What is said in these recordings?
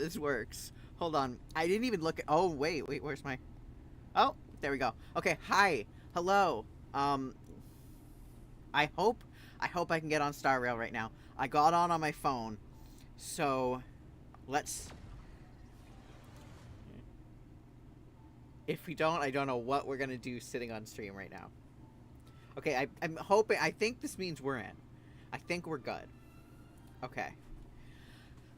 this works. Hold on. I didn't even look at... Oh, wait, where's my... Oh, there we go. Okay, hi. Hello. I hope I can get on Star Rail right now. I got on my phone. So, let's... If we don't, I don't know what we're gonna do sitting on stream right now. Okay, I'm hoping... I think this means we're in. I think we're good. Okay.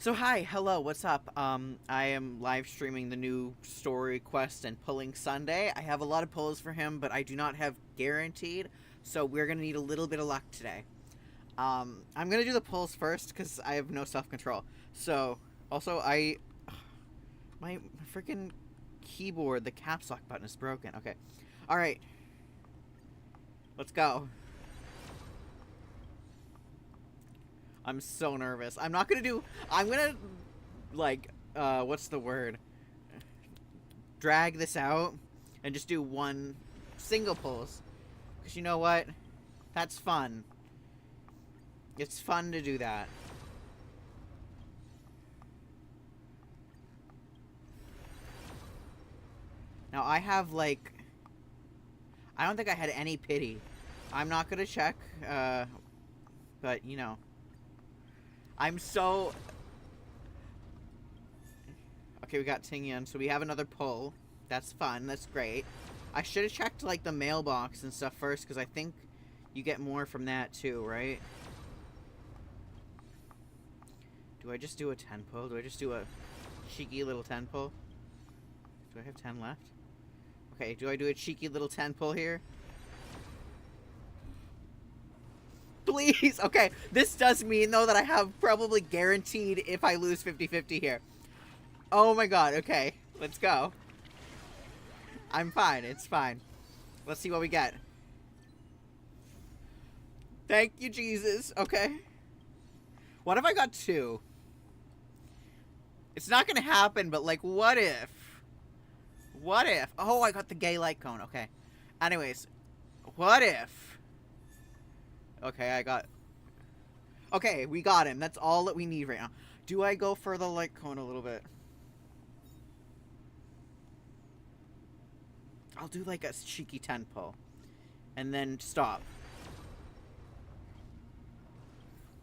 So hi, hello, what's up? I am live streaming the new story quest and pulling Sunday. I have a lot of pulls for him, but I do not have guaranteed, so we're gonna need a little bit of luck today. I'm gonna do the pulls first because I have no self-control. So, also my freaking keyboard, the caps lock button is broken. Okay, all right, let's go. I'm so nervous. I'm gonna, like, what's the word? Drag this out and just do one single pulls. Because you know what? That's fun. It's fun to do that. Now, I have, like... I don't think I had any pity. I'm not gonna check, but, you know... I'm so... Okay, we got Tingyan, so we have another pull. That's fun, that's great. I should have checked, like, the mailbox and stuff first, because I think you get more from that, too, right? Do I just do a 10 pull? Do I just do a cheeky little 10 pull? Do I have 10 left? Okay, do I do a cheeky little 10 pull here? Please! Okay, this does mean, though, that I have probably guaranteed if I lose 50-50 here. Oh my god, okay. Let's go. I'm fine, it's fine. Let's see what we get. Thank you, Jesus. Okay. What if I got 2? It's not gonna happen, but, like, what if? What if? Oh, I got the gay light cone, okay. Anyways, what if? Okay, I got... Okay, we got him. That's all that we need right now. Do I go for the light cone a little bit? I'll do like a cheeky 10 pull. And then stop.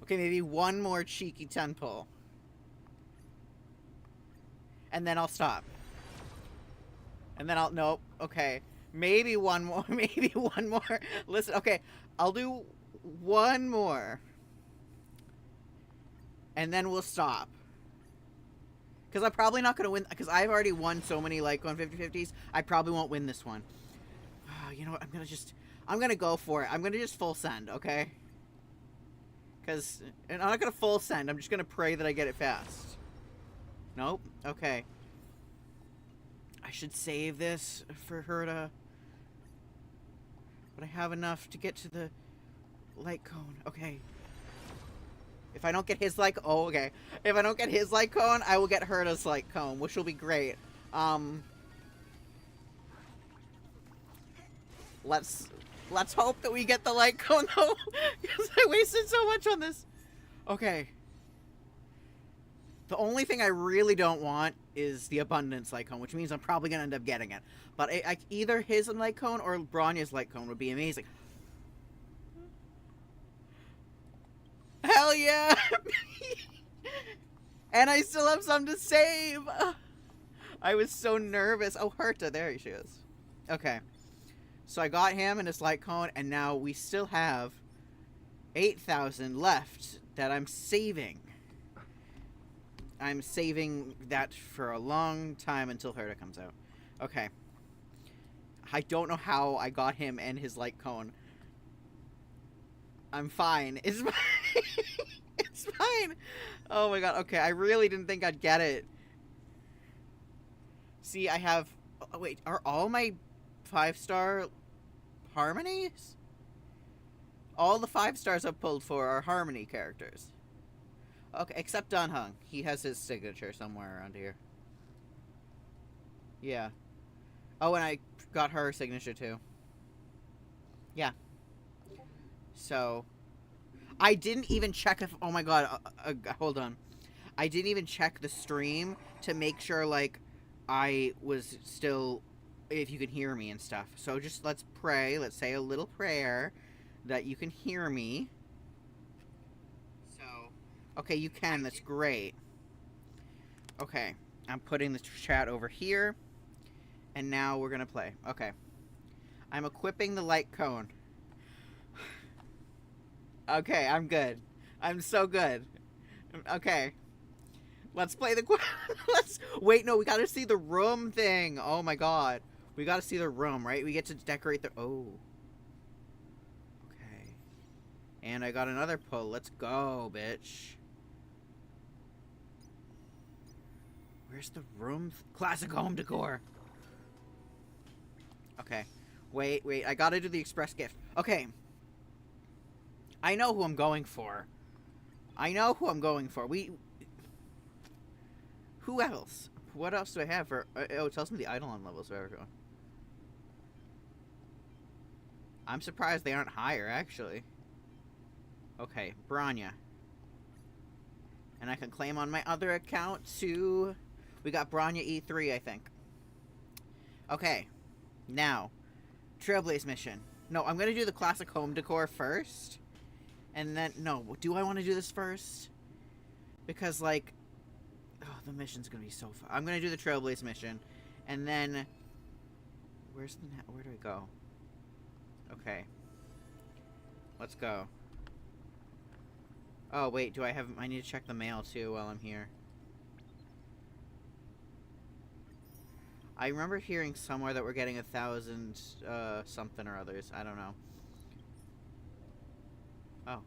Okay, maybe one more cheeky 10 pull. And then I'll stop. And then I'll... Nope. Okay. Maybe one more. Maybe one more. Listen, okay. I'll do... one more. And then we'll stop. Because I'm probably not going to win. Because I've already won so many, like, on 50-50s. I probably won't win this one. You know what? I'm going to go for it. I'm going to just full send, okay? Because I'm not going to full send. I'm just going to pray that I get it fast. Nope. Okay. I should save this for her to... But I have enough to get to the... light cone. Okay. If I don't get his light... Oh, okay. If I don't get his light cone, I will get Herta's light cone, which will be great. Let's hope that we get the light cone, though. Because I wasted so much on this. Okay. The only thing I really don't want is the abundance light cone, which means I'm probably going to end up getting it. But either his light cone or Bronya's light cone would be amazing. Hell yeah! And I still have some to save! I was so nervous. Oh, Herta, there she is. Okay. So I got him and his light cone, and now we still have 8,000 left that I'm saving. I'm saving that for a long time until Herta comes out. Okay. I don't know how I got him and his light cone. I'm fine. It's fine. It's fine. Oh my god. Okay, I really didn't think I'd get it. See, I have... Oh, wait, are all my 5-star harmonies? All the 5 stars I've pulled for are harmony characters. Okay, except Dunhung. He has his signature somewhere around here. Yeah. Oh, and I got her signature too. Yeah. So, I didn't even check if... Oh my god, hold on. I didn't even check the stream to make sure, like, I was still, if you can hear me and stuff. So just let's pray. Let's say a little prayer that you can hear me. So, okay, you can. That's great. Okay, I'm putting the chat over here. And now we're going to play. Okay. I'm equipping the light cone. Okay, I'm good. I'm so good. Okay. Let's play the... Let's... Wait, no, we gotta see the room thing. Oh my god. We gotta see the room, right? We get to decorate the... Oh. Okay. And I got another pull. Let's go, bitch. Where's the room? Classic home decor. Okay. Wait. I gotta do the express gift. Okay. I know who I'm going for. Who else? What else do I have for... oh, it tells me the Eidolon levels for everyone. I'm surprised they aren't higher, actually. Okay, Branya. And I can claim on my other account, too. We got Branya E3, I think. Okay. Now, Trailblaze mission. No, I'm going to do the classic home decor first. And then, no, do I want to do this first? Because, like, oh, the mission's going to be so fun. I'm going to do the Trailblaze mission. And then, where do I go? Okay. Let's go. Oh, wait, I need to check the mail, too, while I'm here. I remember hearing somewhere that we're getting 1,000, something or others. I don't know. Oh.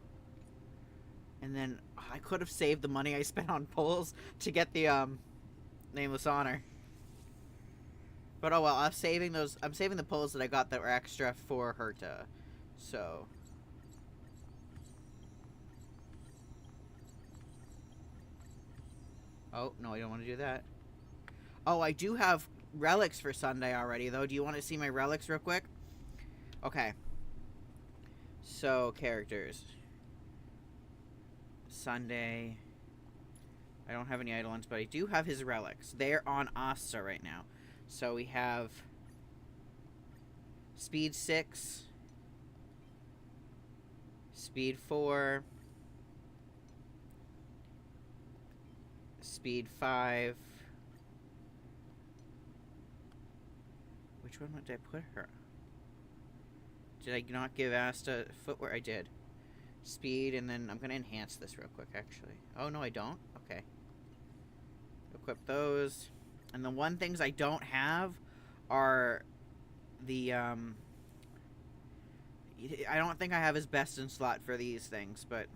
And then I could have saved the money I spent on pulls to get the Nameless Honor. But oh well, I'm saving the pulls that I got that were extra for Herta. So oh, no, I don't want to do that. Oh, I do have relics for Sunday already though. Do you want to see my relics real quick? Okay. So, characters. Sunday. I don't have any Eidolons, but I do have his relics. They're on Asta right now. So we have Speed 6, Speed 4, Speed 5. Which one did I put her? Did I not give Asta footwear? I did. Speed, and then I'm going to enhance this real quick, actually. Oh, no, I don't? Okay. Equip those. And the one things I don't have are the, I don't think I have his best in slot for these things, but...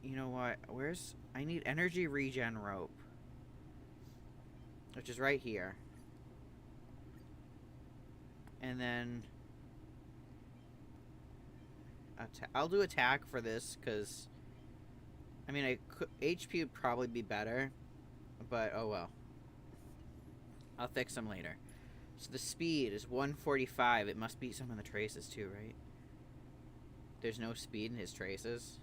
You know what? I need energy regen rope. Which is right here. And then... I'll do attack for this, because... I mean, HP would probably be better. But, oh well. I'll fix them later. So the speed is 145. It must be some of the traces too, right? There's no speed in his traces.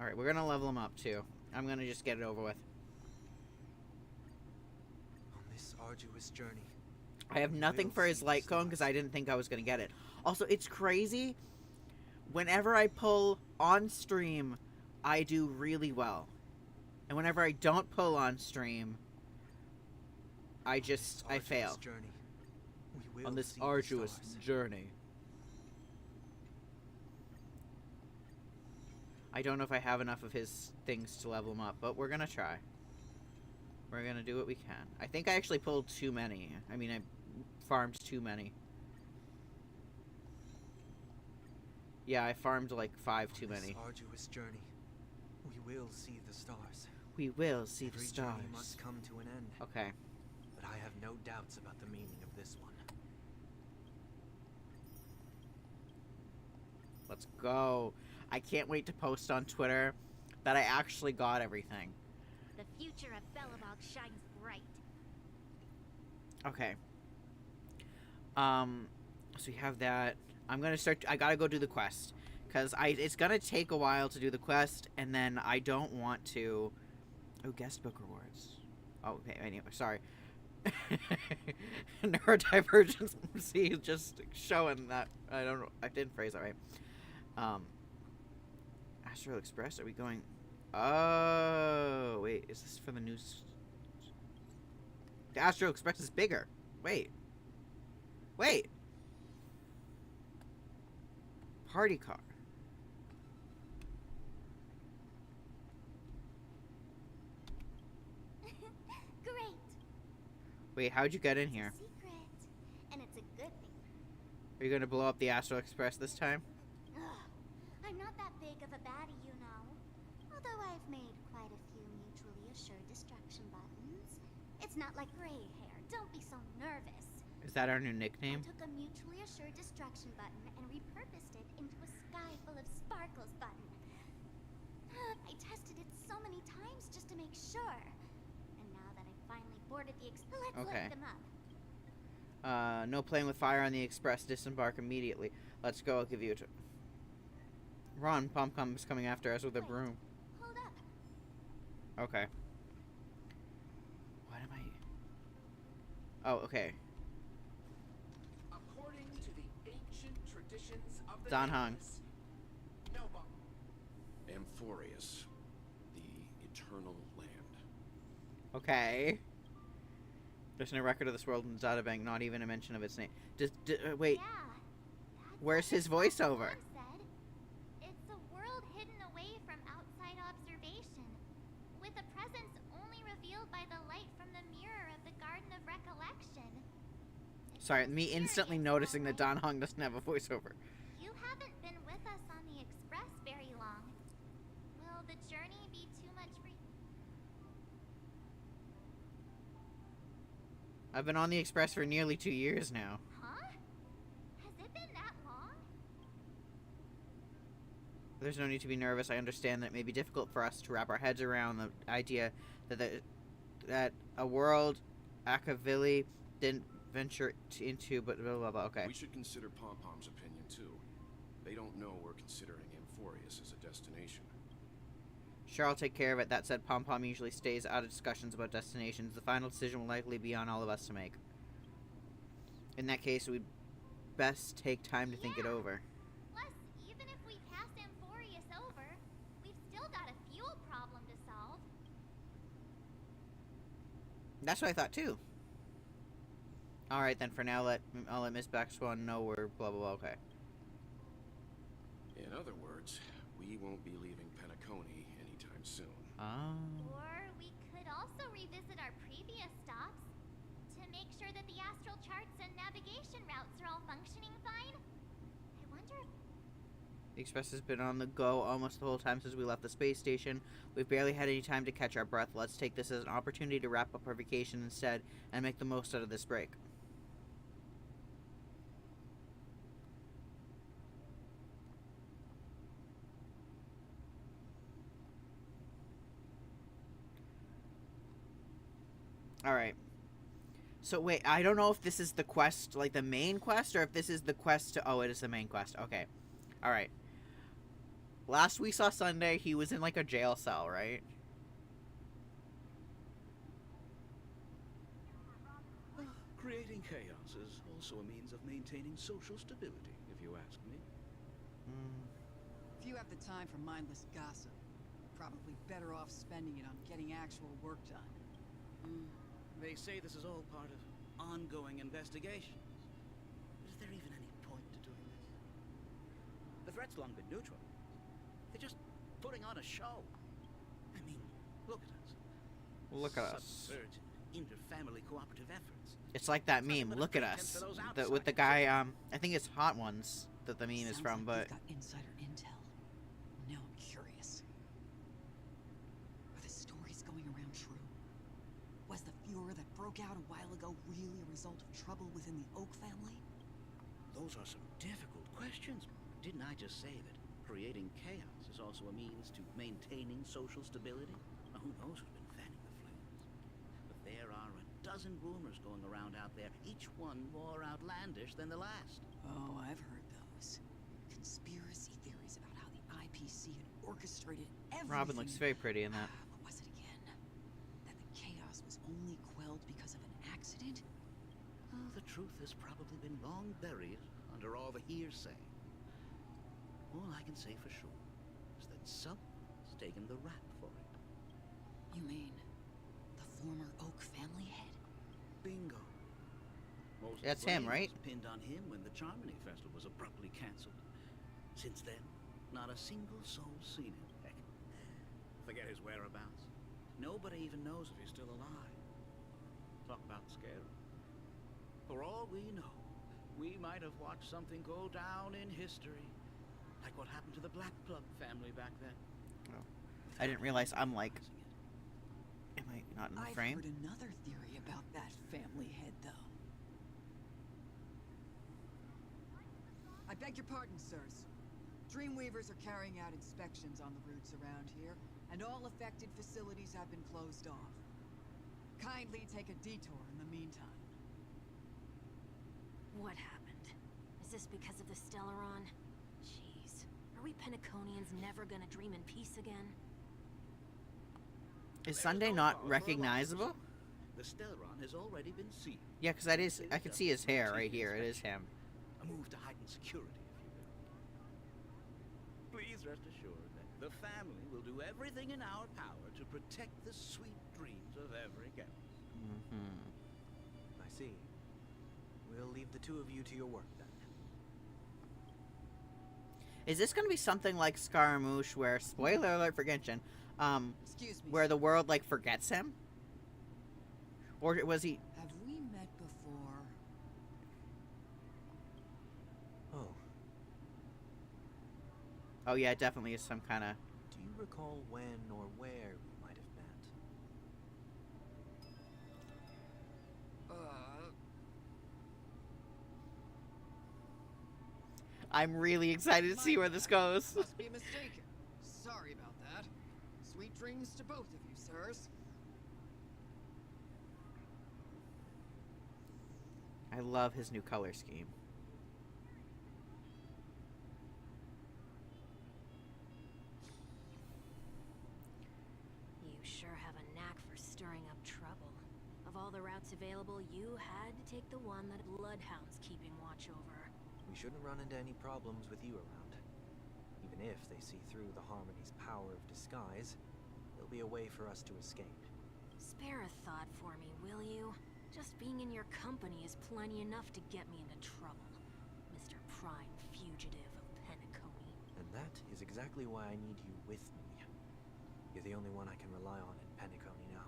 Alright, we're gonna level him up too. I'm gonna just get it over with. On this arduous journey, I have nothing for his light cone because I didn't think I was gonna get it. Also, it's crazy. Whenever I pull on stream, I do really well. And whenever I don't pull on stream, I fail. On this arduous journey. I don't know if I have enough of his things to level him up, but we're gonna try. We're gonna do what we can. I think I actually pulled too many. I mean, I farmed too many. Yeah, I farmed like 5 too many. On this arduous journey, we will see the stars. We will see the Every stars. journey must come to an end. Okay. But I have no doubts about the meaning of this one. Let's go. I can't wait to post on Twitter that I actually got everything. The future of Belobog shines bright. Okay. So we have that. I'm gonna start. I gotta go do the quest because it's gonna take a while to do the quest, and then I don't want to. Oh, guest book rewards. Oh, okay. Anyway, sorry. Neurodivergence. See, just showing that I don't know. I didn't phrase that right. Astral Express. Are we going? Oh, wait. Is this for the news? The Astral Express is bigger. Wait. Party car. Great. Wait, how'd you get in here? Secret. And it's a good thing. Are you gonna blow up the Astral Express this time? Ugh, I'm not that big of a baddie, you know. Although I've made quite a few mutually assured destruction buttons. It's not like gray hair. Don't be so nervous. Is that our new nickname? I took a mutually assured destruction button and repurposed it into a sky full of sparkles button. I tested it so many times just to make sure. And now that I've finally boarded the let's Okay. light them up. No playing with fire on the express. Disembark immediately. Let's go. I'll give you a Run, Pom-Pom is coming after us with a Wait. broom. Hold up. Okay. What am I... Oh, okay. According to the ancient traditions of the Don Hong. nameless, Nova. Amphorius, the eternal land. Okay. There's no record of this world in Zadabank, not even a mention of its name. Wait, Yeah. That's where's his voiceover? Mom said. It's a world hidden away from outside observation, with a presence only revealed by the light from the mirror of the Garden of Recollection. It's Sorry, me instantly mysterious, noticing that alright? Don Hong doesn't have a voiceover. You haven't been with us on the Express very long. Will the journey be too much for you? I've been on the express for nearly 2 years now. Huh? Has it been that long? There's no need to be nervous. I understand that it may be difficult for us to wrap our heads around the idea that a world Akavili didn't venture into, but blah blah blah. Okay. We should consider Pom-Pom's opinion too. They don't know we're considering Amphorius as a destination. Sure, I'll take care of it. That said, Pom-Pom usually stays out of discussions about destinations. The final decision will likely be on all of us to make. In that case, we'd best take time to think it Yeah. over. Plus, even if we pass Amphorius over, we've still got a fuel problem to solve. That's what I thought too. Alright then, for now, I'll let Miss Baxwan know we're blah blah blah, okay. In other words, we won't be leaving Penacony anytime soon. Oh. Or we could also revisit our previous stops to make sure that the astral charts and navigation routes are all functioning fine. I wonder if The Express has been on the go almost the whole time since we left the space station. We've barely had any time to catch our breath. Let's take this as an opportunity to wrap up our vacation instead and make the most out of this break. Alright. So wait, I don't know if this is the quest, like the main quest, or if this is the quest to... Oh, it is the main quest. Okay. Alright. Last we saw Sunday, he was in like a jail cell, right? Creating chaos is also a means of maintaining social stability, if you ask me. If you have the time for mindless gossip, probably better off spending it on getting actual work done. They say this is all part of ongoing investigations. But is there even any point to doing this? The threat's long been neutral. They're just putting on a show. I mean, look at us. Look at us. Subvert inter-family cooperative efforts. It's like that Nothing meme, but a look at pretense us. for those With the outsiders. guy, I think it's Hot Ones that the meme is Sounds from, like but... we've got insider intel. Now I'm curious. Are the stories going around true? Was the furor that broke out a while ago really a result of trouble within the Oak family? Those are some difficult questions. Didn't I just say that creating chaos is also a means to maintaining social stability? Now, who knows who's been fanning the flames? But there are a dozen rumors going around out there, each one more outlandish than the last. Oh, I've heard those. Conspiracy theories about how the IPC had orchestrated everything. Robin looks very pretty in that. What was it again? That the chaos was only quelled because of an accident? Well, the truth has probably been long buried under all the hearsay. All I can say for sure is that someone's taken the rap for it. You mean the former Oak family head? Bingo. Most That's blame him, right? was pinned on him when the Charmony Festival was abruptly cancelled. Since then, not a single soul's seen him. Heck, forget his whereabouts. Nobody even knows if he's still alive. Talk about scary. For all we know, we might have watched something go down in history. Like what happened to the Black Plug family back then. Oh. I didn't realize I'm like... Am I not in the I've frame? heard another theory about that family head, though. I beg your pardon, sirs. Dreamweavers are carrying out inspections on the routes around here, and all affected facilities have been closed off. Kindly take a detour in the meantime. What happened? Is this because of the Stellaron? Jeez. Are we Penaconians never gonna dream in peace again? Is Sunday not recognizable? The Stellaron has already been seen. Yeah, because that is... I can see his hair right here. It is him. A move to heighten security, if you will. Please rest assured that the family will do everything in our power to protect the sweet dreams of every guest. I see. We'll leave the two of you to your work then. Is this going to be something like Scaramouche where... Spoiler alert for Genshin. Excuse me. Where the world, like, forgets him? Or was he... Have we met before? Oh, Oh, yeah, it definitely is some kind of... do you recall when or where we might have met? I'm really excited to see where this goes. Must be mistaken. Sorry about that. Sweet dreams to both of you, sirs. I love his new color scheme. You sure have a knack for stirring up trouble. Of all the routes available, you had to take the one that Bloodhound's keeping watch over. We shouldn't run into any problems with you around. Even if they see through the Harmony's power of disguise, there'll be a way for us to escape. Spare a thought for me, will you? Just being in your company is plenty enough to get me into trouble, Mr. Prime Fugitive of Penacony. And that is exactly why I need you with me. You're the only one I can rely on in Penacony now.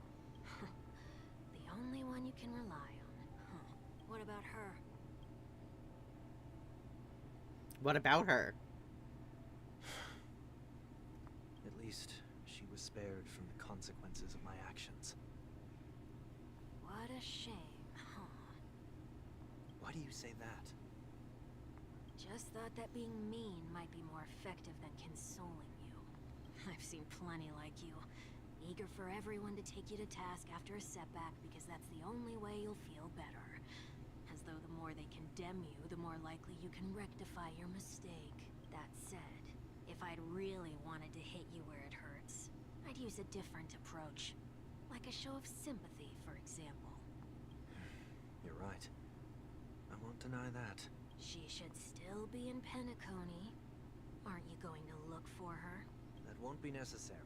The only one you can rely on. Huh. What about her? What about her? At least she was spared from the consequences of my actions. What a shame, huh? Why do you say that? Just thought that being mean might be more effective than consoling you. I've seen plenty like you. Eager for everyone to take you to task after a setback because that's the only way you'll feel better. As though the more they condemn you, the more likely you can rectify your mistake. That said, if I'd really wanted to hit you where it hurts, I'd use a different approach. Like a show of sympathy, for example. You're right. I won't deny that. She should still be in Penacony. Aren't you going to look for her? That won't be necessary.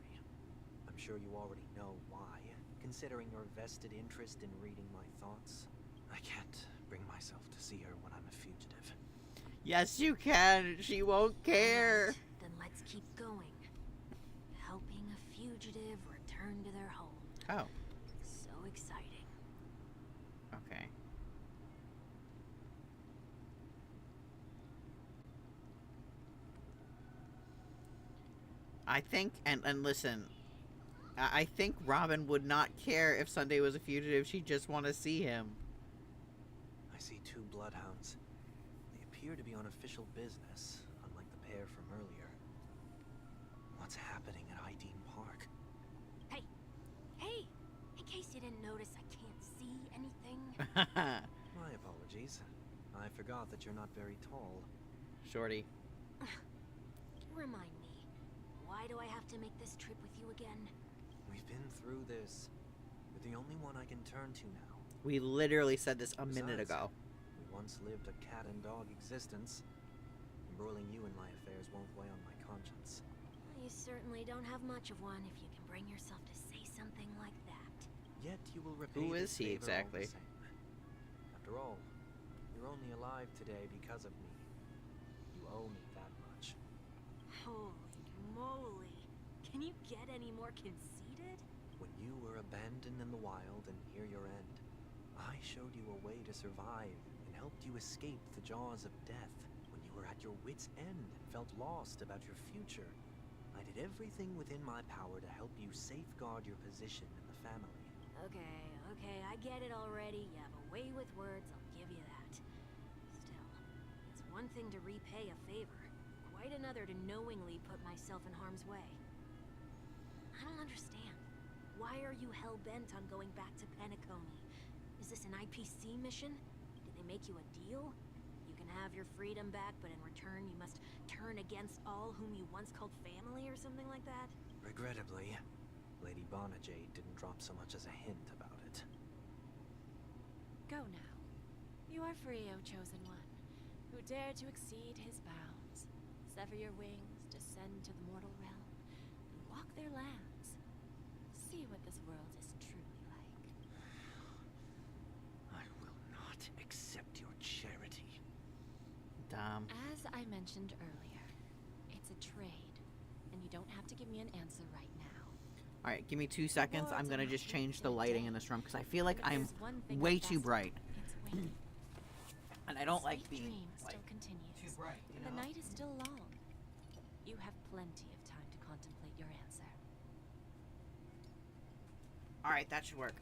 I'm sure you already know why, considering your vested interest in reading my thoughts. I can't bring myself to see her when I'm a fugitive. Yes, you can. She won't care. Alright, then let's keep going. Helping a fugitive return to their home. Oh, So exciting. okay. I think, and listen, I think Robin would not care if Sunday was a fugitive. She'd just want to see him. I see two bloodhounds. They appear to be on official business, unlike the pair from earlier. What's happening at Ideen Park? Hey! Hey! In case you didn't notice, I can't see anything. My apologies. I forgot that you're not very tall. Shorty. Remind me, why do I have to make this trip with you again? We've been through this. You're the only one I can turn to now. We literally said this a minute Besides, ago. We once lived a cat and dog existence. Embroiling you in my affairs won't weigh on my conscience. You certainly don't have much of one if you can bring yourself to say something like that. Yet you will repay Who this is he favor all exactly? the same. After all, you're only alive today because of me. You owe me that much. Holy moly. Can you get any more conceited? When you were abandoned in the wild and near your end, I showed you a way to survive and helped you escape the jaws of death. When you were at your wit's end and felt lost about your future, I did everything within my power to help you safeguard your position in the family. Okay, I get it already. You have a way with words, I'll give you that. Still, it's one thing to repay a favor, quite another to knowingly put myself in harm's way. I don't understand. Why are you hell-bent on going back to Penacony? Is this an IPC mission? Did they make you a deal? You can have your freedom back, but in return you must turn against all whom you once called family or something like that? Regrettably, Lady Bonajade didn't drop so much as a hint about it. Go now. You are free, O Chosen One, who dare to exceed his bounds, sever your wings, descend to the mortal realm, and walk their lands. See what this world is truly like. I will not accept your charity. Damn. As I mentioned earlier, it's a trade, and you don't have to give me an answer right now. Alright, give me 2 seconds. I'm gonna just change the lighting in this room because I feel like If I'm there's one thing way that's too best, bright. It's waiting. And I don't The like sweet being dream like still continues. too bright, you and the know? night is still long. You have plenty of time to contemplate your answer. Alright, that should work.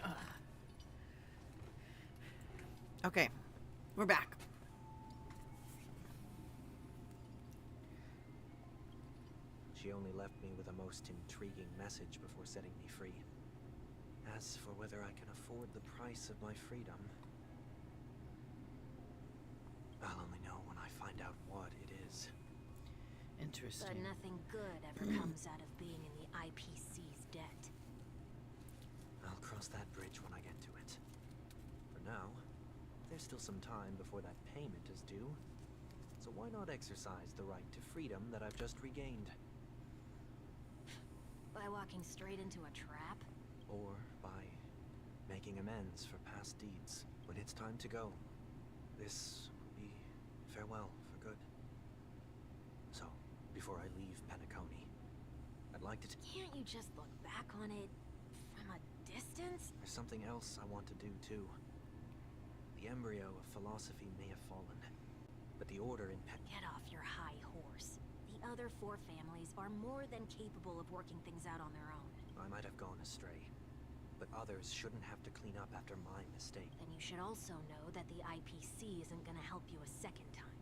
Ugh. Okay, we're back. She only left me with a most intriguing message before setting me free. As for whether I can afford the price of my freedom, I'll only know when I find out what it is. But Interesting. nothing good ever comes out of being in the IPC's debt. I'll cross that bridge when I get to it. For now, there's still some time before that payment is due. So why not exercise the right to freedom that I've just regained? By walking straight into a trap? Or by making amends for past deeds when it's time to go. This will be farewell for good. So, before I leave Penacony, I'd like to Can't you just look back on it from a distance? There's something else I want to do too. The embryo of philosophy may have fallen, but the order in Get off your high horse. The other 4 families are more than capable of working things out on their own. I might have gone astray, but others shouldn't have to clean up after my mistake. Then you should also know that the IPC isn't gonna help you a second time.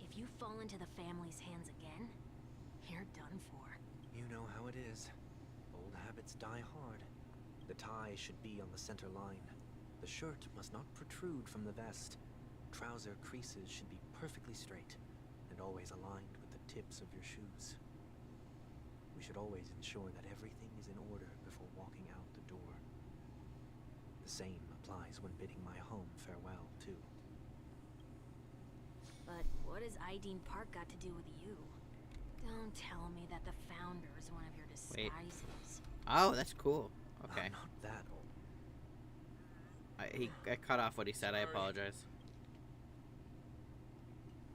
If you fall into the family's hands again, you're done for. You know how it is. Old habits die hard. The tie should be on the center line. The shirt must not protrude from the vest. Trouser creases should be perfectly straight and always aligned with the tips of your shoes. We should always ensure that everything is in order before walking out the door. The same applies when bidding my home farewell, too. But what has Ideen Park got to do with you? Don't tell me that the Founder is one of your Wait. disguises. Oh, that's cool. Okay. I'm not that old. I cut off what he said. I apologize.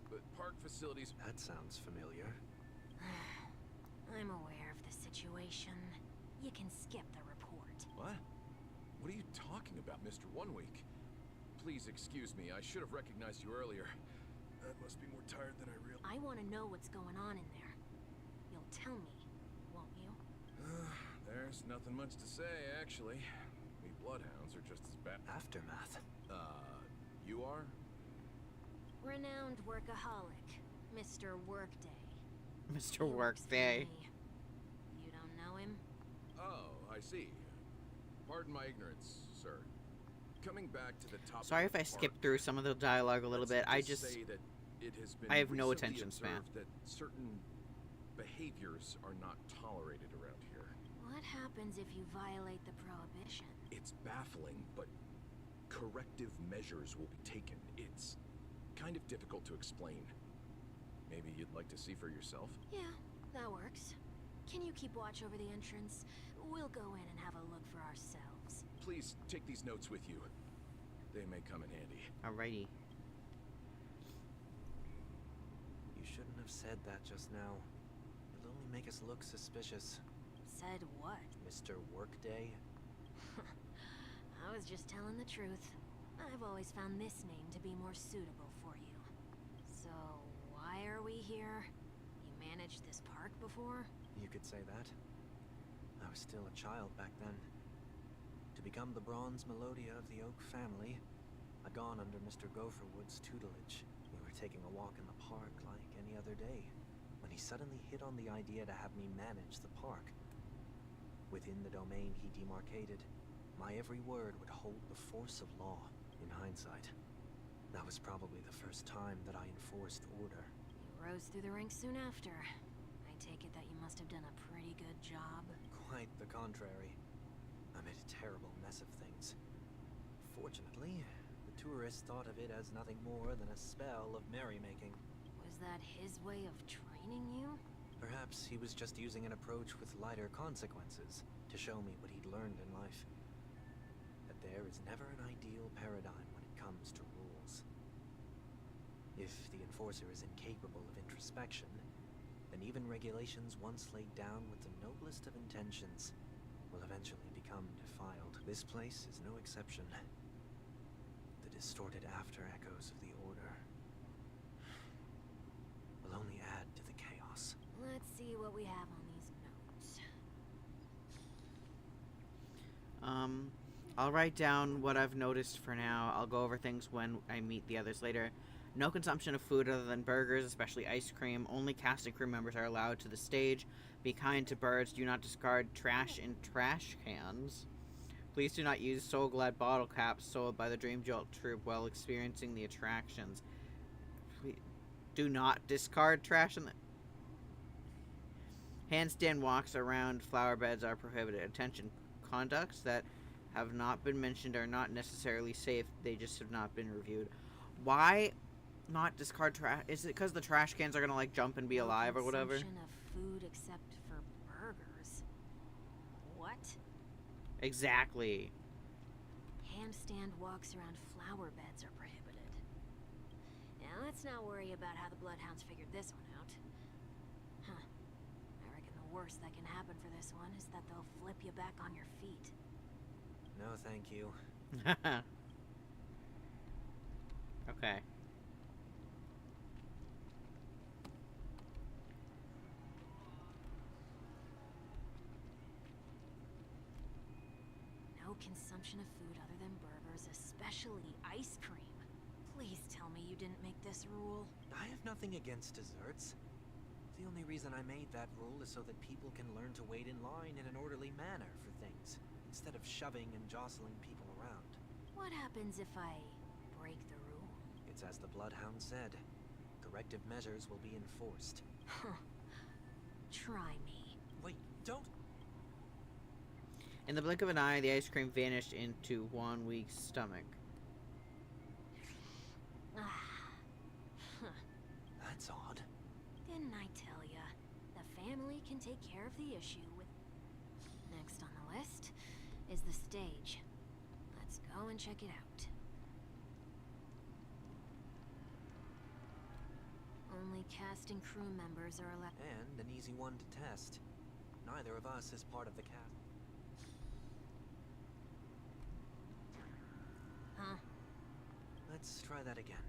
But park facilities... That sounds familiar. I'm aware of the situation. You can skip the report. What? What are you talking about, Mr. One Week? Please excuse me. I should have recognized you earlier. I must be more tired than I realized. I want to know what's going on in there. You'll tell me, won't you? There's nothing much to say, actually. We bloodhounds are just as bad. Aftermath. You are? Renowned workaholic, Mr. Workday. Mr. He works for Workday. me. You don't know him? Oh, I see. Pardon my ignorance, sir. Coming back to the top. Sorry of if the I skipped park, through some of the dialogue a little let's bit. I just just say that it has been I have no recently attention span. observed that certain behaviors are not tolerated around here. What happens if you violate the prohibition? It's baffling, but corrective measures will be taken. It's kind of difficult to explain. Maybe you'd like to see for yourself? Yeah, that works. Can you keep watch over the entrance? We'll go in and have a look for ourselves. Please take these notes with you. They may come in handy. Alrighty. You shouldn't have said that just now. It'll only make us look suspicious. Said what? Mr. Workday? I was just telling the truth. I've always found this name to be more suitable for you. So, why are we here? You managed this park before? You could say that. I was still a child back then. To become the bronze Melodia of the Oak family, I'd gone under Mr. Gopherwood's tutelage. We were taking a walk in the park like any other day, when he suddenly hit on the idea to have me manage the park. Within the domain he demarcated, my every word would hold the force of law. In hindsight, that was probably the first time that I enforced order. You rose through the ranks soon after. I take it that you must have done a pretty good job. Quite the contrary. I made a terrible mess of things. Fortunately, the tourists thought of it as nothing more than a spell of merrymaking. Was that his way of training you? Perhaps he was just using an approach with lighter consequences to show me what he'd learned in life. That there is never an ideal paradigm when it comes to rules. If the enforcer is incapable of introspection, then even regulations once laid down with the noblest of intentions will eventually become defiled. This place is no exception. The distorted after echoes of the order will only add to the chaos. Let's see what we have on these notes. I'll write down what I've noticed for now. I'll go over things when I meet the others later. No consumption of food other than burgers, especially ice cream. Only cast and crew members are allowed to the stage. Be kind to birds. Do not discard trash in trash cans. Please do not use So Glad bottle caps sold by the Dream Jolt troupe while experiencing the attractions. Do not discard trash in the... Handstand walks around flower beds are prohibited. Attention, conducts that have not been mentioned are not necessarily safe. They just have not been reviewed. Why not discard trash? Is it because the trash cans are gonna like jump and be alive or whatever? Consumption of food except for burgers. What? Exactly. Handstand walks around flower beds are prohibited. Now let's not worry about how the Bloodhounds figured this one out. Huh. I reckon the worst that can happen for this one is that they'll flip you back on your feet. No, thank you. Okay. No consumption of food other than burgers, especially ice cream. Please tell me you didn't make this rule. I have nothing against desserts. The only reason I made that rule is so that people can learn to wait in line in an orderly manner for things, instead of shoving and jostling people around. What happens if I break the rule? It's as the Bloodhound said. Corrective measures will be enforced. Huh. Try me. Wait, don't... In the blink of an eye, the ice cream vanished into Juan Week's stomach. Ah. Huh. That's odd. Didn't I tell ya? The family can take care of the issue with... Next on the list is the stage. Let's go and check it out. Only cast and crew members are allowed... And an easy one to test. Neither of us is part of the cast. Huh? Let's try that again.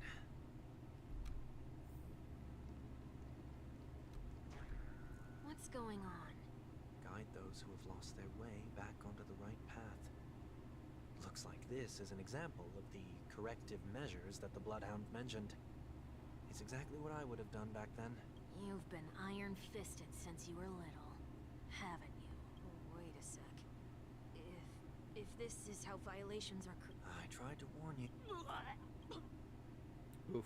What's going on? Guide those who have lost their way back onto the right path. Looks like this is an example of the corrective measures that the Bloodhound mentioned. It's exactly what I would have done back then. You've been iron-fisted since you were little, haven't you? Wait a sec. If If this is how violations are I tried to warn you. Oof.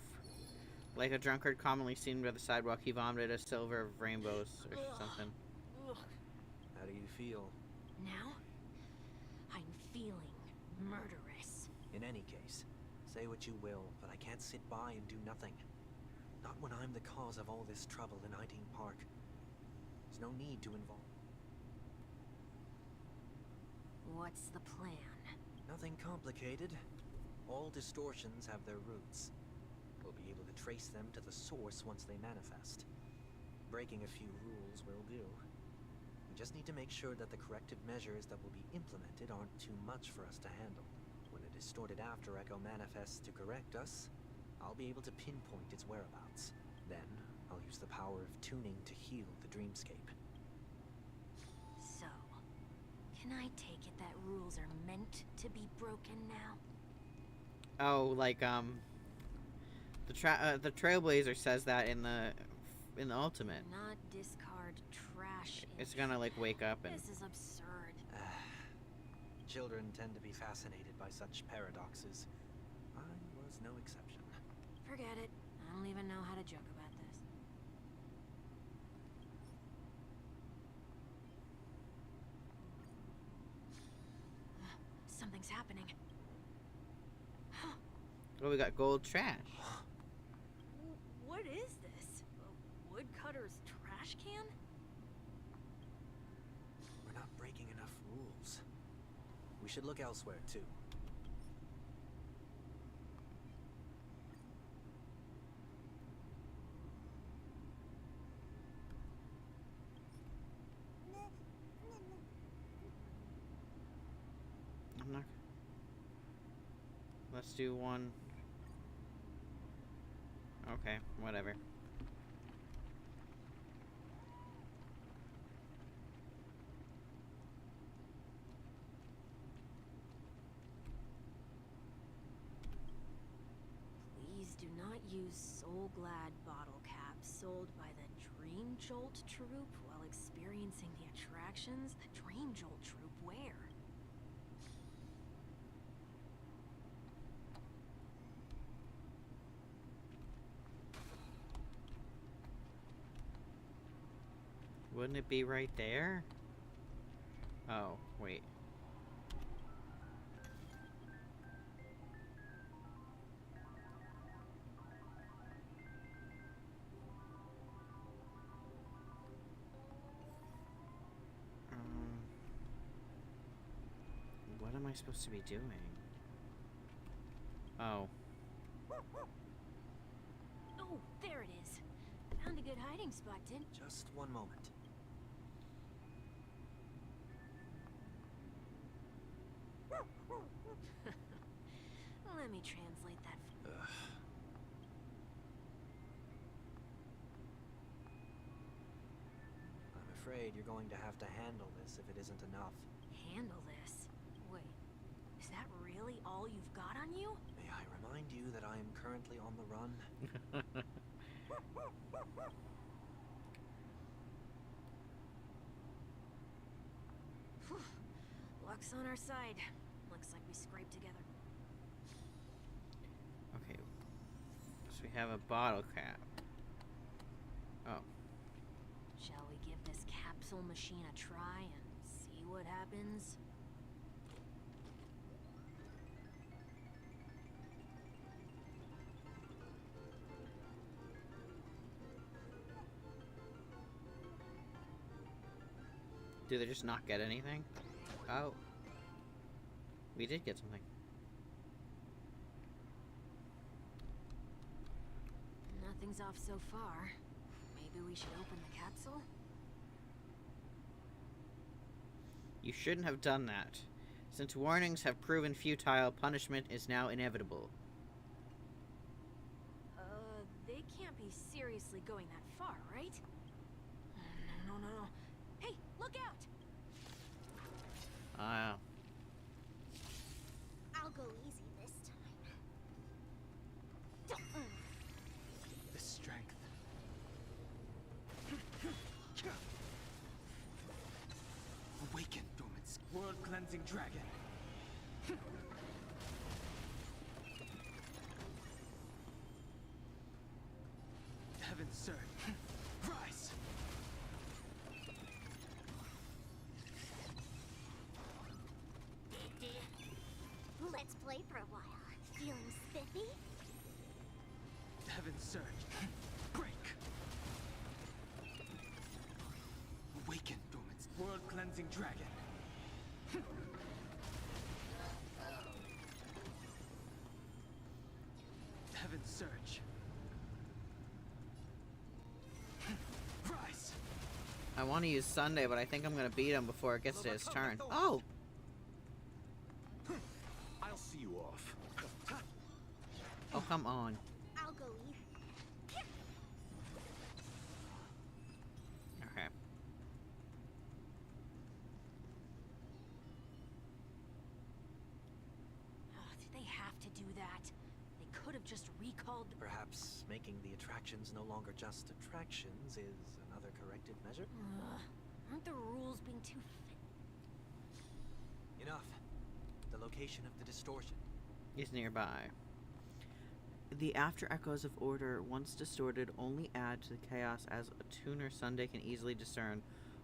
Like a drunkard commonly seen by the sidewalk, he vomited a silver of rainbows or something. How do you feel? Now, I'm feeling murderous. In any case, say what you will, but I can't sit by and do nothing. Not when I'm the cause of all this trouble in Hiding Park. There's no need to involve. What's the plan? Nothing complicated. All distortions have their roots. We'll be able to trace them to the source once they manifest. Breaking a few rules will do. We just need to make sure that the corrective measures that will be implemented aren't too much for us to handle. When a distorted after echo manifests to correct us, I'll be able to pinpoint its whereabouts. Then, I'll use the power of tuning to heal the dreamscape. So, can I take it that rules are meant to be broken now? Oh, like the Trailblazer says that in the ultimate. Not discard trash. It's gonna like wake up and. This is absurd. Children tend to be fascinated by such paradoxes. I was no exception. Forget it. I don't even know how to joke about this. Something's happening. Oh, we got gold trash. What is this? A woodcutter's trash can? We're not breaking enough rules. We should look elsewhere, too. I'm not. Let's do one. Okay, whatever. Please do not use Soul Glad bottle caps sold by the Dream Jolt troupe while experiencing the attractions the Dream Jolt troupe wear. Wouldn't it be right there? Oh, wait. What am I supposed to be doing? Oh. Oh, there it is. Found a good hiding spot, Tin. Just one moment. Let me translate that. I'm afraid you're going to have to handle this if it isn't enough. Handle this. Wait, is that really all you've got on you? May I remind you that I am currently on the run? Whew. Luck's on our side. Looks like we scraped together. Okay. So we have a bottle cap. Oh. Shall we give this capsule machine a try and see what happens? Do they just not get anything? Oh. We did get something. Nothing's off so far. Maybe we should open the capsule? You shouldn't have done that. Since warnings have proven futile, punishment is now inevitable. They can't be seriously going that far, right? No. Hey, look out! I'll go easy this time. The strength. Awaken, dormant world-cleansing dragon. Heaven's surge. Rise! Let's play for a while. Feeling spiffy? Heaven's surge. Break! Awaken, Dormant's world-cleansing dragon. Heaven's surge. Rise! I want to use Sunday, but I think I'm gonna beat him before it gets to his turn. Oh! I'll see you off. Oh, come on. I'll go lead. Okay. Oh, did they have to do that? They could have just recalled the... Perhaps making the attractions no longer just attractions is another corrective measure? Ugh, aren't the rules being too Enough. The location of the distortion. Is nearby. The after echoes of order, once distorted, only add to the chaos as a tuner Sunday can easily discern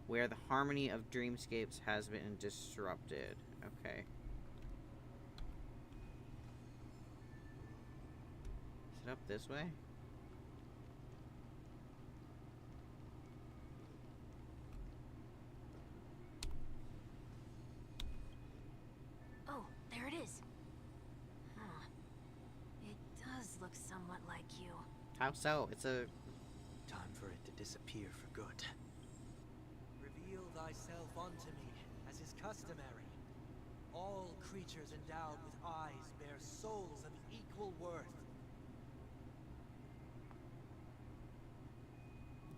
where the harmony of dreamscapes has been disrupted. Okay. Is it up this way? Oh, there it is. Huh. It does look somewhat like you. How so? It's a... Time for it to disappear for good. Reveal thyself unto me, as is customary. All creatures endowed with eyes bear souls of equal worth.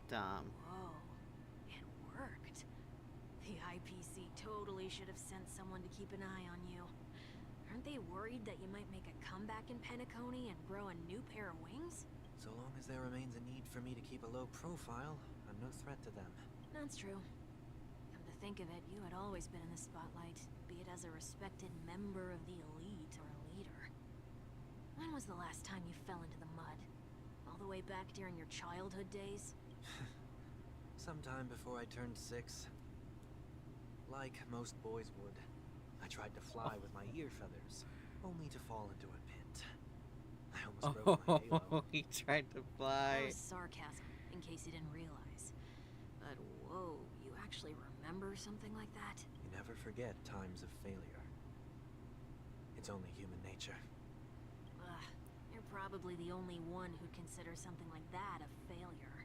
dumb. Whoa. It worked. The IPC totally should have sent someone to keep an eye on you. Aren't they worried that you might make a comeback in Penacony and grow a new pair of wings? So long as there remains a need for me to keep a low profile, I'm no threat to them. That's true. Come to think of it, you had always been in the spotlight, be it as a respected member of the elite or a leader. When was the last time you fell into the mud? All the way back during your childhood days? Sometime before I turned 6. Like most boys would, I tried to fly with my ear feathers, only to fall into a pit. I almost broke my halo. Oh, he tried to That fly. was sarcasm, in case you didn't realize. But whoa, you actually remember something like that? You never forget times of failure. It's only human nature. Ugh, you're probably the only one who'd consider something like that a failure.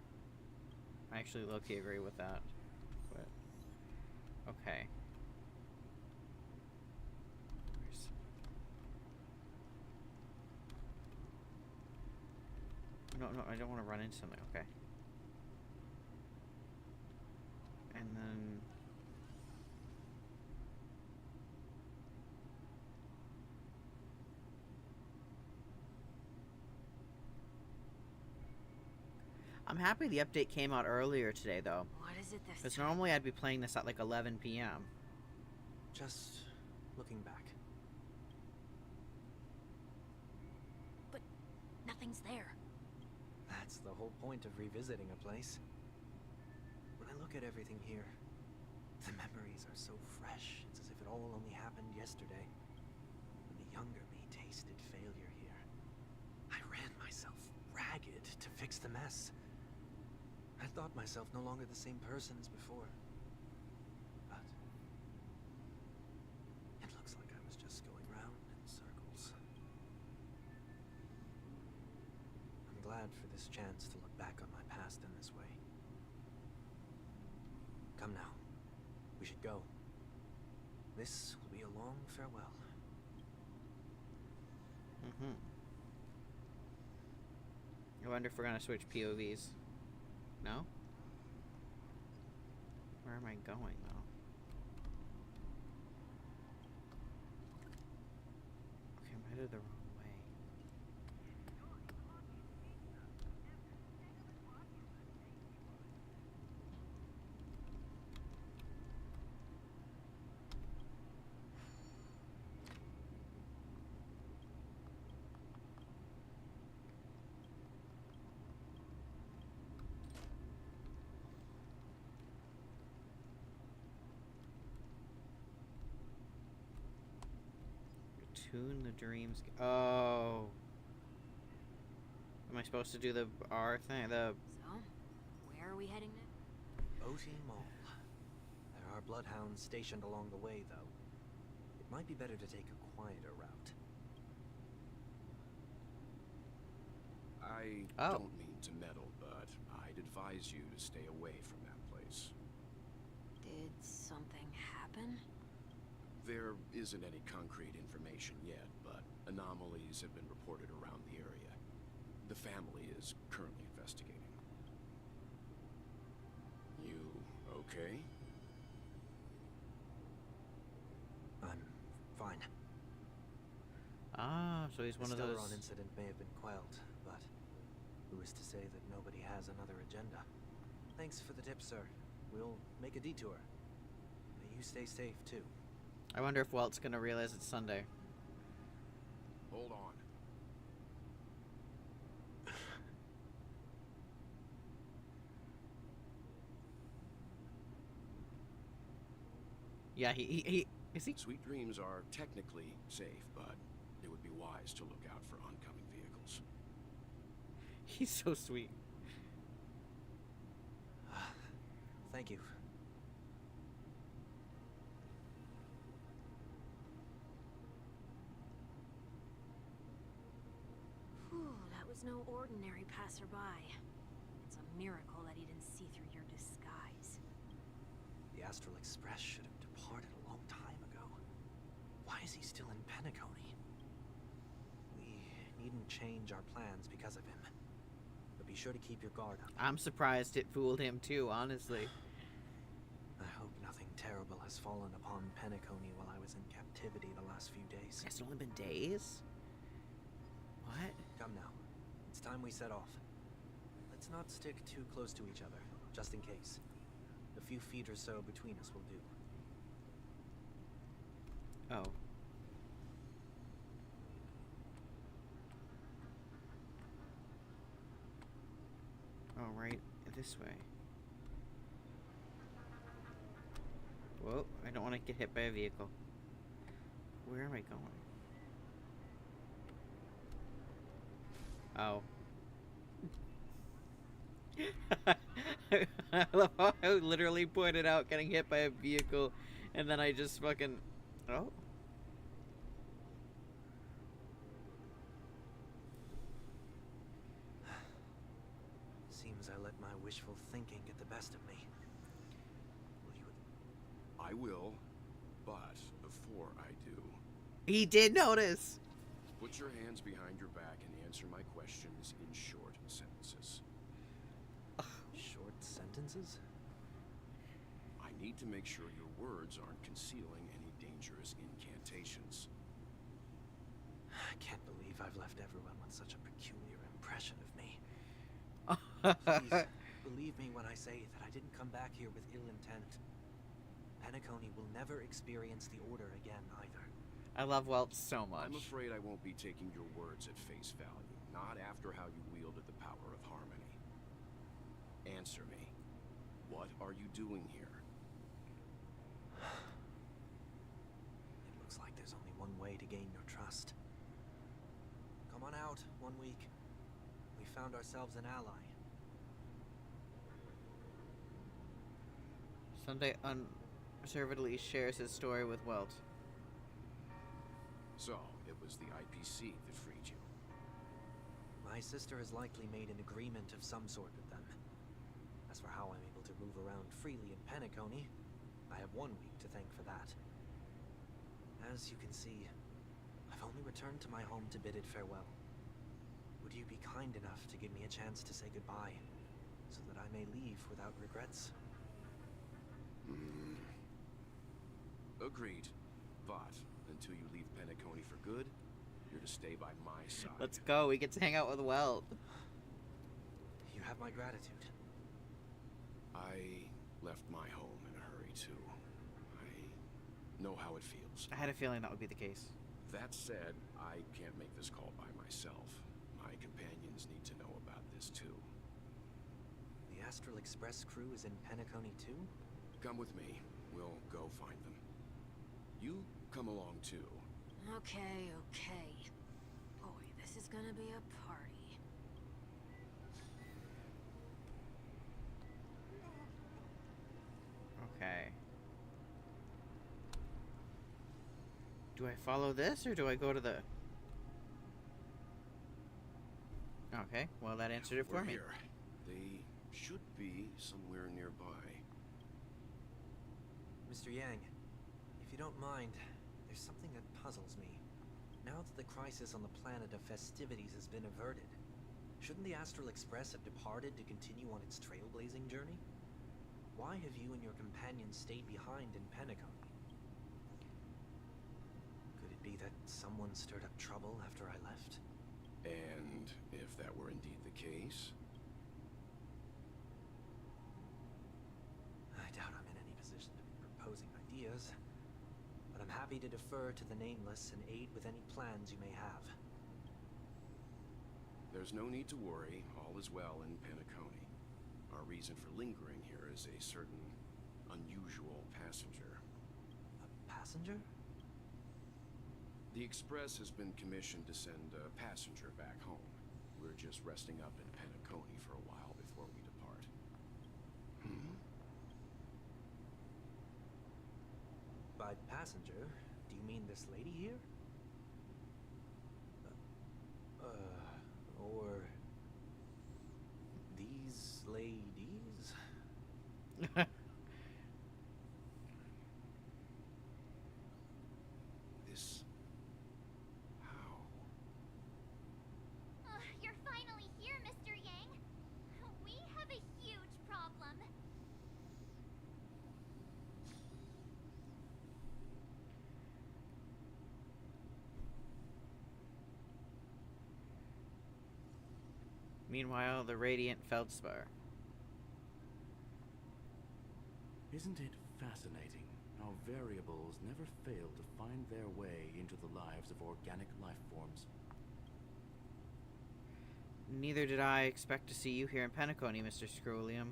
I actually low-key agree with that. But okay. Where's... No, I don't want to run into something. Okay. And then... I'm happy the update came out earlier today, though. What is it this Because time? normally I'd be playing this at like 11 p.m. Just looking back. But nothing's there. That's the whole point of revisiting a place. When I look at everything here, the memories are so fresh. It's as if it all only happened yesterday. When the younger me tasted failure here. I ran myself ragged to fix the mess. I thought myself no longer the same person as before. But it looks like I was just going round in circles. I'm glad for this chance to look back on my past in this way. Come now. We should go. This will be a long farewell. Mm-hmm. I wonder if we're gonna switch POVs. No? Where am I going, though? Okay, I'm headed the wrong way. Tune the dreams. Oh. Am I supposed to do the R thing? The. So, where are we heading now? Oti Mall. There are bloodhounds stationed along the way, though. It might be better to take a quieter route. I Oh. don't mean to meddle, but I'd advise you to stay away from that place. Did something happen? There isn't any concrete information yet, but anomalies have been reported around the area. The family is currently investigating. You okay? I'm fine. Ah, so he's The one of Stellaron those. incident may have been quelled, but who is to say that nobody has another agenda? Thanks for the tip, sir. We'll make a detour. May you stay safe, too. I wonder if Walt's gonna realize it's Sunday. Hold on. Yeah, he is he? Sweet dreams are technically safe, but it would be wise to look out for oncoming vehicles. He's so sweet. Thank you. Whew, that was no ordinary passerby. It's a miracle that he didn't see through your disguise. The Astral Express should have departed a long time ago. Why is he still in Penacony? We needn't change our plans because of him. But be sure to keep your guard up. I'm surprised it fooled him too, honestly. I hope nothing terrible has fallen upon Penacony while I was in captivity the last few days. It's only been days? What? Come now. It's time we set off. Let's not stick too close to each other, just in case. A few feet or so between us will do. Oh. Oh, right this way. Whoa, I don't want to get hit by a vehicle. Where am I going? Oh. I love how I literally pointed out getting hit by a vehicle, and then I just fucking... Oh. Seems I let my wishful thinking get the best of me. Will you... I will, but before I do, He did notice! put your hands behind your back and answer my questions in short sentences. Short sentences? I need to make sure your words aren't concealing any dangerous incantations. I can't believe I've left everyone with such a peculiar impression of me. Please, believe me when I say that I didn't come back here with ill intent. Penacony will never experience the Order again, either. I love Welt so much. I'm afraid I won't be taking your words at face value, not after how you wielded the power of harmony. Answer me. What are you doing here? It looks like there's only one way to gain your trust. Come on out, 1 week. We found ourselves an ally. Sunday unreservedly shares his story with Welt. So, it was the IPC that freed you. My sister has likely made an agreement of some sort with them. As for how I'm able to move around freely in Penacony, I have 1 week to thank for that. As you can see, I've only returned to my home to bid it farewell. Would you be kind enough to give me a chance to say goodbye, so that I may leave without regrets? Agreed. But, until you leave Penacony for good, you're to stay by my side. Let's go, we get to hang out with Welt. You have my gratitude. I left my home in a hurry, too. I know how it feels. I had a feeling that would be the case. That said, I can't make this call by myself. My companions need to know about this, too. The Astral Express crew is in Penacony too? Come with me. We'll go find them. You come along, too. Okay, okay. Boy, this is gonna be a party. Okay. Do I follow this or do I go to the... Okay, well that answered it for We're me. here. They should be somewhere nearby. Mr. Yang, if you don't mind, there's something that puzzles me. Now that the crisis on the planet of festivities has been averted, shouldn't the Astral Express have departed to continue on its trailblazing journey? Why have you and your companions stayed behind in Penacony? Could it be that someone stirred up trouble after I left? And if that were indeed the case, I doubt I'm in any position to be proposing ideas, but I'm happy to defer to the Nameless and aid with any plans you may have. there's no need to worry. All is well in Penacony. Our reason for lingering here is a certain unusual passenger. A passenger? The Express has been commissioned to send a passenger back home. We're just resting up in Penacony for a while before we depart. By passenger, do you mean this lady here? Or these ladies? This... how? You're finally here, Mr. Yang. We have a huge problem. Meanwhile, the radiant feldspar. Isn't it fascinating how variables never fail to find their way into the lives of organic life forms? Neither did I expect to see you here in Penacony, Mr. Scrollium.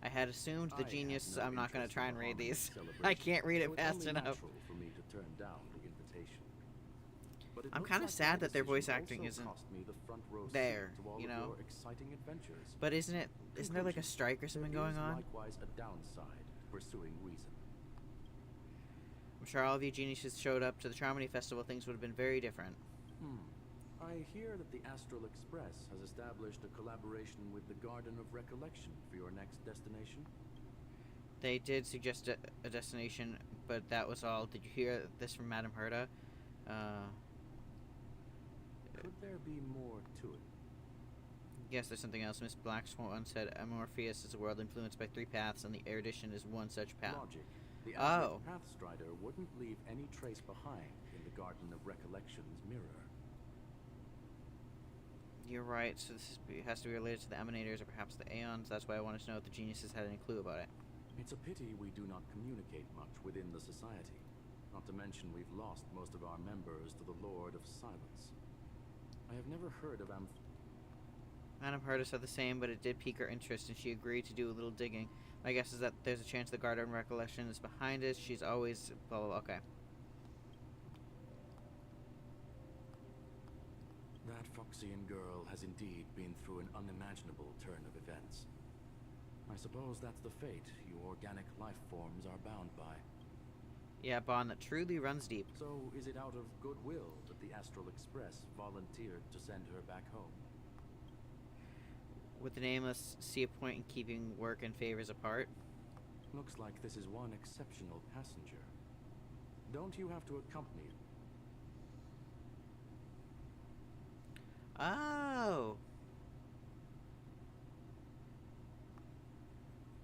I had assumed the I genius... had no I'm not going to interest try in and the read harmony these. celebration, I can't read so it it's fast only enough. natural for me to turn down the invitation. But it I'm looks kinda like sad my that their voice decision acting also isn't cost me the front row seat there, to all you of know? your exciting adventures. But isn't there like a strike or something There going is on? likewise a downside to pursuing reason. I'm sure all of you geniuses showed up to the Traumony Festival, things would have been very different. I hear that the Astral Express has established a collaboration with the Garden of Recollection for your next destination. They did suggest a destination, but that was all. Did you hear this from Madame Herta? Could there be more to it? Yes, there's something else. Miss Blackswan said Amorpheus is a world influenced by 3 paths, and the erudition is one such path. Logic. The Oh. Azure Pathstrider wouldn't leave any trace behind in the Garden of Recollection's mirror. You're right, so has to be related to the Emanators or perhaps the Aeons. That's why I wanted to know if the geniuses had any clue about it. It's a pity we do not communicate much within the society. Not to mention we've lost most of our members to the Lord of Silence. I have never heard of Madame Herta said the same, but it did pique her interest, and she agreed to do a little digging. My guess is that there's a chance the Garden of Recollection is behind us. She's always... blah, blah, blah. Okay. That Foxian girl has indeed been through an unimaginable turn of events. I suppose that's the fate you organic life forms are bound by. Yeah, a bond that truly runs deep. So is it out of goodwill that the Astral Express volunteered to send her back home? Would the Nameless see a point in keeping work and favors apart? Looks like this is one exceptional passenger. Don't you have to accompany it? Oh!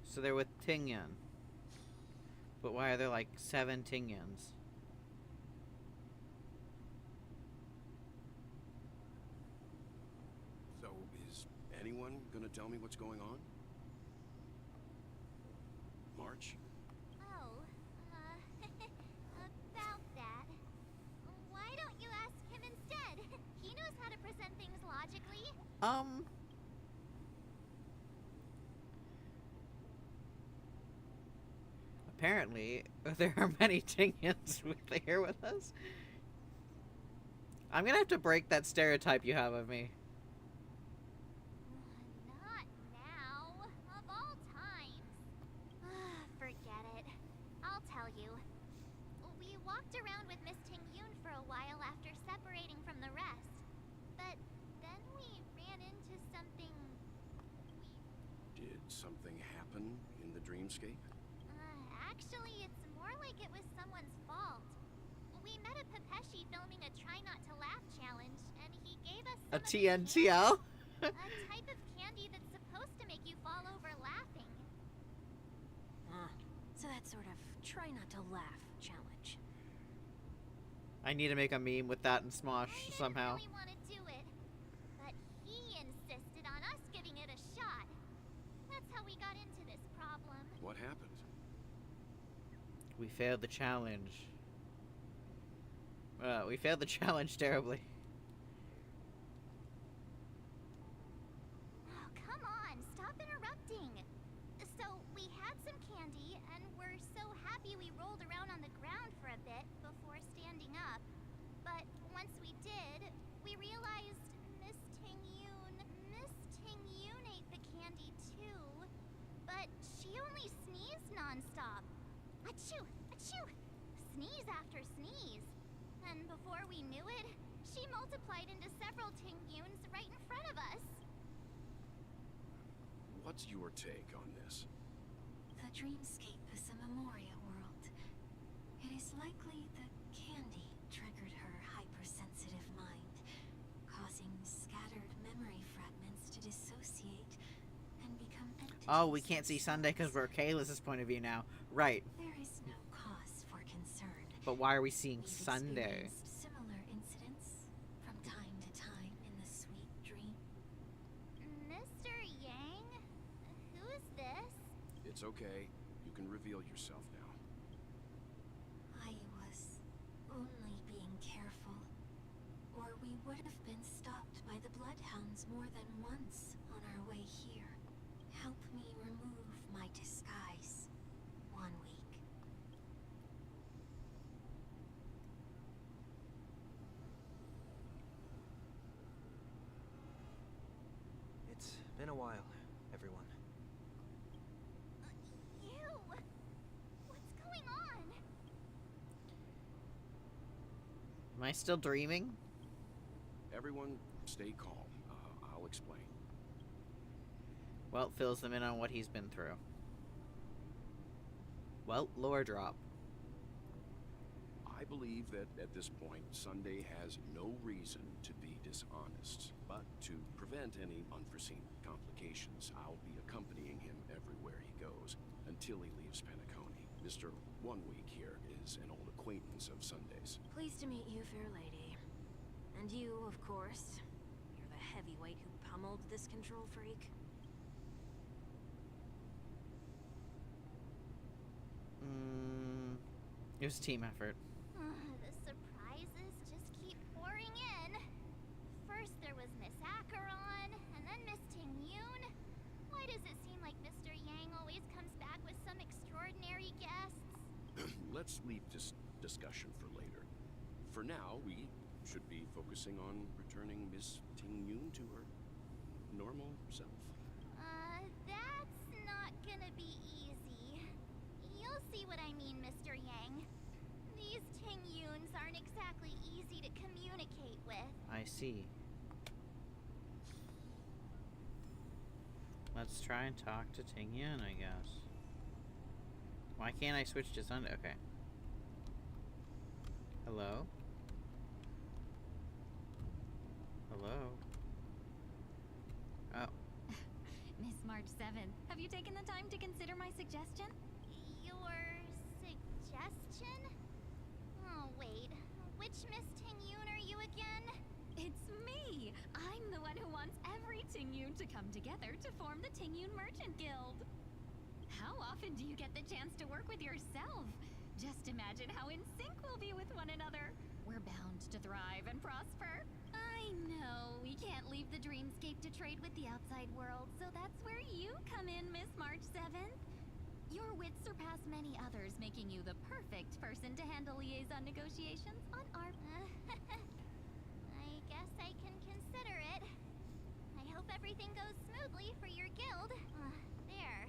So they're with Tingyan. But why are there like 7 Tingyans? So, is anyone gonna tell me what's going on? March? Oh, about that. Why don't you ask him instead? He knows how to present things logically. Apparently, there are many Tingyans here with us. I'm gonna have to break that stereotype you have of me. Not now. Of all times. Forget it. I'll tell you. We walked around with Miss Ting-Yun for a while after separating from the rest. But then we ran into something Did something happen in the dreamscape? Actually, it's more like it was someone's fault. We met a Pepeshi filming a Try Not to Laugh challenge, and he gave us A some of the TNTL? a type of candy that's supposed to make you fall over laughing. So that sort of try not to laugh challenge. I need to make a meme with that and Smosh I somehow. didn't really want to do it, but he insisted on us giving it a shot. That's how we got into this problem. What happened? We failed the challenge. We failed the challenge terribly. Oh, come on, stop interrupting. So, we had some candy, and we're so happy we rolled around on the ground for a bit before standing up. But once we did, we realized Miss Ting-Yun ate the candy too. But she only sneezed nonstop. Achoo! Achoo! Sneeze after sneeze. And before we knew it, she multiplied into several Ting-Yuns right in front of us. What's your take on this? The dreamscape is a Memoria world. It is likely the candy triggered her hypersensitive mind, causing scattered memory fragments to dissociate and become entities. Oh, we can't see Sunday because we're Kayla's point of view now. Right. There is no cause for concern. But why are we seeing We've Sunday? experienced similar incidents from time to time in the sweet dream. Mr. Yang? Who is this? It's okay. You can reveal yourself now. I was only being careful, or we would have been stopped by the bloodhounds more than once on our way here. Help me remove my disguise. 1 week. It's been a while, everyone. You! What's going on? Am I still dreaming? Everyone, stay calm. I'll explain. Well, fills them in on what he's been through. Well, lore drop. I believe that at this point, Sunday has no reason to be dishonest. But to prevent any unforeseen complications, I'll be accompanying him everywhere he goes until he leaves Penacony. Mr. 1 Week here is an old acquaintance of Sunday's. Pleased to meet you, fair lady. And you, of course. You're the heavyweight who pummeled this control freak. It was a team effort. The surprises just keep pouring in. First there was Miss Acheron, and then Miss Ting-Yun. Why does it seem like Mr. Yang always comes back with some extraordinary guests? Let's leave this discussion for later. For now, we should be focusing on returning Miss Ting-Yun to her normal self. That's not gonna be easy. You'll see what I mean, Mr. Yang. These Ting-Yuns aren't exactly easy to communicate with. I see. Let's try and talk to Ting-Yun, I guess. Why can't I switch to Sunday? Okay. Hello? Hello? Oh. Miss March 7th, have you taken the time to consider my suggestion? Your suggestion? Oh, wait. Which Miss Ting-Yun are you again? It's me! I'm the one who wants every Ting-Yun to come together to form the Ting-Yun Merchant Guild. How often do you get the chance to work with yourself? Just imagine how in sync we'll be with one another. We're bound to thrive and prosper. I know we can't leave the dreamscape to trade with the outside world, so that's where you come in, Miss March 7th. Your wits surpass many others, making you the perfect person to handle liaison negotiations on our... everything goes smoothly for your guild. There.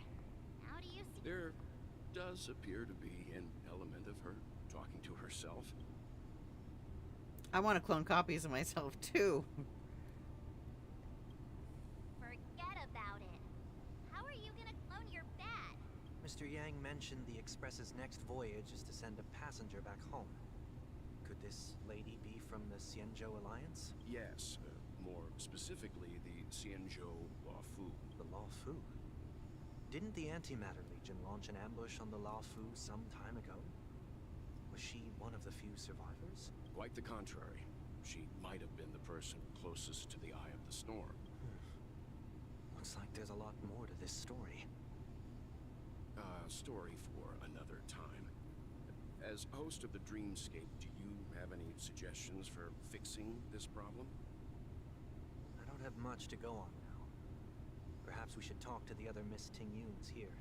How do you see? There does appear to be an element of her talking to herself. I want to clone copies of myself too. Forget about it. How are you gonna clone your bat? Mr. Yang mentioned the Express's next voyage is to send a passenger back home. Could this lady be from the Xianzhou Alliance? Yes, more specifically the Xianzhou Laofu. The Laofu? Didn't the Antimatter Legion launch an ambush on the Laofu some time ago? Was she one of the few survivors? Quite the contrary. She might have been the person closest to the eye of the storm. Looks like there's a lot more to this story. Story for another time. As host of the Dreamscape, do you have any suggestions for fixing this problem? I don't have much to go on now. Perhaps we should talk to the other Miss Tingyuns here.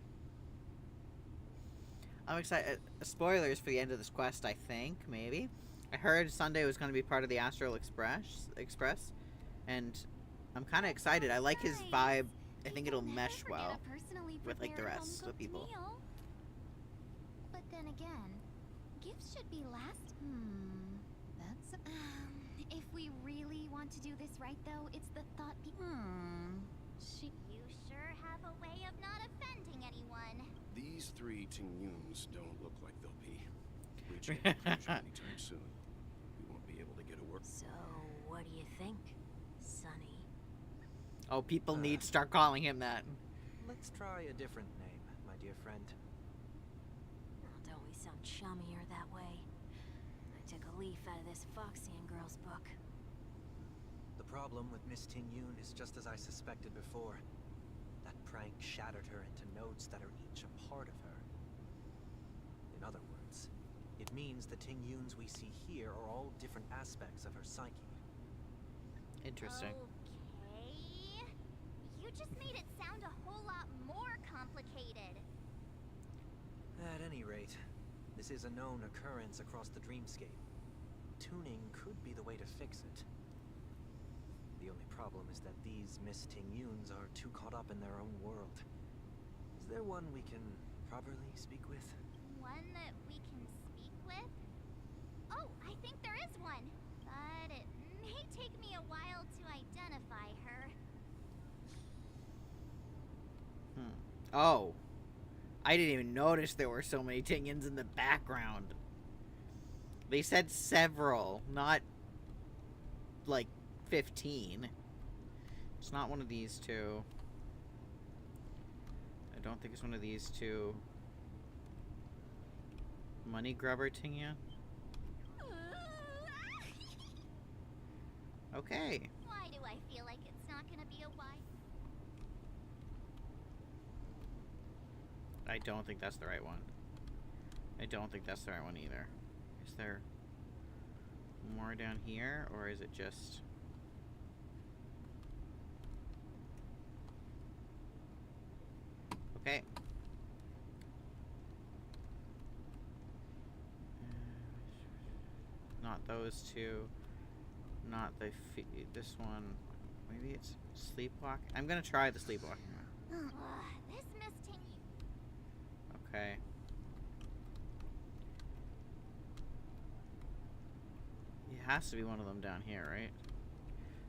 I'm excited. Spoilers for the end of this quest, I think, maybe. I heard Sunday was going to be part of the Astral Express, and I'm kind of excited. I like his vibe. I think it'll mesh well with like the rest of the people. But then again, gifts should be last. That's. If we really want to do this right, though, it's the thought. You sure have a way of not offending anyone. These three Tingyuns don't look like they'll be reaching a conclusion anytime soon. We won't be able to get a work. So, what do you think, Sonny? Oh, people need to start calling him that. Let's try a different name, my dear friend. Oh, don't we sound chummier that way? I took a leaf out of this Foxian girl's book. The problem with Miss Tingyun is just as I suspected before. That prank shattered her into notes that are each a part of her. In other words, it means the Tingyuns we see here are all different aspects of her psyche. Interesting. Okay. You just made it sound a whole lot more complicated. At any rate, this is a known occurrence across the Dreamscape. Tuning could be the way to fix it. The only problem is that these Miss Tingyuns are too caught up in their own world. Is there one we can properly speak with? One that we can speak with? Oh, I think there is one. But it may take me a while to identify her. Oh. I didn't even notice there were so many Tingyuns in the background. They said several, not like 15. It's not one of these two. I don't think it's one of these two. Money Grubber Tingya? Okay. Why do I feel like it's not gonna be a while? I don't think that's the right one. I don't think that's the right one either. Is there more down here, or is it just... Okay. Not those two. Not the this one. Maybe it's sleepwalk. I'm gonna try the sleepwalking one. This Miss Tingy. Okay. It has to be one of them down here, right?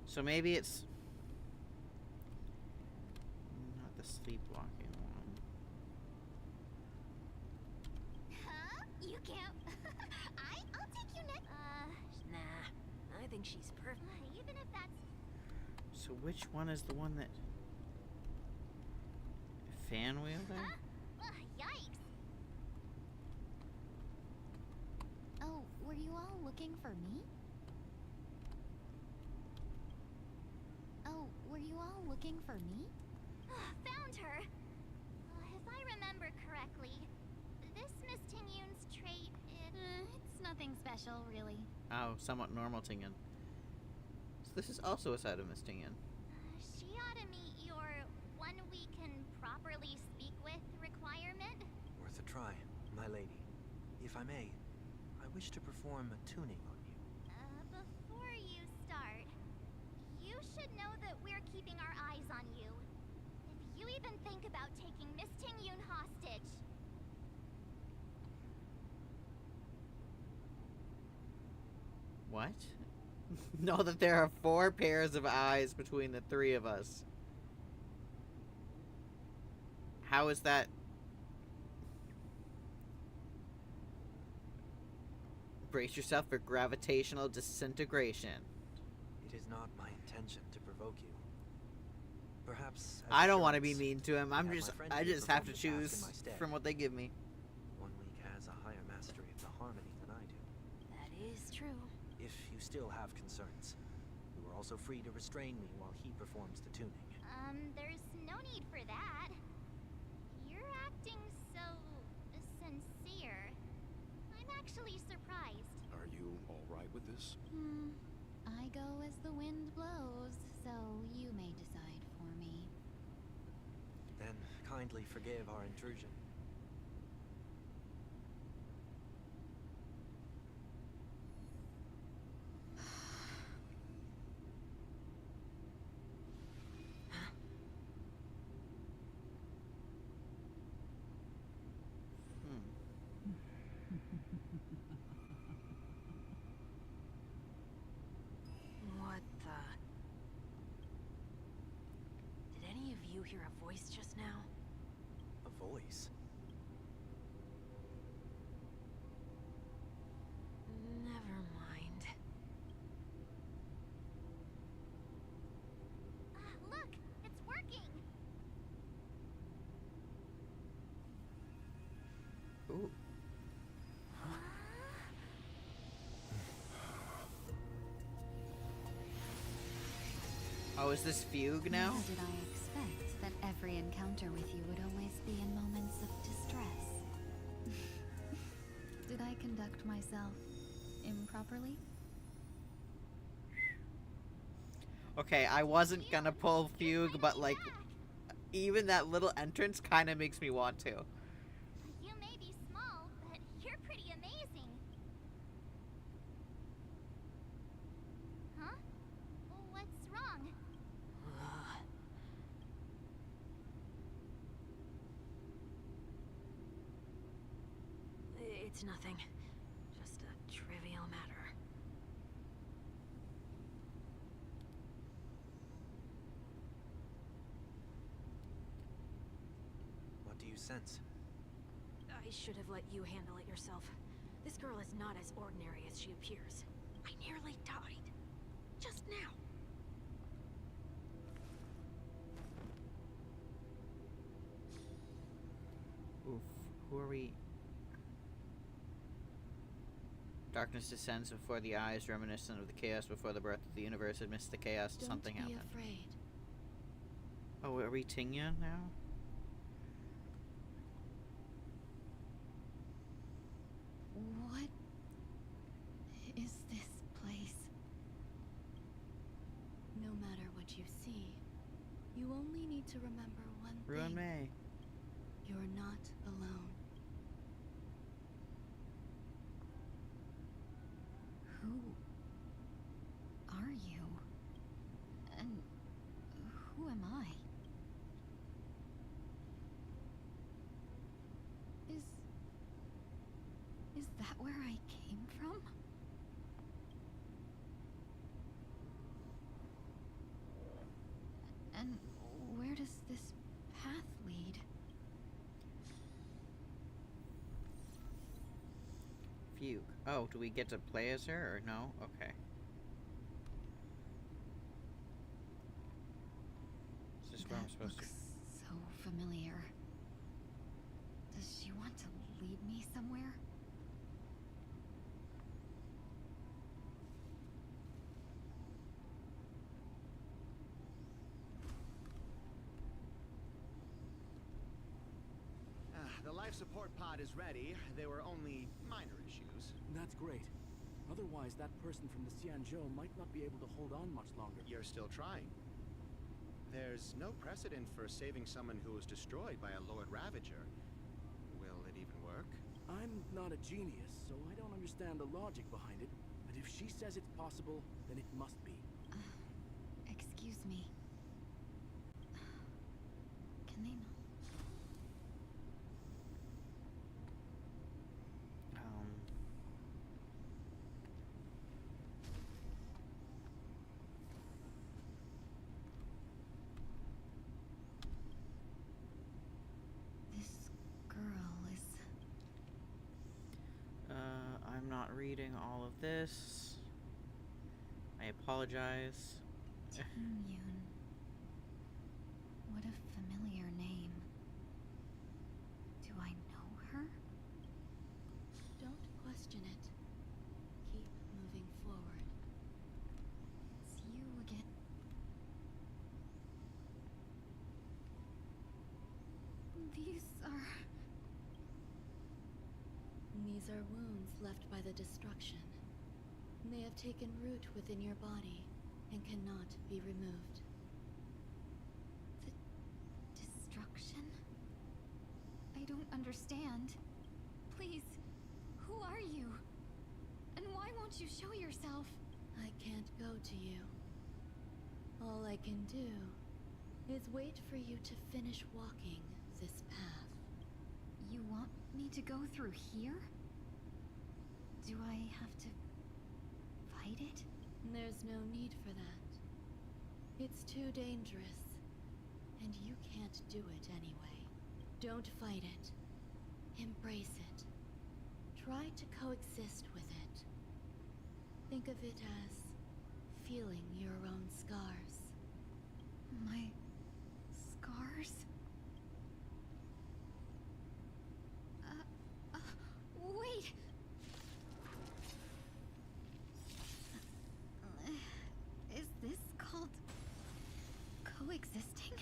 So maybe it's not the sleepwalking one. Huh? You can't. I'll take you next. Nah, I think she's perfect. Even if that's. So which one is the one that fan wielding? Yikes. Oh, were you all looking for me? Oh, were you all looking for me? Found her. If I remember correctly, this Miss Tingyun's trait, it's nothing special, really. Oh, somewhat normal Tingyun. So this is also a side of Miss Tingyun. She ought to meet your one we can properly speak with requirement. Worth a try, my lady. If I may, I wish to perform a tuning on you. Before you start, you should know that we're keeping our eyes on you. If you even think about taking Miss Ting-Yun hostage. What? Know that there are 4 pairs of eyes between the 3 of us. How is that? Brace yourself for gravitational disintegration. It is not my intention to provoke you. Perhaps. as I don't want to be assurance, mean to him. I I here just have to perform the task in choose my stead. from what they give me. One weak has a higher mastery of the harmony than I do. That is true. If you still have concerns, you are also free to restrain me while he performs the tuning. There's no need for that. You're acting so sincere. I'm actually surprised. Are you all right with this? I go as the wind blows, so you may decide for me. Then kindly forgive our intrusion. What the? Did any of you hear a voice just now? A voice? Never mind. Look, it's working. Ooh. Oh, is this Fugue now? Neither did I expect that every encounter with you would always be in moments of distress. Did I conduct myself improperly? Okay, I wasn't gonna pull Fugue, but like, even that little entrance kind of makes me want to. You may be small, but you're pretty amazing. Huh? What's wrong? It's nothing. Just a trivial matter. What do you sense? I should have let you handle it yourself. This girl is not as ordinary as she appears. I nearly died. Just now. Oof. Who are we? Darkness descends before the eyes, reminiscent of the chaos before the birth of the universe. Amidst the chaos, something Don't be happened. afraid. Oh, are we Tingya now? What is this place? No matter what you see, you only need to remember one Ruin thing. May. You're not alone. Who are you? And who am I? Is that where I came from? And where does this path lead? Fugue. Oh, do we get to play as her or no? Okay. Is this where I'm That supposed to? looks so familiar. Does she want to lead me somewhere? The life support pod is ready. There were only minor issues. That's great. Otherwise, that person from the Xianzhou might not be able to hold on much longer. You're still trying. There's no precedent for saving someone who was destroyed by a Lord Ravager. Will it even work? I'm not a genius, so I don't understand the logic behind it. But if she says it's possible, then it must be. Excuse me. veneno. This girl is... I'm not reading all of this. I apologize. Tingyun. What a familiar name. Do I know her? Don't question it. Keep moving forward. It's you again. These are wounds left by the destruction. They have taken root within your body and cannot be removed. The destruction? I don't understand. Please, who are you? And why won't you show yourself? I can't go to you. All I can do is wait for you to finish walking this path. You want me to go through here? Do I have to fight it? There's no need for that. It's too dangerous, and you can't do it anyway. Don't fight it. Embrace it. Try to coexist with it. Think of it as feeling your own scars. My scars? Wait! Is this called coexisting?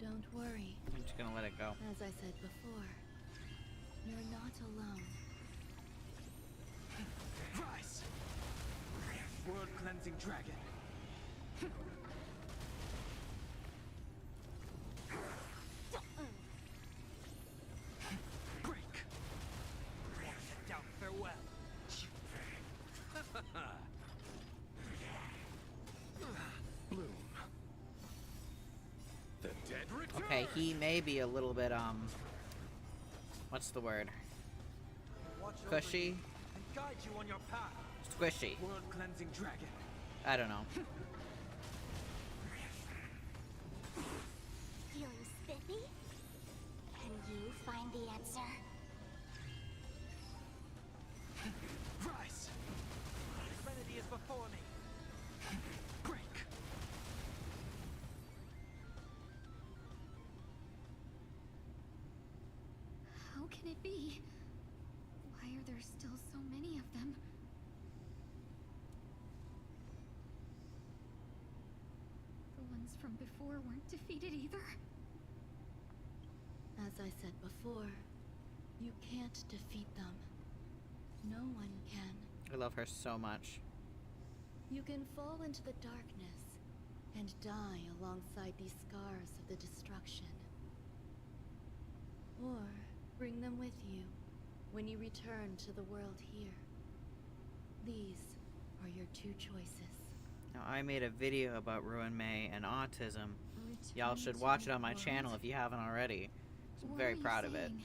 Don't worry. I'm just gonna let it go. As I said before, you're not alone. Rise! World-cleansing dragon. Break! Down, farewell. Bloom. The dead return. Okay, he may be a little bit, what's the word? Watch over Cushy? you and guide you on your path. Squishy. World-cleansing dragon. I don't know. Feeling spiffy? Can you find the answer? Rise! Serenity is before me. Break! How can it be? Why are there still so many of them? The ones from before weren't defeated either? As I said before, you can't defeat them. No one can. I love her so much. You can fall into the darkness and die alongside these scars of the destruction. Or bring them with you when you return to the world here. These are your two choices. Now, I made a video about Ruin May and autism. Y'all Return should to watch the it on my world? channel if you haven't already. I'm What very are you proud of it. saying?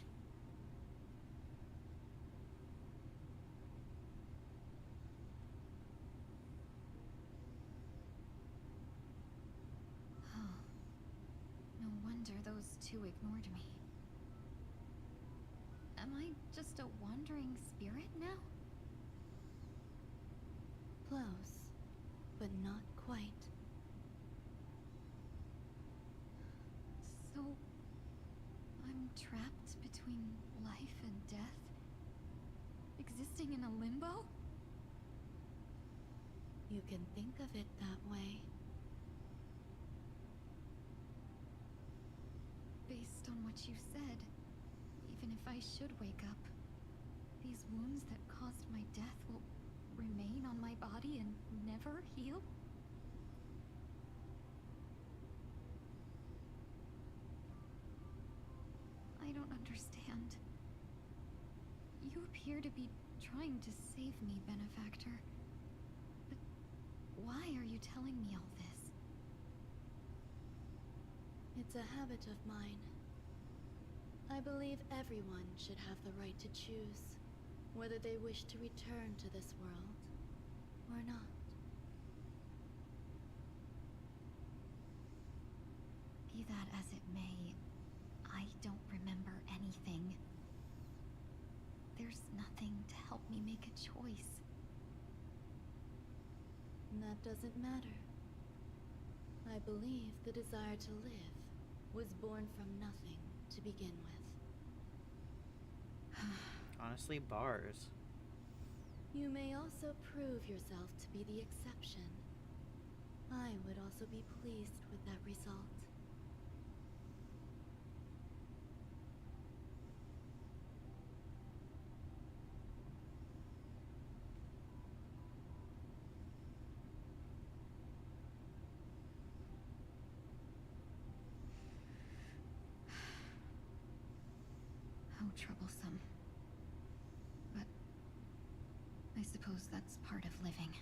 Oh, no wonder those two ignored me. Am I just a wandering spirit now? Close, but not quite. So, I'm trapped between life and death? Existing in a limbo? You can think of it that way. Based on what you said, even if I should wake up, these wounds that caused my death will remain on my body and never heal? I don't understand. You appear to be trying to save me, Benefactor. But why are you telling me all this? It's a habit of mine. I believe everyone should have the right to choose whether they wish to return to this world or not. Be that as it may, I don't remember anything. There's nothing to help me make a choice. And that doesn't matter. I believe the desire to live was born from nothing to begin with. Honestly, bars. You may also prove yourself to be the exception. I would also be pleased with that result. How troublesome. But I suppose that's part of living.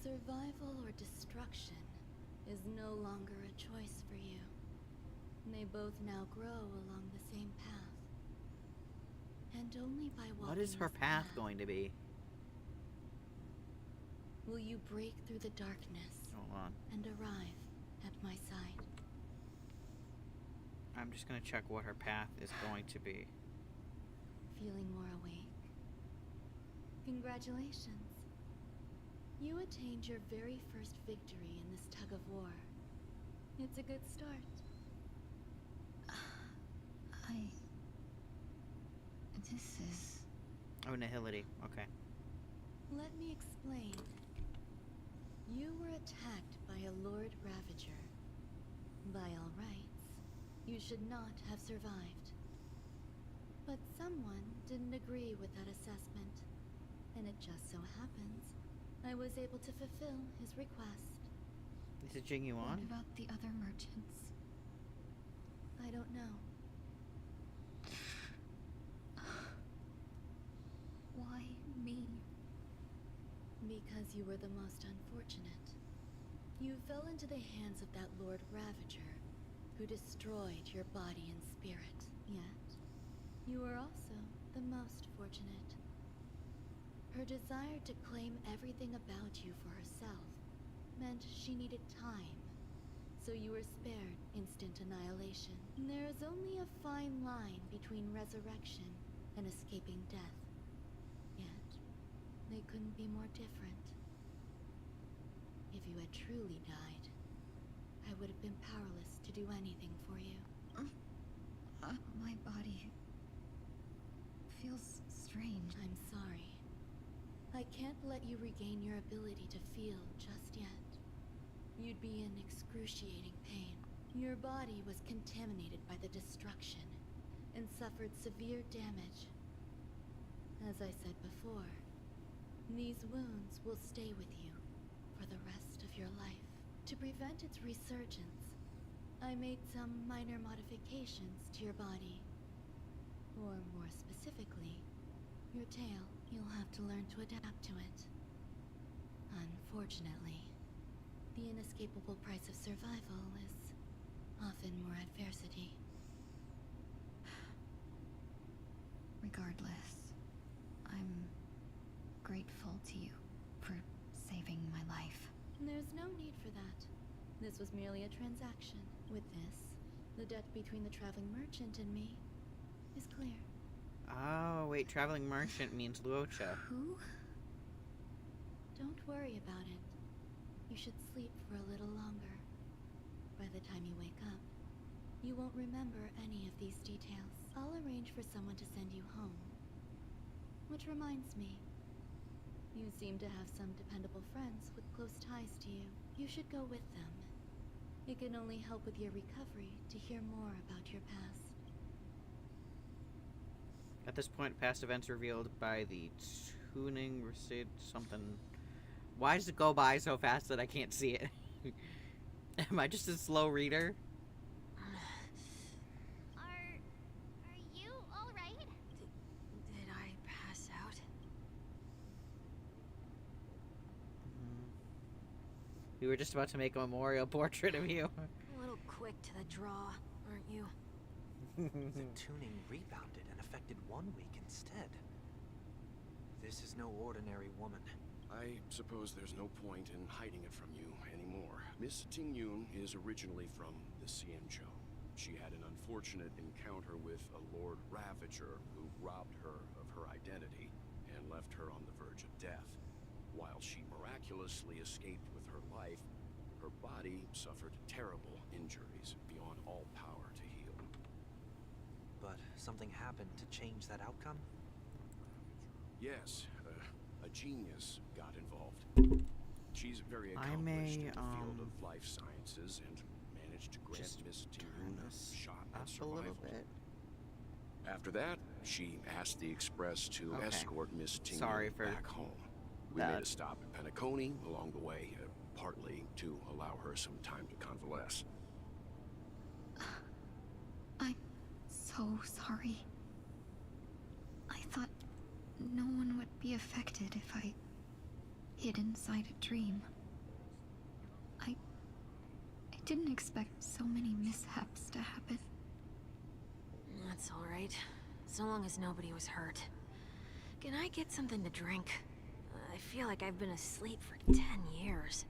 Survival or destruction is no longer a choice for you. They both now grow along the same path. And only by walking What is her this path going to be? will you break through the darkness Hold on. and arrive at my side. I'm just gonna check what her path is going to be. Feeling more awake? Congratulations. You attained your very first victory in this tug of war. It's a good start. This is... Oh, Nihility. Okay. Let me explain. You were attacked by a Lord Ravager. By all rights, you should not have survived. But someone didn't agree with that assessment, and it just so happens I was able to fulfill his request. Messaging you What on? about the other merchants? I don't know. Why me? Because you were the most unfortunate. You fell into the hands of that Lord Ravager, who destroyed your body and spirit. Yet, you were also the most fortunate. Her desire to claim everything about you for herself meant she needed time, so you were spared instant annihilation. There is only a fine line between resurrection and escaping death. Yet, they couldn't be more different. If you had truly died, I would have been powerless to do anything for you. My body feels strange. I'm sorry. I can't let you regain your ability to feel just yet. You'd be in excruciating pain. Your body was contaminated by the destruction and suffered severe damage. As I said before, these wounds will stay with you for the rest of your life. To prevent its resurgence, I made some minor modifications to your body. Or more specifically, your tail. You'll have to learn to adapt to it. Unfortunately, the inescapable price of survival is often more adversity. Regardless, I'm grateful to you for saving my life. There's no need for that. This was merely a transaction. With this, the debt between the traveling merchant and me is clear. Oh, wait. Traveling merchant means Luocha. Who? Don't worry about it. You should sleep for a little longer. By the time you wake up, you won't remember any of these details. I'll arrange for someone to send you home. Which reminds me, you seem to have some dependable friends with close ties to you. You should go with them. It can only help with your recovery to hear more about your past. At this point, past events revealed by the tuning receipt something. Why does it go by so fast that I can't see it? Am I just a slow reader? Are you all right? Did I pass out? We were just about to make a memorial portrait of you. A little quick to the draw, aren't you? The tuning rebounded and affected 1 week instead. This is no ordinary woman. I suppose there's no point in hiding it from you anymore. Miss Tingyun is originally from the Xianzhou. She had an unfortunate encounter with a Lord Ravager who robbed her of her identity and left her on the verge of death. While she miraculously escaped with her life, her body suffered terrible injuries beyond all power to heal. But something happened to change that outcome? Yes, a genius got involved. She's very I accomplished may, in the field of life sciences and managed to grant just Miss turn Tingyun a this shot up at a survival. little bit. After that, she asked the Express to Okay. escort Miss Tingyun Sorry for back home. We made a stop at Penacony along the way, partly to allow her some time to convalesce. I'm so sorry. I thought no one would be affected if I hid inside a dream. I didn't expect so many mishaps to happen. That's alright. So long as nobody was hurt. Can I get something to drink? I feel like I've been asleep for 10 years.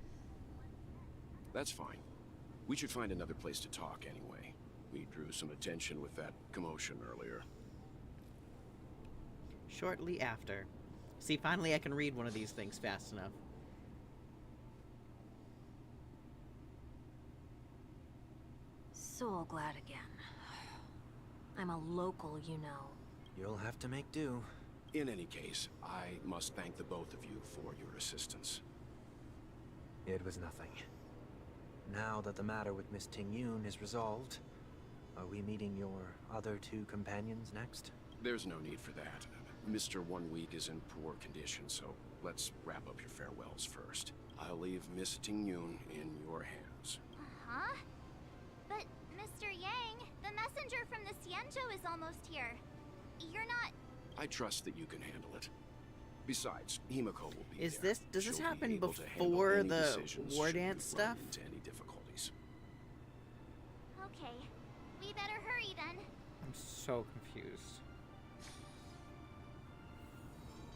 That's fine. We should find another place to talk anyway. We drew some attention with that commotion earlier. Shortly after. See, finally I can read one of these things fast enough. So glad again. I'm a local, you know. You'll have to make do. In any case, I must thank the both of you for your assistance. It was nothing. Now that the matter with Miss Tingyun is resolved, are we meeting your other 2 companions next? There's no need for that. Mr. 1 Week is in poor condition, so let's wrap up your farewells first. I'll leave Miss Tingyun in your hands. Huh? But, Mr. Yang, the messenger from the Xianzhou is almost here. You're not... I trust that you can handle it. Besides, Himiko will be Is there. this, does this She'll be happen able to handle before any the decisions war should we dance run stuff? into any difficulties. Okay. We better hurry then. I'm so confused.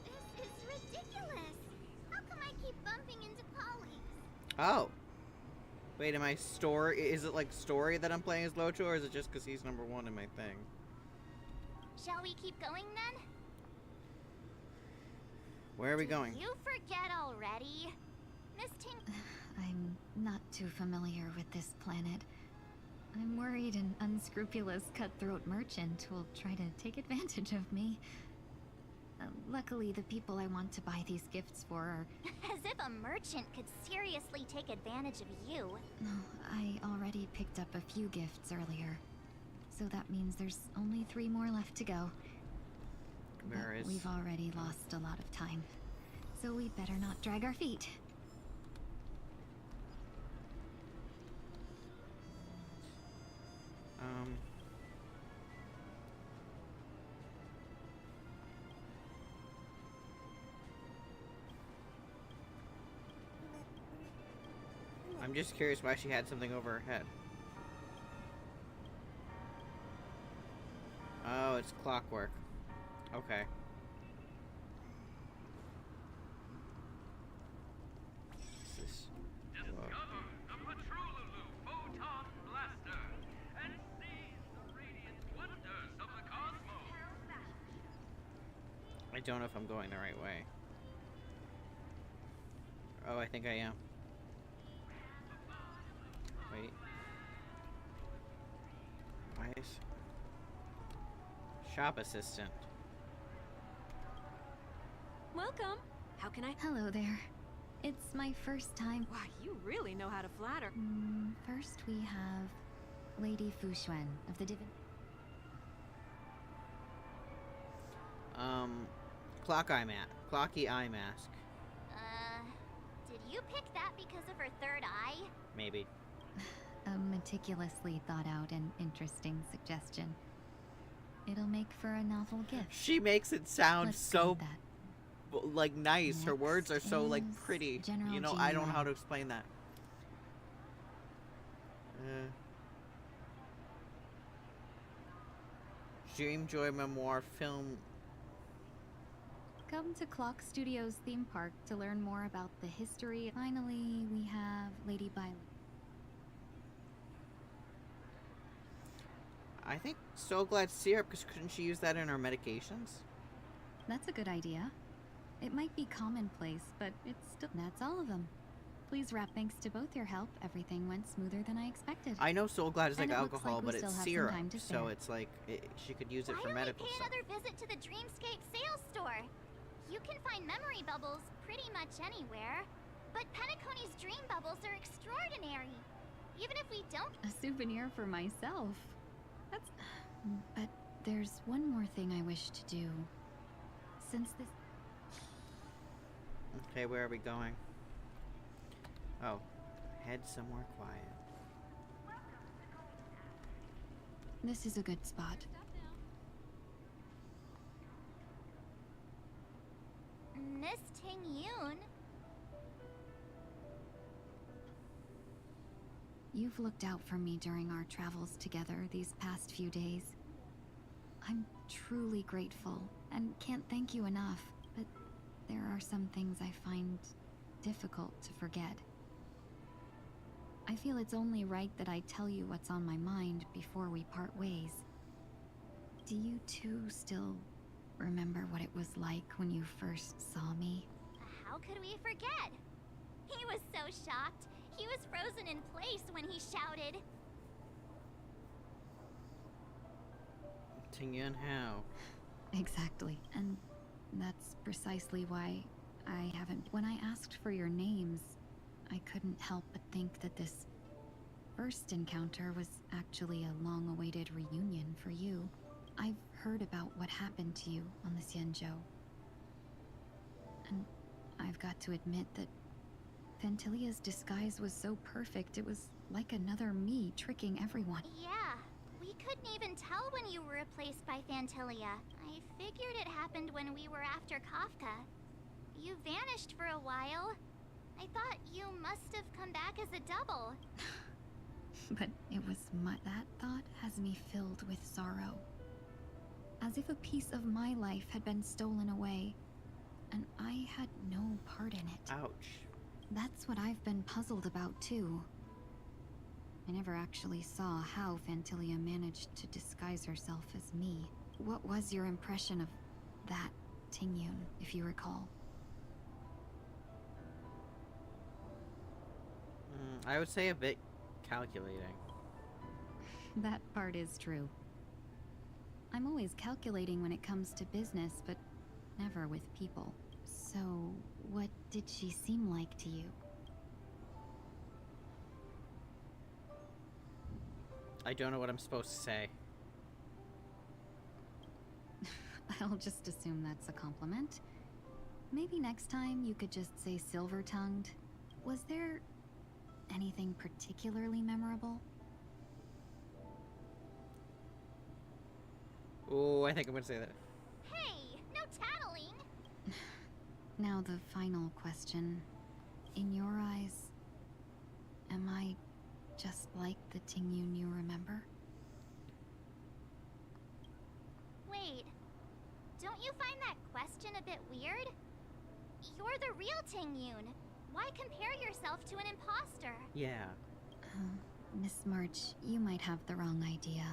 This is ridiculous. How come I keep bumping into colleagues? Oh. Wait, am I story? Is it like story that I'm playing as Locho, or is it just because he's number 1 in my thing? Shall we keep going then? Where are we going? You forget already. Miss Ting... I'm not too familiar with this planet. I'm worried an unscrupulous cutthroat merchant will try to take advantage of me. Luckily, the people I want to buy these gifts for are... As if a merchant could seriously take advantage of you. No, I already picked up a few gifts earlier. So that means there's only 3 more left to go. Where is... We've already lost a lot of time. So we'd better not drag our feet. I'm just curious why she had something over her head. Oh, it's clockwork. Okay. This is... Whoa. The Patrululu Photon Blaster and seize the radiant wonders of the cosmos. I don't know if I'm going the right way. Oh, I think I am. Wait. Why is... Shop assistant. Welcome. How can I... Hello there. It's my first time... Wow, you really know how to flatter. First we have Lady Fuxuan of the Divin... Clocky eye mask. Did you pick that because of her third eye? Maybe. A meticulously thought out and interesting suggestion. It'll make for a novel gift. She makes it sound Let's so grant that. like nice. Her words are so like is pretty. General You know, I don't know G.U.I. how to explain that. Dreamjoy Memoir film. Come to Clock Studios theme park to learn more about the history. Finally, we have Lady Violet. I think So Glad syrup, because couldn't she use that in her medications? That's a good idea. It might be commonplace, but it's still... That's all of them. Please wrap. Thanks to both your help, everything went smoother than I expected. I know So Glad is like And it looks alcohol, like we but still it's have some syrup, time to so spare. it's like she could use it Why for don't medical we pay stuff. another visit to the Dreamscape sales store? You can find memory bubbles pretty much anywhere, but Penacony's dream bubbles are extraordinary. Even if we don't... A souvenir for myself. That's... But there's one more thing I wish to do. Since this... Okay, where are we going? Oh, head somewhere quiet. This is a good spot. Miss Ting Yoon? You've looked out for me during our travels together these past few days. I'm truly grateful and can't thank you enough, but there are some things I find difficult to forget. I feel it's only right that I tell you what's on my mind before we part ways. Do you two still remember what it was like when you first saw me? How could we forget? He was so shocked. He was frozen in place when he shouted. Tingyun how? Exactly. And that's precisely why I haven't... When I asked for your names, I couldn't help but think that this first encounter was actually a long-awaited reunion for you. I've heard about what happened to you on the Xianzhou. And I've got to admit that Fantilia's disguise was so perfect, it was like another me tricking everyone. Yeah, we couldn't even tell when you were replaced by Fantilia. I figured it happened when we were after Kafka. You vanished for a while. I thought you must have come back as a double. But it was that thought has me filled with sorrow. As if a piece of my life had been stolen away, and I had no part in it. Ouch. That's what I've been puzzled about, too. I never actually saw how Fantilia managed to disguise herself as me. What was your impression of that Tingyun, if you recall? I would say a bit calculating. That part is true. I'm always calculating when it comes to business, but never with people. So, what did she seem like to you? I don't know what I'm supposed to say. I'll just assume that's a compliment. Maybe next time you could just say silver-tongued. Was there anything particularly memorable? Oh, I think I'm gonna say that. Hey, no tattling! Now the final question. In your eyes, am I just like the Tingyun you remember? Wait, don't you find that question a bit weird? You're the real Tingyun. Why compare yourself to an imposter? Yeah. Miss March, you might have the wrong idea.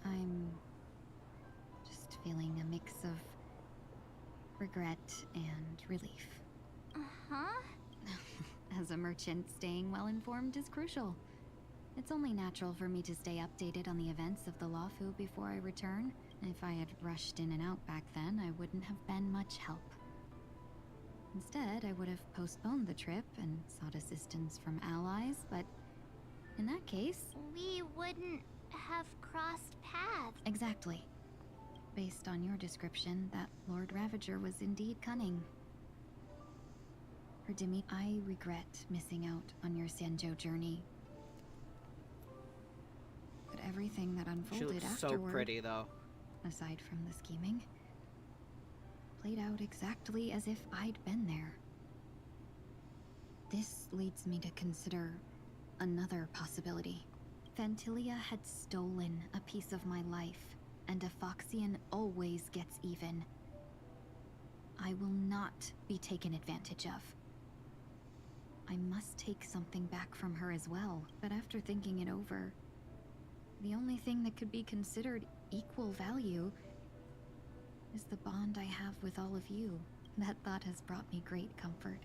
I'm just feeling a mix of regret and relief. Uh-huh. As a merchant, staying well-informed is crucial. It's only natural for me to stay updated on the events of the Lawfu before I return. If I had rushed in and out back then, I wouldn't have been much help. Instead, I would have postponed the trip and sought assistance from allies, but in that case... We wouldn't have crossed paths. Exactly. Based on your description, that Lord Ravager was indeed cunning. For I regret missing out on your Xianzhou journey. But everything that unfolded She looks afterward, so pretty, though. aside from the scheming, played out exactly as if I'd been there. This leads me to consider another possibility. Fantilia had stolen a piece of my life, and a Foxian always gets even. I will not be taken advantage of. I must take something back from her as well, but after thinking it over, the only thing that could be considered equal value is the bond I have with all of you. That thought has brought me great comfort.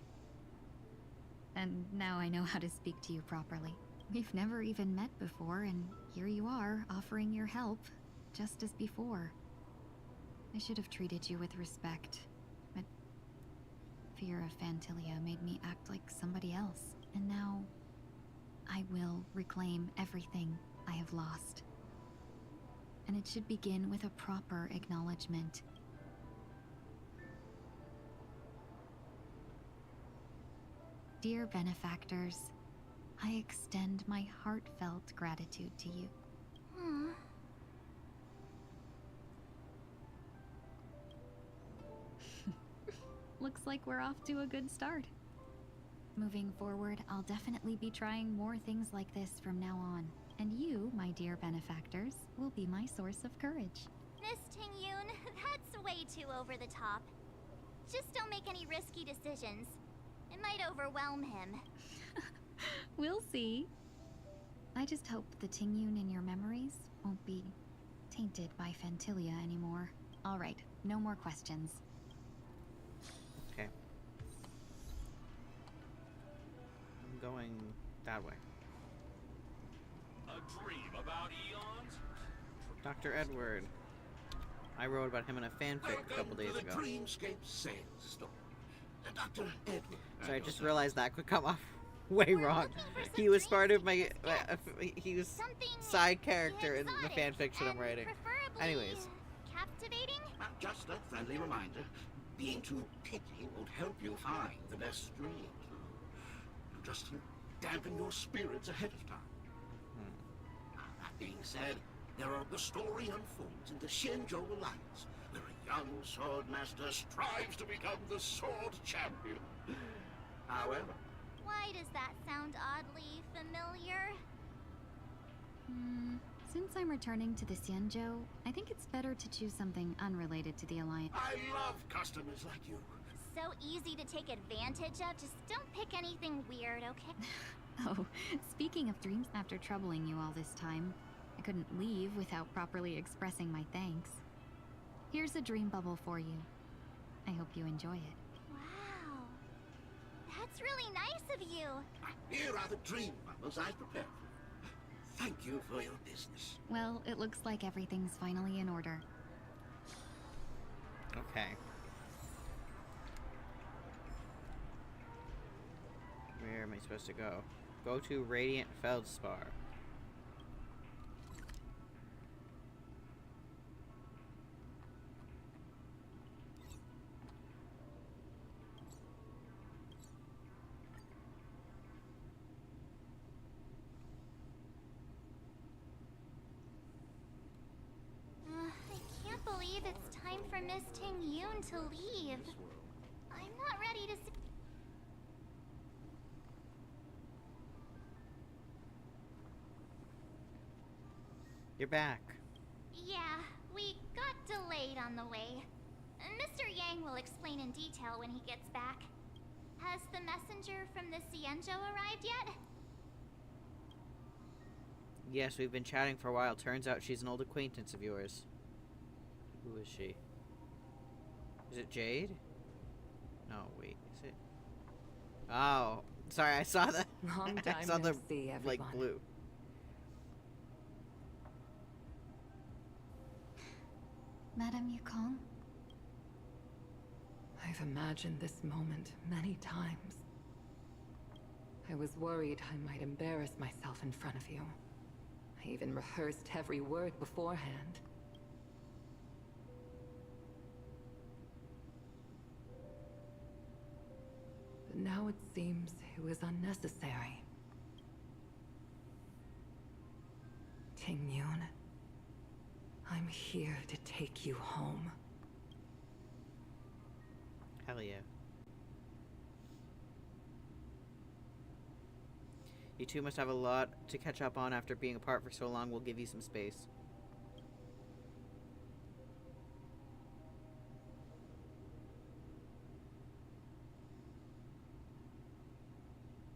And now I know how to speak to you properly. We've never even met before, and here you are, offering your help, just as before. I should have treated you with respect, but fear of Fantilia made me act like somebody else. And now, I will reclaim everything I have lost. And it should begin with a proper acknowledgement. Dear benefactors, I extend my heartfelt gratitude to you. Looks like we're off to a good start. Moving forward, I'll definitely be trying more things like this from now on. And you, my dear benefactors, will be my source of courage. Miss Ting-Yoon, that's way too over the top. Just don't make any risky decisions. It might overwhelm him. We'll see. I just hope the Ting-Yoon in your memories won't be tainted by Fantilia anymore. All right, no more questions. Okay. I'm going that way. A dream about eons? Dr. Edward. I wrote about him in a fanfic a couple days ago. Dreamscape Sandstorm. Dr. Edward. So I just realized that could come off way wrong. He was part of my... he was side character in the fanfiction I'm writing. Anyways. Captivating? Just a friendly reminder. Being too picky won't help you find the best dreams. You just dampen your spirits ahead of time. That being said, the story unfolds in the Shenzhou Alliance, where a young swordmaster strives to become the sword champion. However, Why does that sound oddly familiar? Since I'm returning to the Xianzhou, I think it's better to choose something unrelated to the Alliance. I love customers like you. So easy to take advantage of. Just don't pick anything weird, okay? Oh, speaking of dreams, after troubling you all this time, I couldn't leave without properly expressing my thanks. Here's a dream bubble for you. I hope you enjoy it. Wow. That's really nice of you. Here are the dream bubbles I prepared for you. Thank you for your business. Well, it looks like everything's finally in order. Okay. Where am I supposed to go? Go to Radiant Feldspar. I can't believe it's time for Miss Ting-Yoon to leave. I'm not ready to see... You're back. Yeah, we got delayed on the way. Mr. Yang will explain in detail when he gets back. Has the messenger from the Xianzhou arrived yet? Yes, we've been chatting for a while. Turns out she's an old acquaintance of yours. Who is she? Is it Jade? No, wait, is it? Oh, sorry, I saw the... Long I time saw no the, see, like, everyone. blue. Madame Yukong? I've imagined this moment many times. I was worried I might embarrass myself in front of you. I even rehearsed every word beforehand. But now it seems it was unnecessary. Ting-Yoon, I'm here to take you home. Hell yeah. You two must have a lot to catch up on after being apart for so long. We'll give you some space.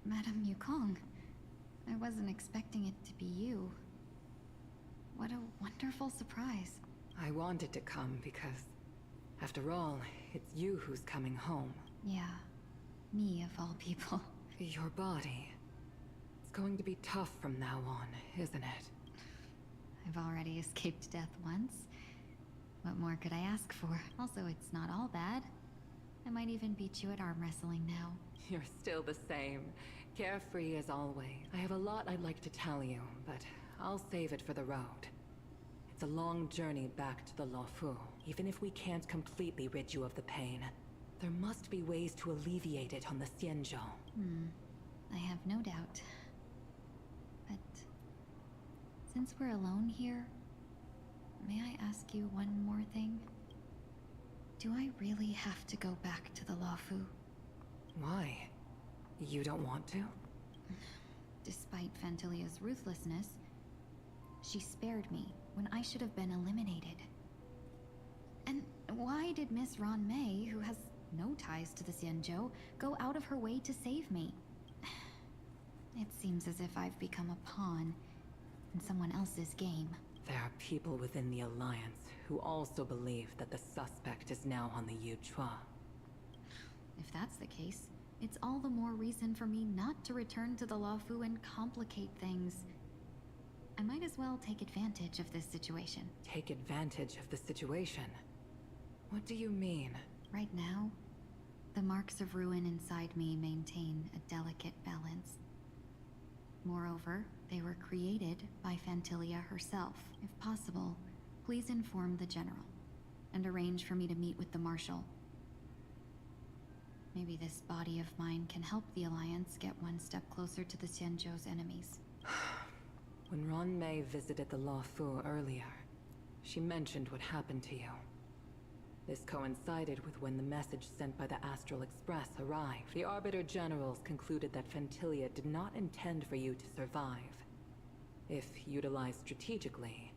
Madame Yukong. I wasn't expecting it to be you. What a wonderful surprise. I wanted to come because, after all, it's you who's coming home. Yeah, me of all people. Your body. It's going to be tough from now on, isn't it? I've already escaped death once. What more could I ask for? Also, it's not all bad. I might even beat you at arm wrestling now. You're still the same. Carefree as always. I have a lot I'd like to tell you, but I'll save it for the road. It's a long journey back to the Luofu. Even if we can't completely rid you of the pain, there must be ways to alleviate it on the Xianzhou. I have no doubt. But since we're alone here, may I ask you one more thing? Do I really have to go back to the Luofu? Why? You don't want to? Despite Fantilia's ruthlessness, she spared me when I should have been eliminated. And why did Miss Ron Mei, who has no ties to the Xianzhou, go out of her way to save me? It seems as if I've become a pawn in someone else's game. There are people within the Alliance who also believe that the suspect is now on the Yuchua. If that's the case, it's all the more reason for me not to return to the Luofu and complicate things. I might as well take advantage of this situation. Take advantage of the situation? What do you mean? Right now, the marks of ruin inside me maintain a delicate balance. Moreover, they were created by Fantilia herself. If possible, please inform the General and arrange for me to meet with the Marshal. Maybe this body of mine can help the Alliance get one step closer to the Xianzhou's enemies. When Ron Mei visited the Luofu earlier, she mentioned what happened to you. This coincided with when the message sent by the Astral Express arrived. The Arbiter Generals concluded that Fantilia did not intend for you to survive. If utilized strategically,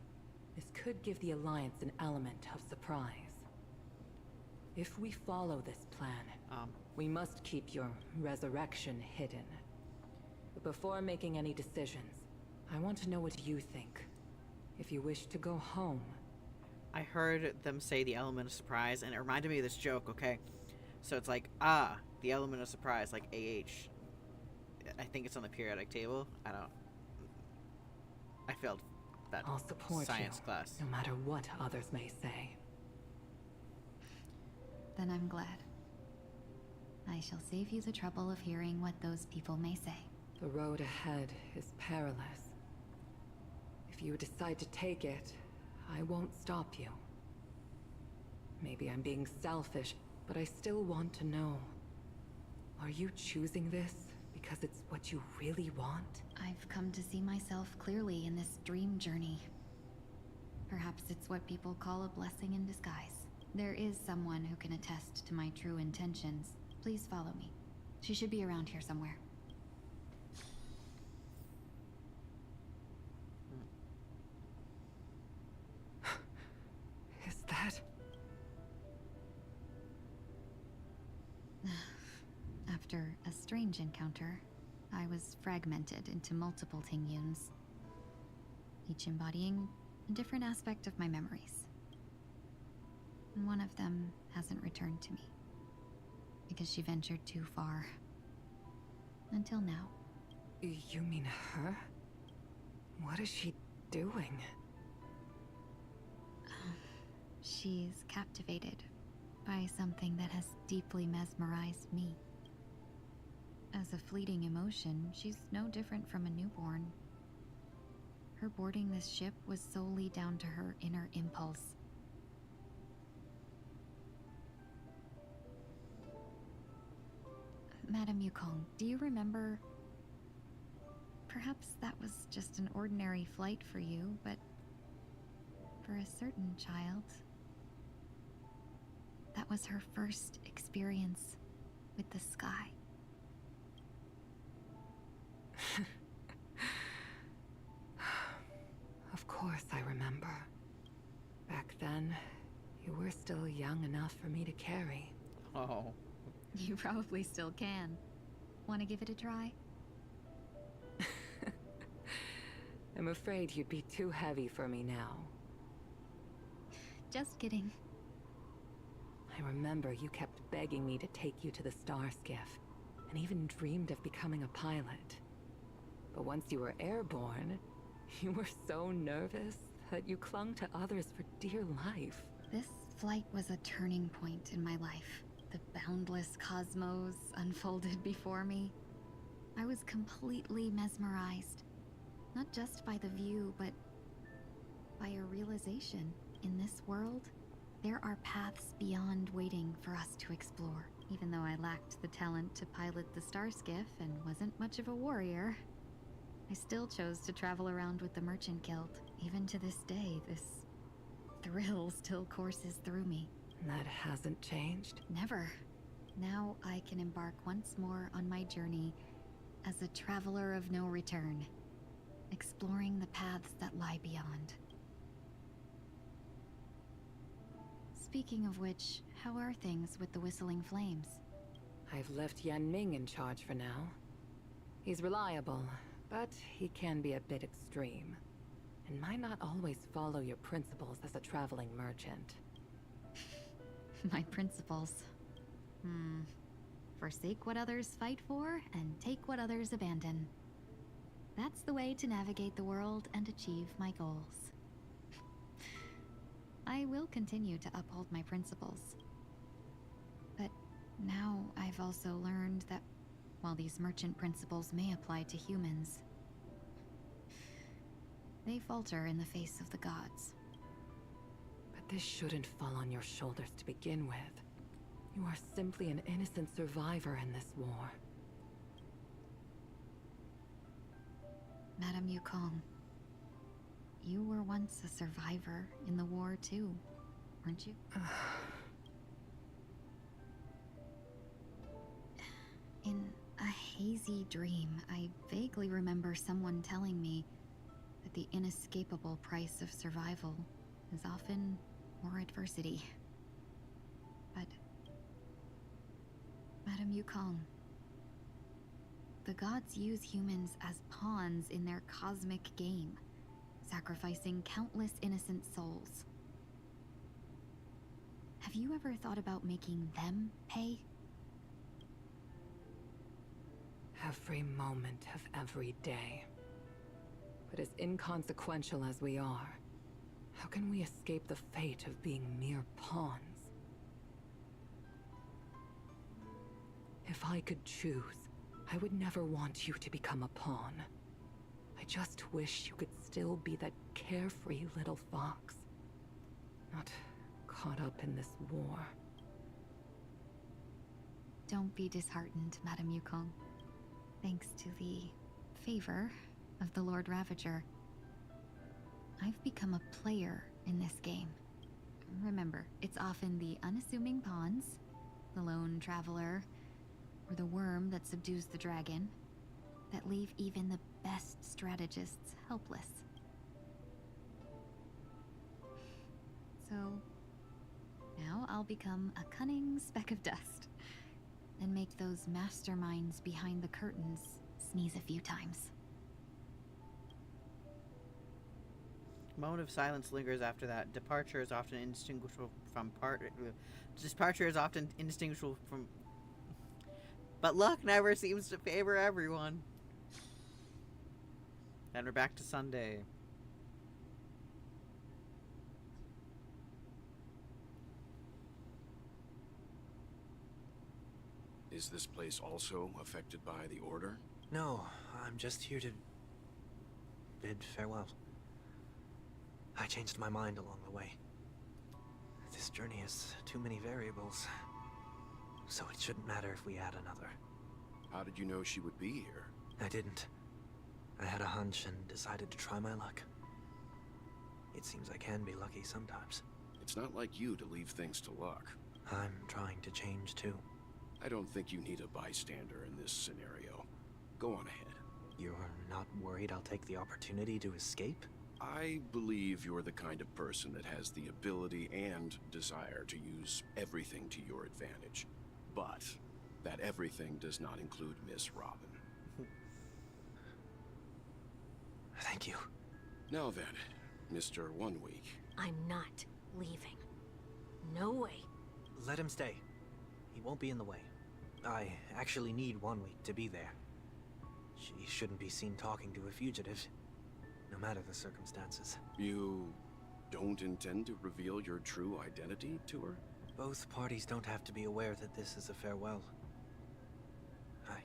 this could give the Alliance an element of surprise. If we follow this plan, we must keep your resurrection hidden. But before making any decisions, I want to know what you think. If you wish to go home... I heard them say the element of surprise, and it reminded me of this joke, okay? So it's like, the element of surprise, like AH. I think it's on the periodic table. I failed that I'll support science you, class. no matter what others may say. Then I'm glad. I shall save you the trouble of hearing what those people may say. The road ahead is perilous. If you decide to take it, I won't stop you. Maybe I'm being selfish, but I still want to know. Are you choosing this because it's what you really want? I've come to see myself clearly in this dream journey. Perhaps it's what people call a blessing in disguise. There is someone who can attest to my true intentions. Please follow me. She should be around here somewhere. Is that... After a strange encounter, I was fragmented into multiple Tingyuns, each embodying a different aspect of my memories. And one of them hasn't returned to me, because she ventured too far. Until now. You mean her? What is she doing? She's captivated by something that has deeply mesmerized me. As a fleeting emotion, she's no different from a newborn. Her boarding this ship was solely down to her inner impulse. Madame Yukong, do you remember? Perhaps that was just an ordinary flight for you, but for a certain child, that was her first experience with the sky. Of course I remember. Back then, you were still young enough for me to carry. Oh. You probably still can. Want to give it a try? I'm afraid you'd be too heavy for me now. Just kidding. I remember you kept begging me to take you to the star skiff, and even dreamed of becoming a pilot. But once you were airborne, you were so nervous that you clung to others for dear life. This flight was a turning point in my life. The boundless cosmos unfolded before me. I was completely mesmerized, not just by the view, but by a realization. In this world, there are paths beyond waiting for us to explore. Even though I lacked the talent to pilot the star skiff and wasn't much of a warrior, I still chose to travel around with the Merchant Guild. Even to this day, this thrill still courses through me. That hasn't changed? Never. Now I can embark once more on my journey as a traveler of no return, exploring the paths that lie beyond. Speaking of which, how are things with the Whistling Flames? I've left Yan Ming in charge for now. He's reliable, but he can be a bit extreme, and might not always follow your principles as a traveling merchant. My principles. Forsake what others fight for, and take what others abandon. That's the way to navigate the world and achieve my goals. I will continue to uphold my principles. But now I've also learned that while these merchant principles may apply to humans, they falter in the face of the gods. But this shouldn't fall on your shoulders to begin with. You are simply an innocent survivor in this war. Madame Yukong, you were once a survivor in the war too, weren't you? In a hazy dream, I vaguely remember someone telling me that the inescapable price of survival is often more adversity. But Madame Yukong, the gods use humans as pawns in their cosmic game, sacrificing countless innocent souls. Have you ever thought about making them pay? Every moment of every day. But as inconsequential as we are, how can we escape the fate of being mere pawns? If I could choose, I would never want you to become a pawn. I just wish you could still be that carefree little fox, not caught up in this war. Don't be disheartened, Madame Yukong. Thanks to the favor of the Lord Ravager, I've become a player in this game. Remember, it's often the unassuming pawns, the lone traveler, or the worm that subdues the dragon, that leave even the best strategists helpless. So, now I'll become a cunning speck of dust, and make those masterminds behind the curtains sneeze a few times. Moment of silence lingers after that. Departure is often indistinguishable from but luck never seems to favor everyone. And we're back to Sunday. Is this place also affected by the Order? No, I'm just here to bid farewell. I changed my mind along the way. This journey has too many variables, so it shouldn't matter if we add another. How did you know she would be here? I didn't. I had a hunch and decided to try my luck. It seems I can be lucky sometimes. It's not like you to leave things to luck. I'm trying to change too. I don't think you need a bystander in this scenario. Go on ahead. You're not worried I'll take the opportunity to escape? I believe you're the kind of person that has the ability and desire to use everything to your advantage. But that everything does not include Miss Robin. Thank you. Now then, Mr. 1 Week. I'm not leaving. No way. Let him stay. He won't be in the way. I actually need 1 week to be there. She shouldn't be seen talking to a fugitive, no matter the circumstances. You don't intend to reveal your true identity to her? Both parties don't have to be aware that this is a farewell. I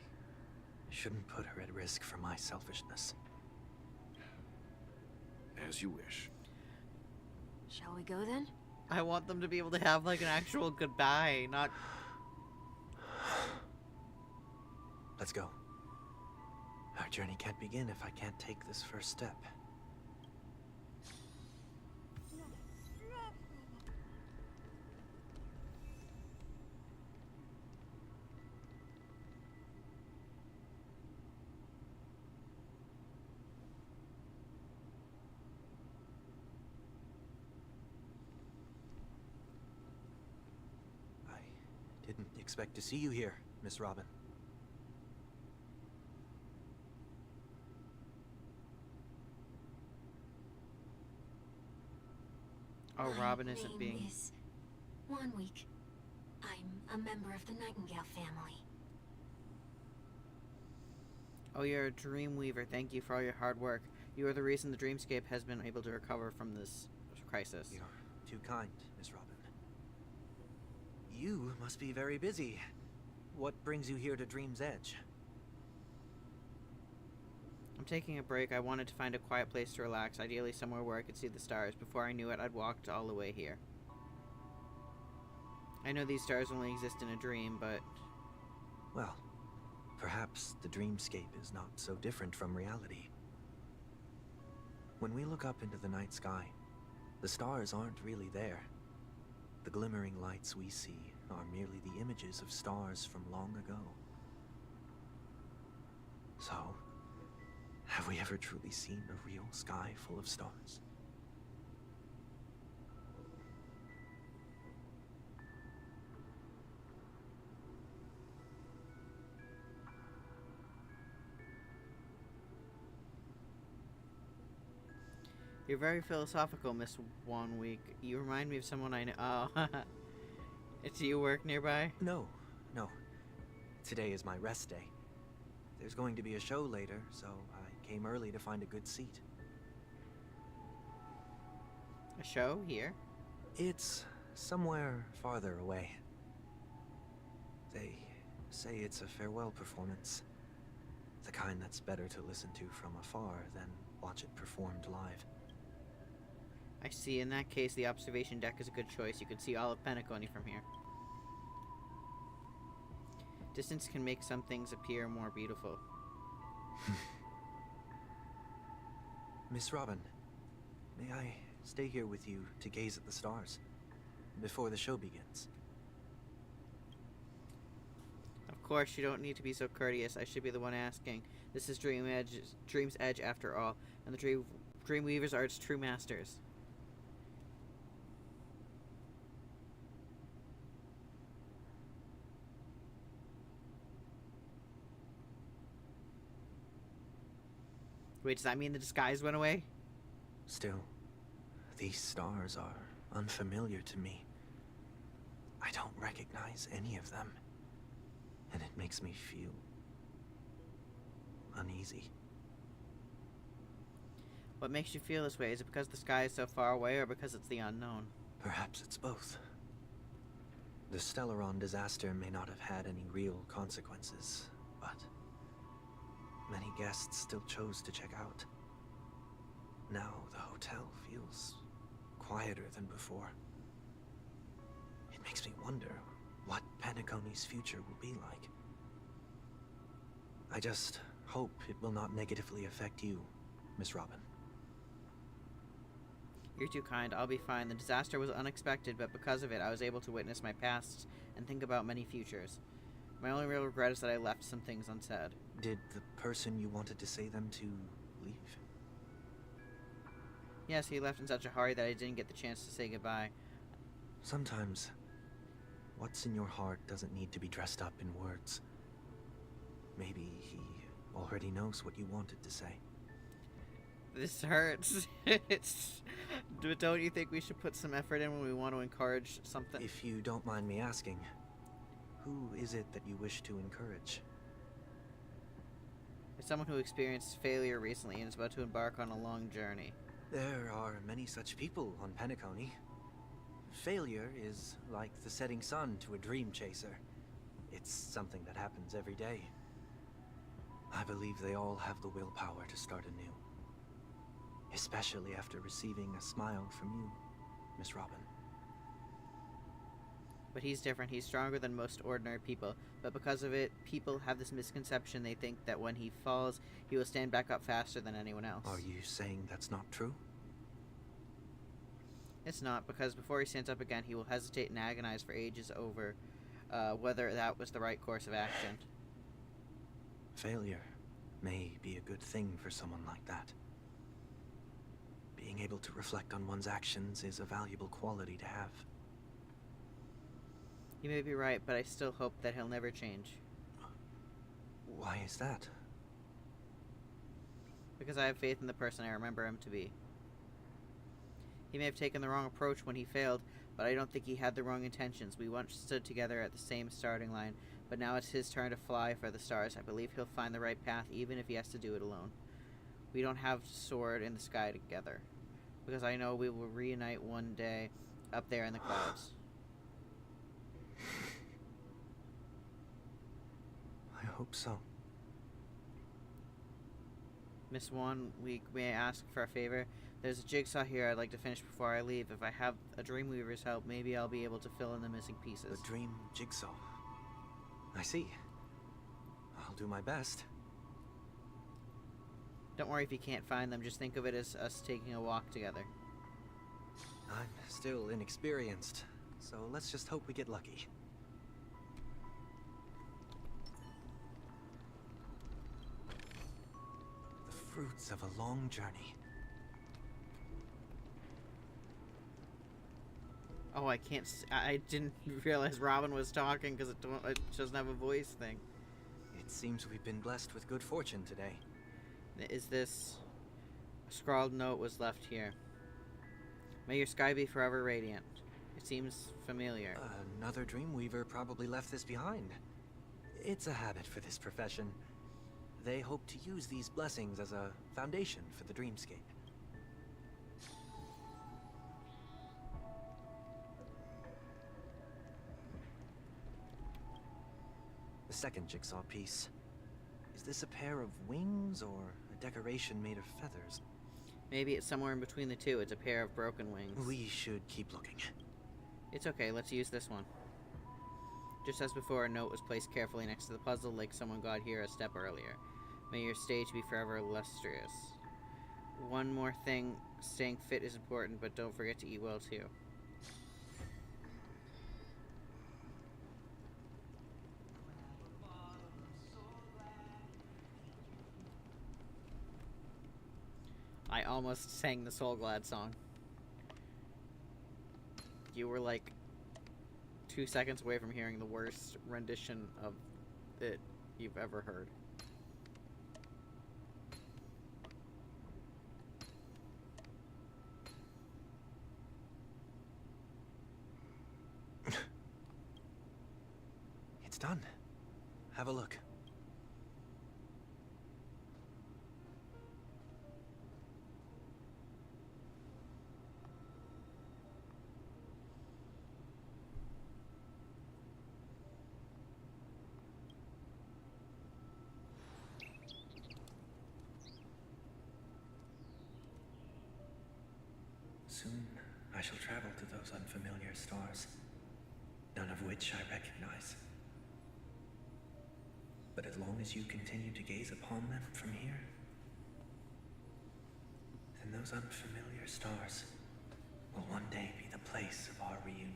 shouldn't put her at risk for my selfishness. As you wish. Shall we go then? I want them to be able to have like an actual goodbye, not... Let's go. Our journey can't begin if I can't take this first step. I didn't expect to see you here, Miss Robin. Oh, Robin My isn't name being... is 1 Week. I'm a member of the Nightingale family. Oh, you're a Dreamweaver. Thank you for all your hard work. You are the reason the Dreamscape has been able to recover from this crisis. You're too kind, Miss Robin. You must be very busy. What brings you here to Dream's Edge? I'm taking a break. I wanted to find a quiet place to relax, ideally somewhere where I could see the stars. Before I knew it, I'd walked all the way here. I know these stars only exist in a dream, but... Well, perhaps the dreamscape is not so different from reality. When we look up into the night sky, the stars aren't really there. The glimmering lights we see are merely the images of stars from long ago. So, have we ever truly seen a real sky full of stars? You're very philosophical, Miss 1 Week. You remind me of someone I know. Oh, do you work nearby? No. Today is my rest day. There's going to be a show later, so I came early to find a good seat. A show here? It's somewhere farther away. They say it's a farewell performance. The kind that's better to listen to from afar than watch it performed live. I see. In that case, the observation deck is a good choice. You can see all of Penacony from here. Distance can make some things appear more beautiful. Miss Robin, may I stay here with you to gaze at the stars before the show begins? Of course, you don't need to be so courteous. I should be the one asking. This is Dream's Edge after all, and the Dreamweavers are its true masters. Wait, does that mean the disguise went away? Still, these stars are unfamiliar to me. I don't recognize any of them, and it makes me feel uneasy. What makes you feel this way? Is it because the sky is so far away, or because it's the unknown? Perhaps it's both. The Stellaron disaster may not have had any real consequences, but many guests still chose to check out. Now the hotel feels quieter than before. It makes me wonder what Penacony's future will be like. I just hope it will not negatively affect you, Miss Robin. You're too kind. I'll be fine. The disaster was unexpected, but because of it, I was able to witness my past and think about many futures. My only real regret is that I left some things unsaid. Did the person you wanted to say them to leave? Yes, he left in such a hurry that I didn't get the chance to say goodbye. Sometimes, what's in your heart doesn't need to be dressed up in words. Maybe he already knows what you wanted to say. This hurts. It's. Don't you think we should put some effort in when we want to encourage something? If you don't mind me asking, who is it that you wish to encourage? It's someone who experienced failure recently and is about to embark on a long journey. There are many such people on Penacony. Failure is like the setting sun to a dream chaser. It's something that happens every day. I believe they all have the willpower to start anew. Especially after receiving a smile from you, Miss Robin. But he's different. He's stronger than most ordinary people. But because of it, people have this misconception. They think that when he falls, he will stand back up faster than anyone else. Are you saying that's not true? It's not, because before he stands up again, he will hesitate and agonize for ages over whether that was the right course of action. Failure may be a good thing for someone like that. Being able to reflect on one's actions is a valuable quality to have. You may be right, but I still hope that he'll never change. Why is that? Because I have faith in the person I remember him to be. He may have taken the wrong approach when he failed, but I don't think he had the wrong intentions. We once stood together at the same starting line, but now it's his turn to fly for the stars. I believe he'll find the right path, even if he has to do it alone. We don't have soared in the sky together, because I know we will reunite one day up there in the clouds. I hope so. Miss Wan, may I ask for a favor? There's a jigsaw here I'd like to finish before I leave. If I have a Dreamweaver's help, maybe I'll be able to fill in the missing pieces. The dream jigsaw. I see. I'll do my best. Don't worry if you can't find them. Just think of it as us taking a walk together. I'm still inexperienced, so let's just hope we get lucky. The fruits of a long journey. Oh, I can't. I didn't realize Robin was talking because it doesn't have a voice thing. It seems we've been blessed with good fortune today. Is this. A scrawled note was left here. May your sky be forever radiant. It seems familiar. Another Dreamweaver probably left this behind. It's a habit for this profession. They hope to use these blessings as a foundation for the dreamscape. The second jigsaw piece. Is this a pair of wings or a decoration made of feathers? Maybe it's somewhere in between the two. It's a pair of broken wings. We should keep looking. It's okay, let's use this one. Just as before, a note was placed carefully next to the puzzle like someone got here a step earlier. May your stage be forever illustrious. One more thing, staying fit is important, but don't forget to eat well too. I almost sang the Soul Glad song. You were like 2 seconds away from hearing the worst rendition of it you've ever heard. It's done. Have a look. Soon I shall travel to those unfamiliar stars, none of which I recognize. But as long as you continue to gaze upon them from here, then those unfamiliar stars will one day be the place of our reunion.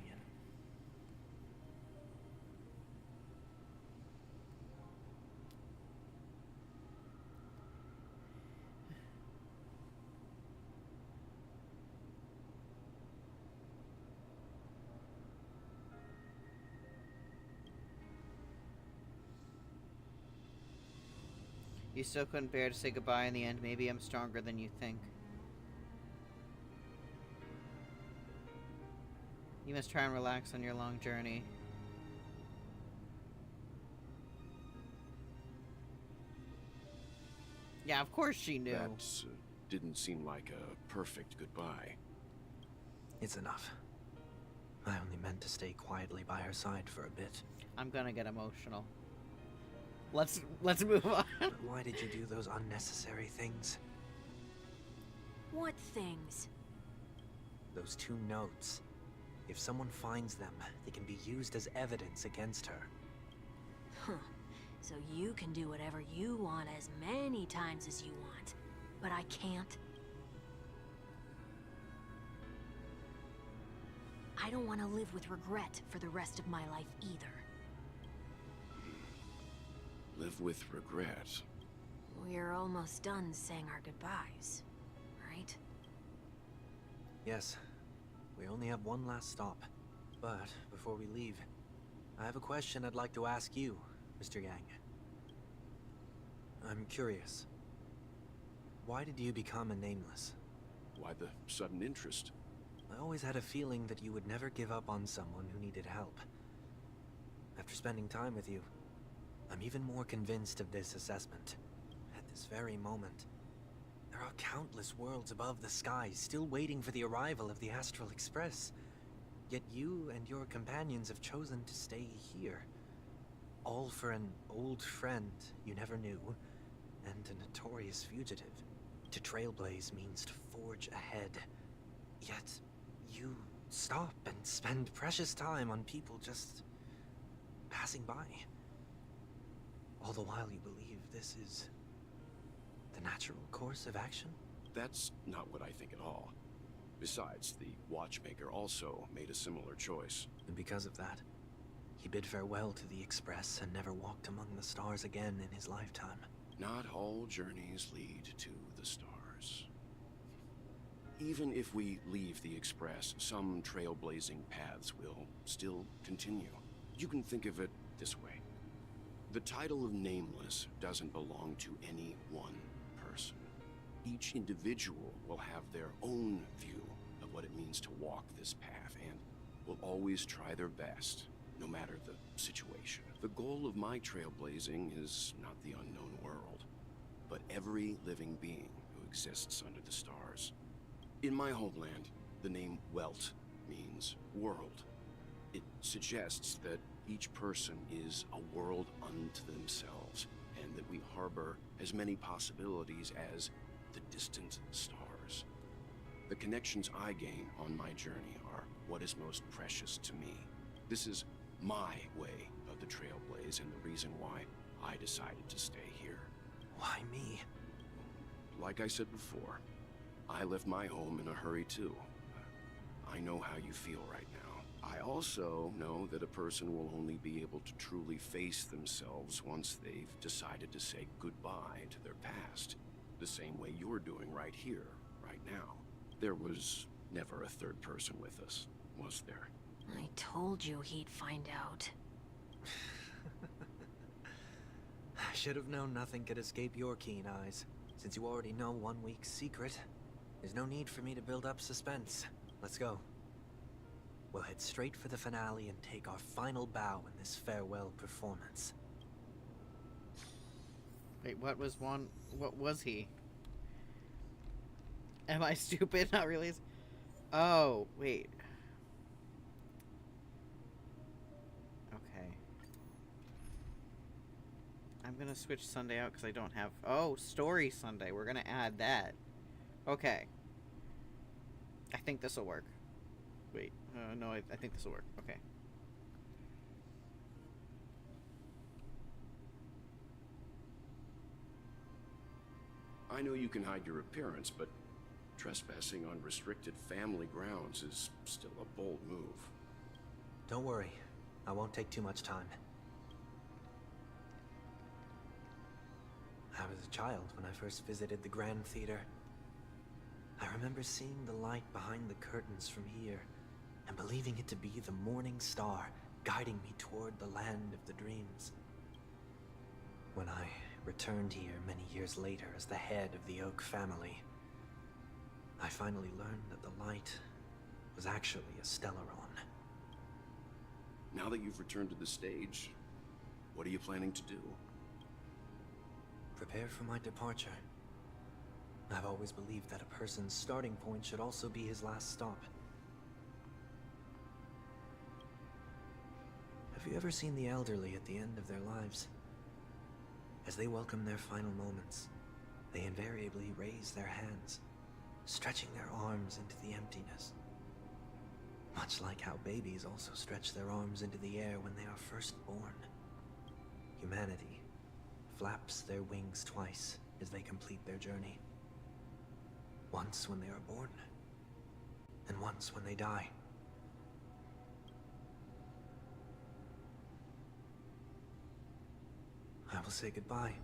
You still couldn't bear to say goodbye in the end. Maybe I'm stronger than you think. You must try and relax on your long journey. Yeah, of course she knew. That didn't seem like a perfect goodbye. It's enough. I only meant to stay quietly by her side for a bit. I'm gonna get emotional. Let's move on. But why did you do those unnecessary things? What things? Those 2 notes. If someone finds them, they can be used as evidence against her. Huh. So you can do whatever you want as many times as you want, but I can't? I don't want to live with regret for the rest of my life either. Live with regret. We're almost done saying our goodbyes, right? Yes. We only have one last stop. But before we leave, I have a question I'd like to ask you, Mr. Yang. I'm curious. Why did you become a Nameless? Why the sudden interest? I always had a feeling that you would never give up on someone who needed help. After spending time with you, I'm even more convinced of this assessment. At this very moment, there are countless worlds above the sky still waiting for the arrival of the Astral Express. Yet you and your companions have chosen to stay here. All for an old friend you never knew, and a notorious fugitive. To Trailblaze means to forge ahead. Yet, you stop and spend precious time on people just passing by. All the while you believe this is the natural course of action? That's not what I think at all. Besides, the watchmaker also made a similar choice. And because of that, he bid farewell to the Express and never walked among the stars again in his lifetime. Not all journeys lead to the stars. Even if we leave the Express, some trailblazing paths will still continue. You can think of it this way. The title of Nameless doesn't belong to any one person. Each individual will have their own view of what it means to walk this path and will always try their best, no matter the situation. The goal of my trailblazing is not the unknown world, but every living being who exists under the stars. In my homeland, the name Welt means world. It suggests that each person is a world unto themselves, and that we harbor as many possibilities as the distant stars. The connections I gain on my journey are what is most precious to me. This is my way of the Trailblaze and the reason why I decided to stay here. Why me? Like I said before, I left my home in a hurry too. I know how you feel right now. I also know that a person will only be able to truly face themselves once they've decided to say goodbye to their past. The same way you're doing right here, right now. There was never a third person with us, was there? I told you he'd find out. I should have known nothing could escape your keen eyes. Since you already know 1 week's secret, there's no need for me to build up suspense. Let's go. We'll head straight for the finale and take our final bow in this farewell performance. Wait, what was he? Am I stupid? Not really. Oh, wait. Okay. I'm gonna switch Sunday out because I don't have... Oh, Story Sunday. We're gonna add that. Okay. I think this will work. Wait. No, I think this will work. Okay. I know you can hide your appearance, but trespassing on restricted family grounds is still a bold move. Don't worry. I won't take too much time. I was a child when I first visited the Grand Theater. I remember seeing the light behind the curtains from here and believing it to be the morning star guiding me toward the land of the dreams. When I returned here many years later as the head of the Oak family, I finally learned that the light was actually a Stellaron. Now that you've returned to the stage, what are you planning to do? Prepare for my departure. I've always believed that a person's starting point should also be his last stop. Have you ever seen the elderly at the end of their lives? As they welcome their final moments, they invariably raise their hands, stretching their arms into the emptiness. Much like how babies also stretch their arms into the air when they are first born. Humanity flaps their wings twice as they complete their journey. Once when they are born, and once when they die. I will say goodbye,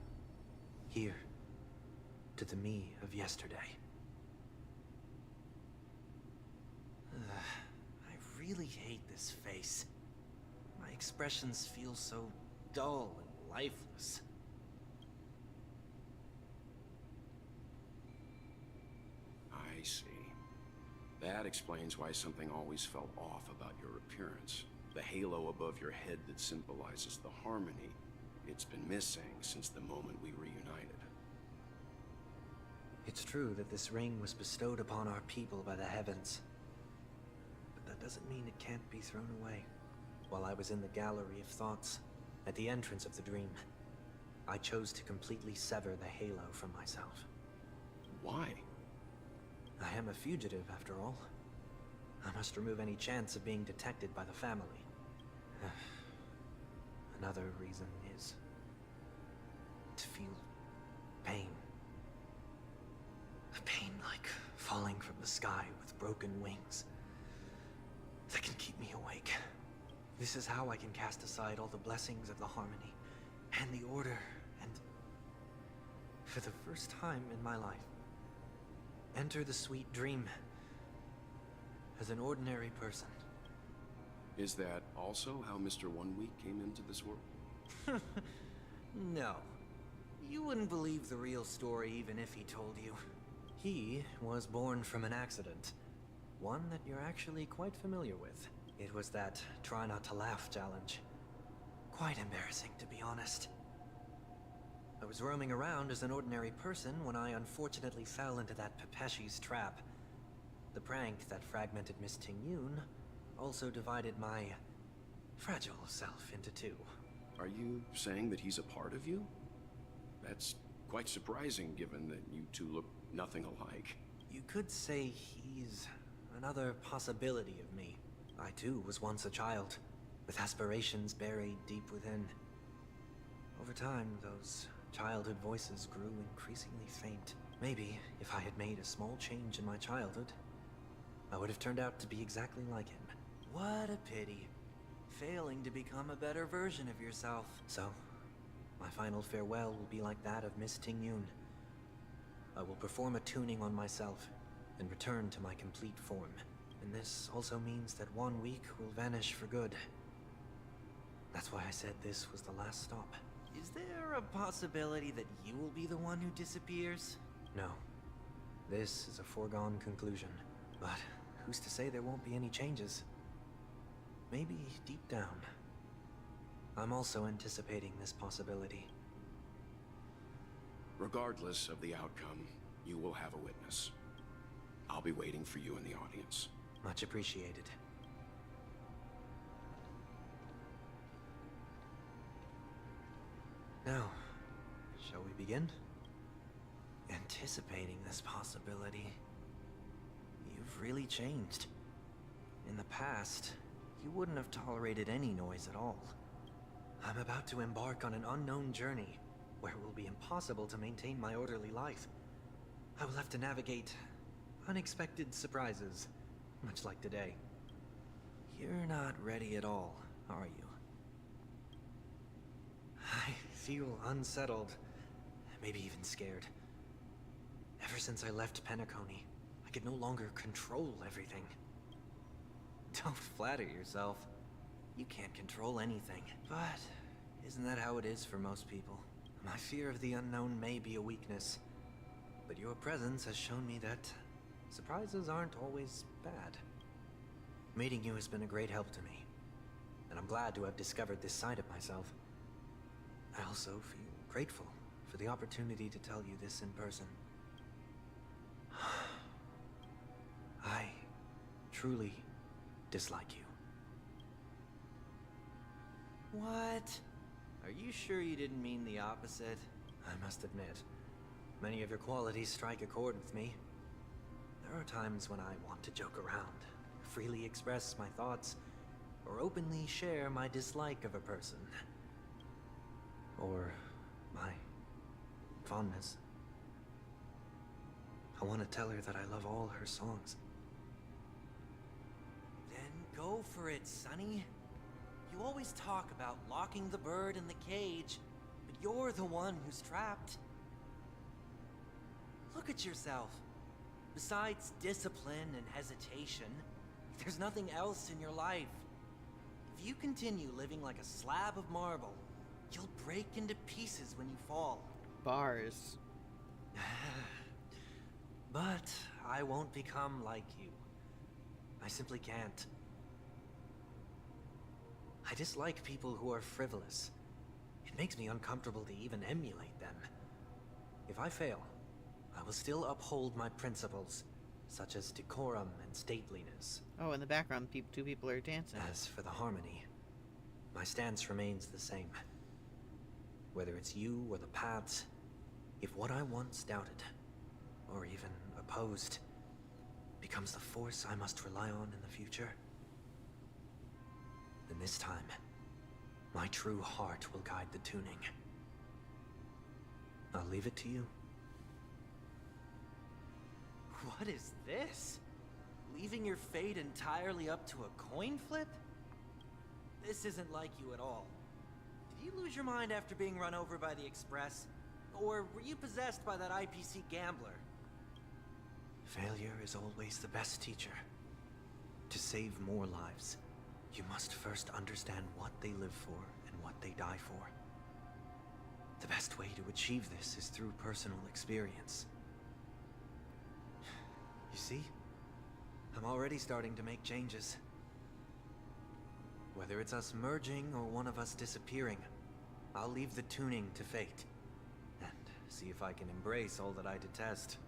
here, to the me of yesterday. I really hate this face. My expressions feel so dull and lifeless. I see. That explains why something always felt off about your appearance. The halo above your head that symbolizes the harmony, it's been missing since the moment we reunited. It's true that this ring was bestowed upon our people by the heavens. But that doesn't mean it can't be thrown away. While I was in the gallery of thoughts, at the entrance of the dream, I chose to completely sever the halo from myself. Why? I am a fugitive, after all. I must remove any chance of being detected by the family. Another reason is to feel pain. A pain like falling from the sky with broken wings that can keep me awake. This is how I can cast aside all the blessings of the harmony and the order and, for the first time in my life, enter the sweet dream as an ordinary person. Is that also how Mr. 1 Week came into this world? No. You wouldn't believe the real story even if he told you. He was born from an accident. One that you're actually quite familiar with. It was that try not to laugh challenge. Quite embarrassing, to be honest. I was roaming around as an ordinary person when I unfortunately fell into that Pepeshi's trap. The prank that fragmented Miss Ting-Yun also divided my fragile self into two. Are you saying that he's a part of you? That's quite surprising given that you two look nothing alike. You could say he's another possibility of me. I too was once a child, with aspirations buried deep within. Over time, those childhood voices grew increasingly faint. Maybe if I had made a small change in my childhood, I would have turned out to be exactly like him. What a pity. Failing to become a better version of yourself. So, my final farewell will be like that of Miss Ting-Yun. I will perform a tuning on myself and return to my complete form. And this also means that 1 week will vanish for good. That's why I said this was the last stop. Is there a possibility that you will be the one who disappears? No. This is a foregone conclusion. But who's to say there won't be any changes? Maybe deep down, I'm also anticipating this possibility. Regardless of the outcome, you will have a witness. I'll be waiting for you in the audience. Much appreciated. Now, shall we begin? Anticipating this possibility. You've really changed. In the past, you wouldn't have tolerated any noise at all. I'm about to embark on an unknown journey, where it will be impossible to maintain my orderly life. I will have to navigate unexpected surprises, much like today. You're not ready at all, are you? I feel unsettled, maybe even scared. Ever since I left Penacony, I could no longer control everything. Don't flatter yourself. You can't control anything. But isn't that how it is for most people? My fear of the unknown may be a weakness, but your presence has shown me that surprises aren't always bad. Meeting you has been a great help to me, and I'm glad to have discovered this side of myself. I also feel grateful for the opportunity to tell you this in person. I truly dislike you. What? Are you sure you didn't mean the opposite? I must admit, many of your qualities strike a chord with me. There are times when I want to joke around, freely express my thoughts, or openly share my dislike of a person. Or my fondness. I want to tell her that I love all her songs. Then go for it, Sonny. You always talk about locking the bird in the cage, but you're the one who's trapped. Look at yourself. Besides discipline and hesitation, there's nothing else in your life. If you continue living like a slab of marble, you'll break into pieces when you fall. Bars. But I won't become like you. I simply can't. I dislike people who are frivolous. It makes me uncomfortable to even emulate them. If I fail, I will still uphold my principles, such as decorum and stateliness. Oh, in the background, two people are dancing. As for the harmony, my stance remains the same. Whether it's you or the paths, if what I once doubted, or even opposed, becomes the force I must rely on in the future, then this time, my true heart will guide the tuning. I'll leave it to you. What is this? Leaving your fate entirely up to a coin flip? This isn't like you at all. Did you lose your mind after being run over by the Express? Or were you possessed by that IPC gambler? Failure is always the best teacher. To save more lives, you must first understand what they live for and what they die for. The best way to achieve this is through personal experience. You see? I'm already starting to make changes. Whether it's us merging or one of us disappearing, I'll leave the tuning to fate. And see if I can embrace all that I detest.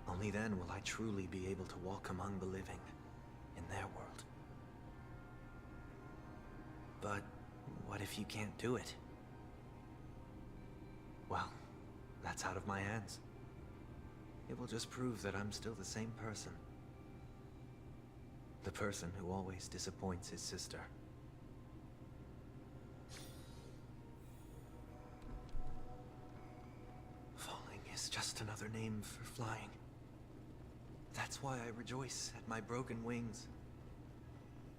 Only then will I truly be able to walk among the living in their world. But what if you can't do it? Well, that's out of my hands. It will just prove that I'm still the same person. The person who always disappoints his sister. Falling is just another name for flying. That's why I rejoice at my broken wings.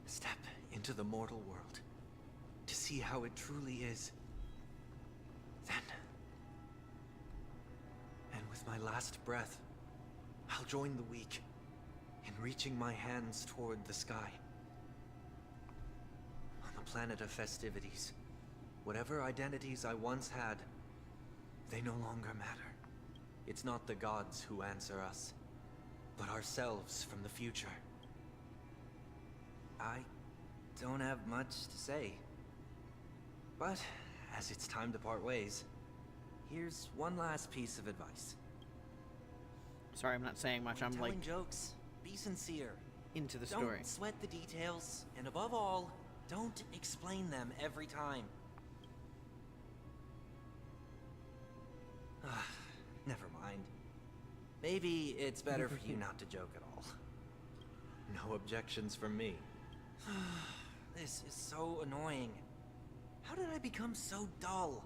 Step into the mortal world to see how it truly is. Then, and with my last breath, I'll join the weak in reaching my hands toward the sky. On the planet of festivities, whatever identities I once had, they no longer matter. It's not the gods who answer us, but ourselves from the future. I don't have much to say. But, as it's time to part ways, here's one last piece of advice. Sorry, I'm not saying much. I'm Telling like jokes, be sincere. into the story. Don't sweat the details, and above all, don't explain them every time. Never mind. Maybe it's better for you not to joke at all. No objections from me. This is so annoying. How did I become so dull?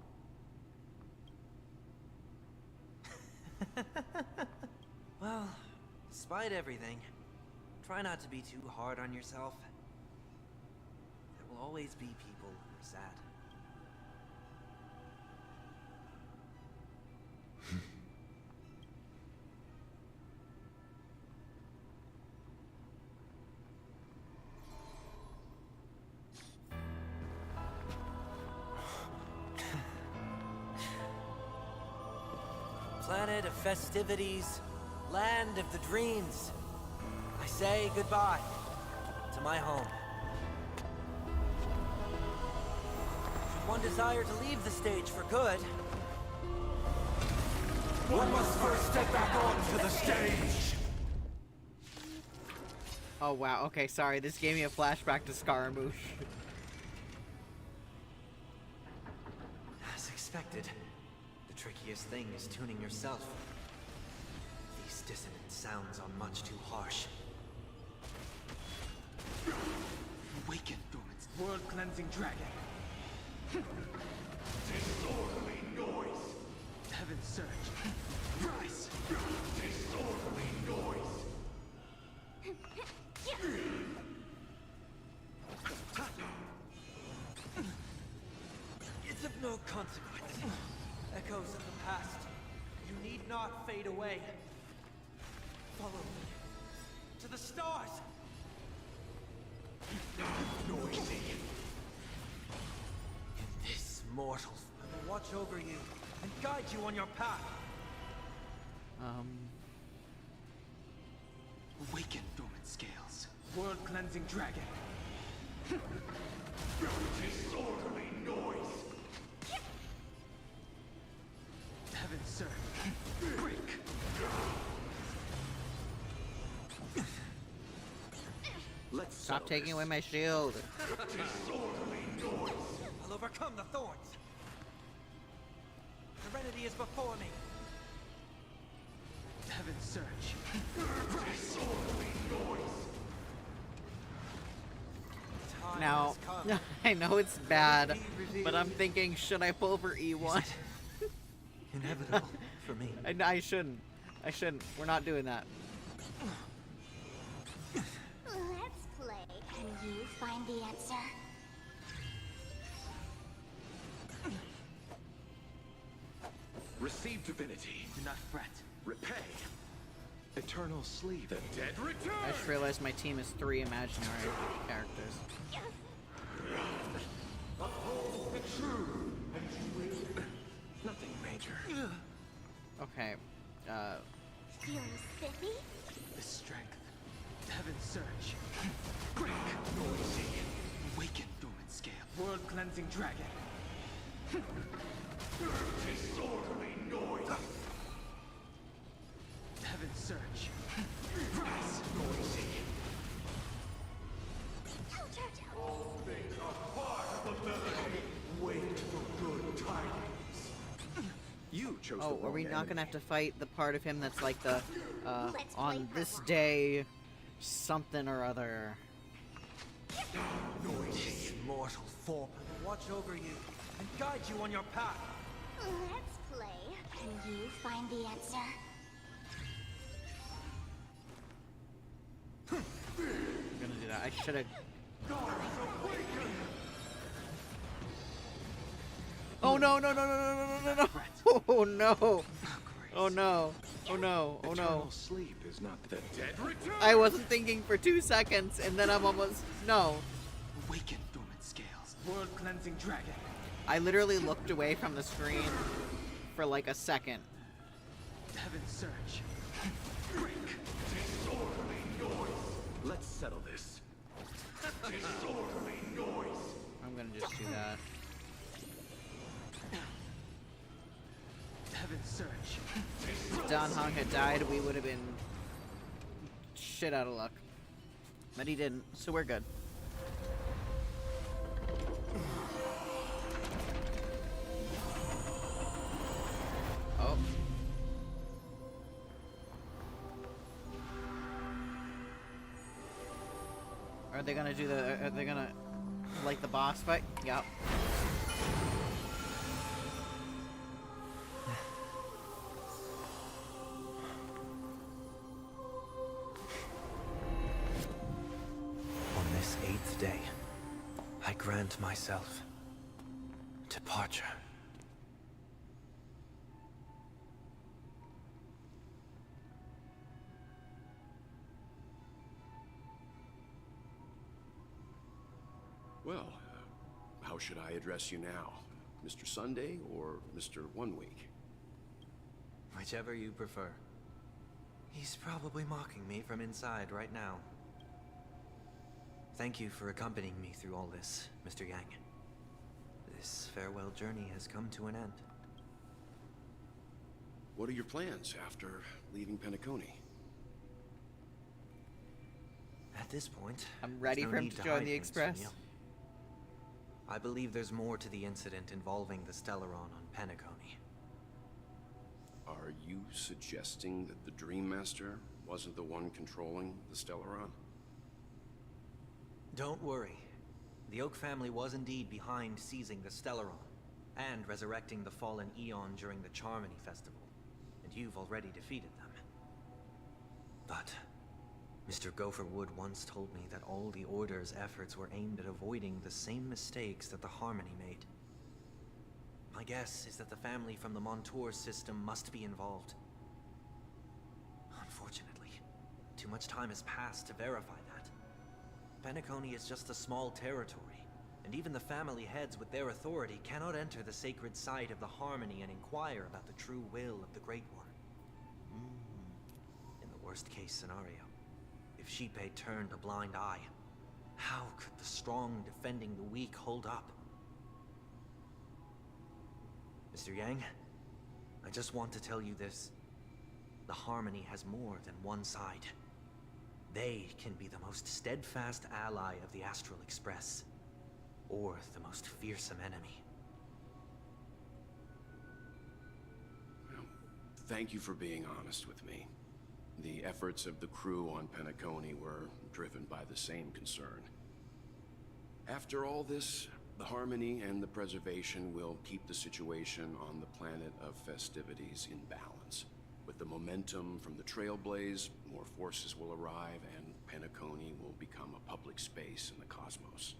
Well, despite everything, try not to be too hard on yourself. There will always be people who are sad. planet of festivities, land of the dreams, I say goodbye to my home. Should one desire to leave the stage for good, One must first step back onto the stage. Oh wow, okay, sorry, this gave me a flashback to Scaramouche. as expected, the trickiest thing is tuning yourself. These dissonant sounds are much too harsh. Awaken, Dormant's world-cleansing dragon. Disorderly noise. Heaven surge. Rise. Disorderly noise. It's of no consequence. Echoes of the past. You need not fade away. Follow me. To the stars! Noisy. In this mortal, I will watch over you and guide you on your path. Awaken, dormant scales. World-cleansing dragon. Disorderly noise. Heaven surge. Break. Let's Stop taking away my shield. Disorderly noise. I'll overcome the thorns. Serenity is before me. Heaven surge. Disorderly noise. Time Now, has come. I know it's bad, but I'm thinking, should I pull for E1? Inevitable for me. I shouldn't. I shouldn't. We're not doing that. Let's play. Can you find the answer? Receive divinity. Do not fret. Repay. Eternal sleep. The dead return. I just realized my team is 3 imaginary characters. Uphold the true, and you will. Nothing major. Okay. Feeling spiffy? The strength. Heaven surge. Break. Noisy. Awaken, dormant scale. World-cleansing dragon. Disorderly noise. Heaven surge. Rise. Noisy. All things are part of the melody. Wait for good tidings. You chose the Oh, wrong are we not enemy. gonna have to fight the part of him that's like the, on this day, something or other? This mortal form will watch over you and guide you on your path. Let's play. Can you find the answer? I'm gonna do that. I should have. Oh no no no no no no no no! Oh no! Oh no! Oh no! Oh no! Eternal sleep is not the dead return. I wasn't thinking for 2 seconds, and then I'm almost no. Awaken, dormant scales. World-cleansing dragon. I literally looked away from the screen for like a second. Heaven surge. Break. Disorderly noise. Let's settle this. Disorderly noise. I'm gonna just do that. Heaven surge. If Dan Hong had died, we would have been shit out of luck. But he didn't, so we're good. Oh. Are they gonna do the, are they gonna, like the boss fight? Yep. On this 8th day, I grant myself departure. Well, how should I address you now? Mr. Sunday or Mr. 1 Week? Whichever you prefer. He's probably mocking me from inside right now. Thank you for accompanying me through all this, Mr. Yang. This farewell journey has come to an end. What are your plans after leaving Penacony? At this point, I'm ready there's for no him need to to join hide the things from Express. you. I believe there's more to the incident involving the Stellaron on Penacony. Are you suggesting that the Dream Master wasn't the one controlling the Stellaron? Don't worry. The Oak family was indeed behind seizing the Stellaron and resurrecting the fallen Eon during the Charmony Festival, and you've already defeated them. But Mr. Gopher Wood once told me that all the Order's efforts were aimed at avoiding the same mistakes that the Harmony made. My guess is that the family from the Montour system must be involved. Unfortunately, too much time has passed to verify that. Penacony is just a small territory, and even the family heads with their authority cannot enter the sacred site of the Harmony and inquire about the true will of the Great One. In the worst-case scenario, if Shipe turned a blind eye, how could the strong defending the weak hold up? Mr. Yang, I just want to tell you this. The Harmony has more than one side. They can be the most steadfast ally of the Astral Express, or the most fearsome enemy. Well, thank you for being honest with me. The efforts of the crew on Penacony were driven by the same concern. After all this, the Harmony and the Preservation will keep the situation on the planet of festivities in balance. With the momentum from the Trailblaze, more forces will arrive, and Penacony will become a public space in the cosmos.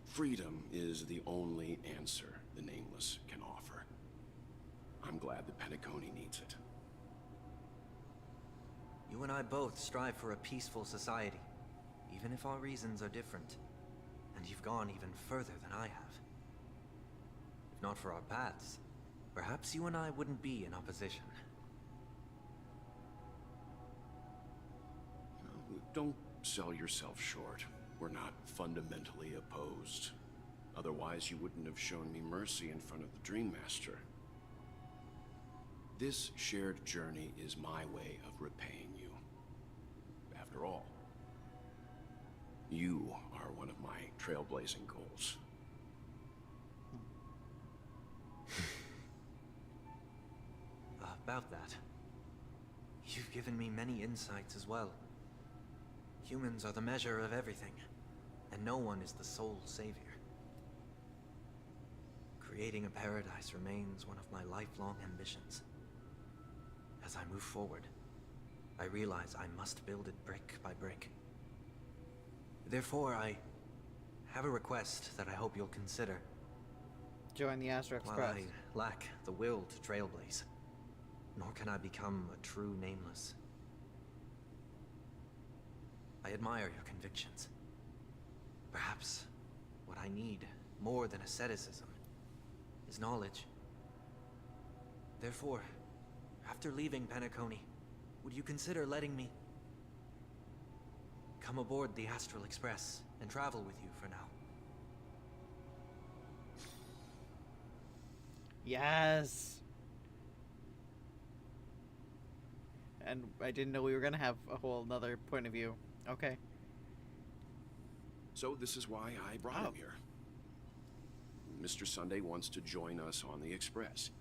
Freedom is the only answer the Nameless can offer. I'm glad that Penacony needs it. You and I both strive for a peaceful society, even if our reasons are different. And you've gone even further than I have. If not for our paths, perhaps you and I wouldn't be in opposition. Don't sell yourself short. We're not fundamentally opposed. Otherwise, you wouldn't have shown me mercy in front of the Dream Master. This shared journey is my way of repaying you. After all, you are one of my trailblazing goals. About that, you've given me many insights as well. Humans are the measure of everything, and no one is the sole savior. Creating a paradise remains one of my lifelong ambitions. As I move forward, I realize I must build it brick by brick. Therefore, I have a request that I hope you'll consider. Join the Astro While Express. I lack the will to trailblaze, nor can I become a true Nameless. I admire your convictions. Perhaps what I need, more than asceticism, is knowledge. Therefore, after leaving Penacony, would you consider letting me come aboard the Astral Express and travel with you for now? Yes. And I didn't know we were gonna have a whole nother point of view. Okay. So this is why I brought him here. Mr. Sunday wants to join us on the Express.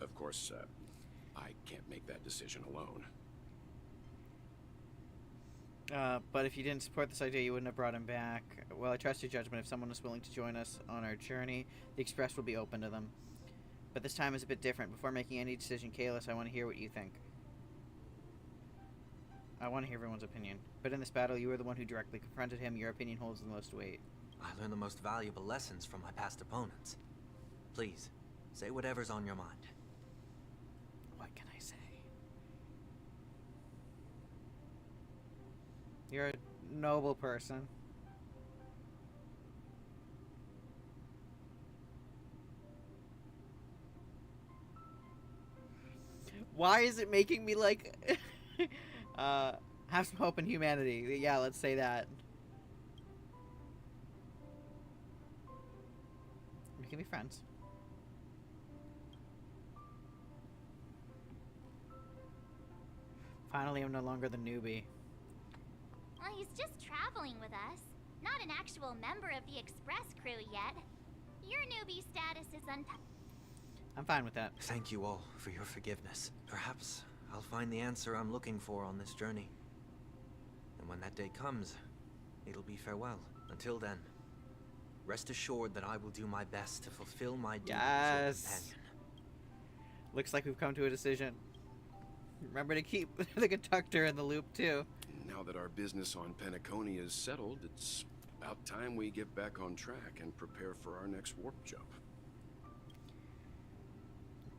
Of course, I can't make that decision alone. But if you didn't support this idea, you wouldn't have brought him back. Well, I trust your judgment. If someone is willing to join us on our journey, the Express will be open to them. But this time is a bit different. Before making any decision, Kalis, I want to hear what you think. I want to hear everyone's opinion. But in this battle, you were the one who directly confronted him. Your opinion holds the most weight. I learned the most valuable lessons from my past opponents. Please, say whatever's on your mind. What can I say? You're a noble person. Why is it making me like have some hope in humanity? Yeah, let's say that. We can be friends. Finally, I'm no longer the newbie. Well, he's just traveling with us. Not an actual member of the Express crew yet. Your newbie status is I'm fine with that. Thank you all for your forgiveness. Perhaps I'll find the answer I'm looking for on this journey. And when that day comes, it'll be farewell. Until then, rest assured that I will do my best to fulfill my duty as your companion. Looks like we've come to a decision. Remember to keep the conductor in the loop, too. Now that our business on Penacony is settled, it's about time we get back on track and prepare for our next warp jump.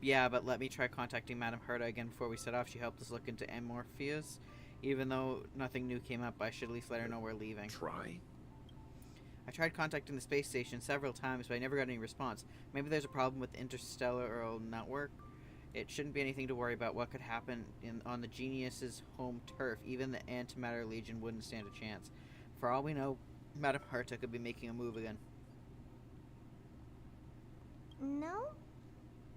Yeah, but let me try contacting Madame Herta again before we set off. She helped us look into Amorpheus. Even though nothing new came up, I should at least let her know we're leaving. Try? I tried contacting the space station several times, but I never got any response. Maybe there's a problem with the interstellar network. It shouldn't be anything to worry about. What could happen on the Genius's home turf? Even the Antimatter Legion wouldn't stand a chance. For all we know, Madame Herta could be making a move again. No,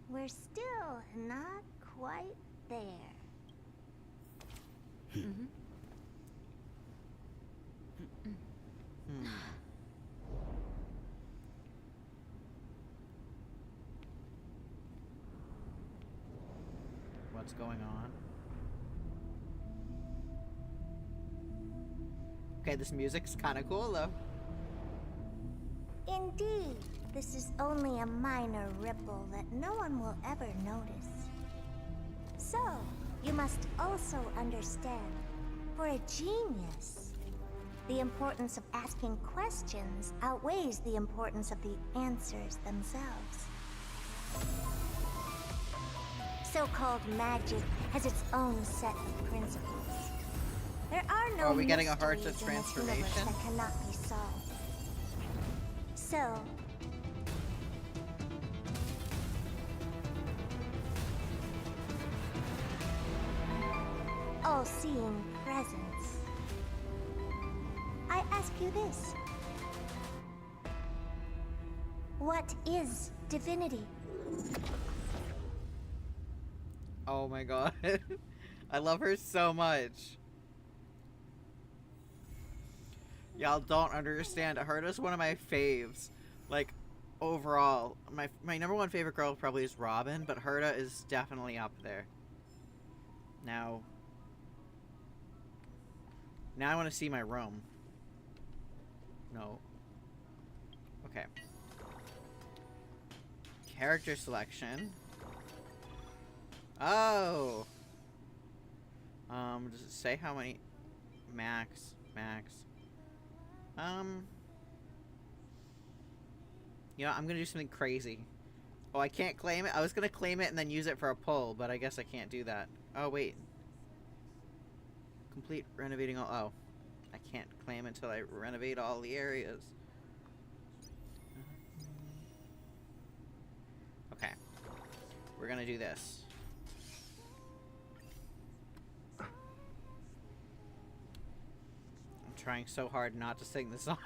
we're still not quite there. Hmm. What's going on? Okay, this music's kind of cool, though. Indeed, this is only a minor ripple that no one will ever notice. So, you must also understand, for a genius, the importance of asking questions outweighs the importance of the answers themselves. So-called magic has its own set of principles. There are no Are we getting a Heart mysteries of in this universe Transformation? that cannot be solved. So, all-seeing presence, I ask you this. What is divinity? Oh my god. I love her so much. Y'all don't understand. Herta's one of my faves. Like, overall. My number one favorite girl probably is Robin, but Herta is definitely up there. Now I want to see my room. No. Okay. Character selection. Oh! Does it say how many? Max. You know, I'm gonna do something crazy. Oh, I can't claim it? I was gonna claim it and then use it for a poll, but I guess I can't do that. Oh, wait. Complete renovating all... Oh. I can't claim until I renovate all the areas. Okay. We're gonna do this. I'm trying so hard not to sing this song.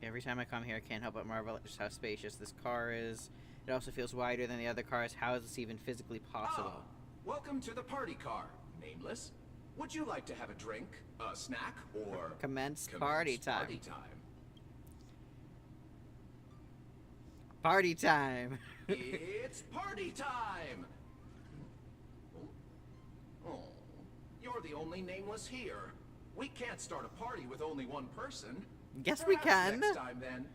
Every time I come here, I can't help but marvel at just how spacious this car is. It also feels wider than the other cars. How is this even physically possible? Ah, welcome to the party car, Nameless. Would you like to have a drink, a snack, or... Commence party time. Party time. Party time! It's party time! Oh, you're the only Nameless here. We can't start a party with only one person. Yes, we Perhaps can. next time, then.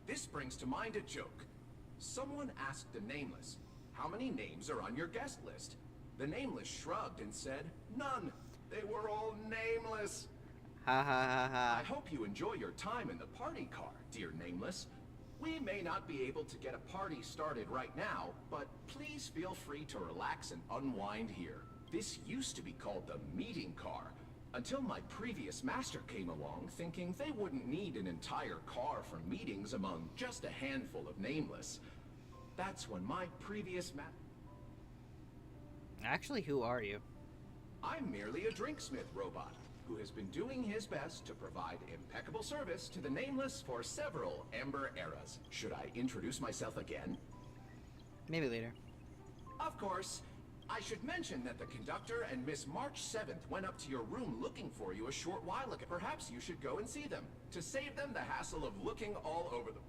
This brings to mind a joke. Someone asked a Nameless, how many names are on your guest list? The Nameless shrugged and said, none. They were all nameless. Ha ha ha ha. I hope you enjoy your time in the party car, dear Nameless. We may not be able to get a party started right now, but please feel free to relax and unwind here. This used to be called the meeting car, Until my previous master came along, thinking they wouldn't need an entire car for meetings among just a handful of nameless. That's when my previous Actually, who are you? I'm merely a drinksmith robot who has been doing his best to provide impeccable service to the nameless for several Ember eras. Should I introduce myself again? Maybe later. Of course. I should mention that the conductor and Miss March 7th went up to your room looking for you a short while ago. Perhaps you should go and see them, to save them the hassle of looking all over them.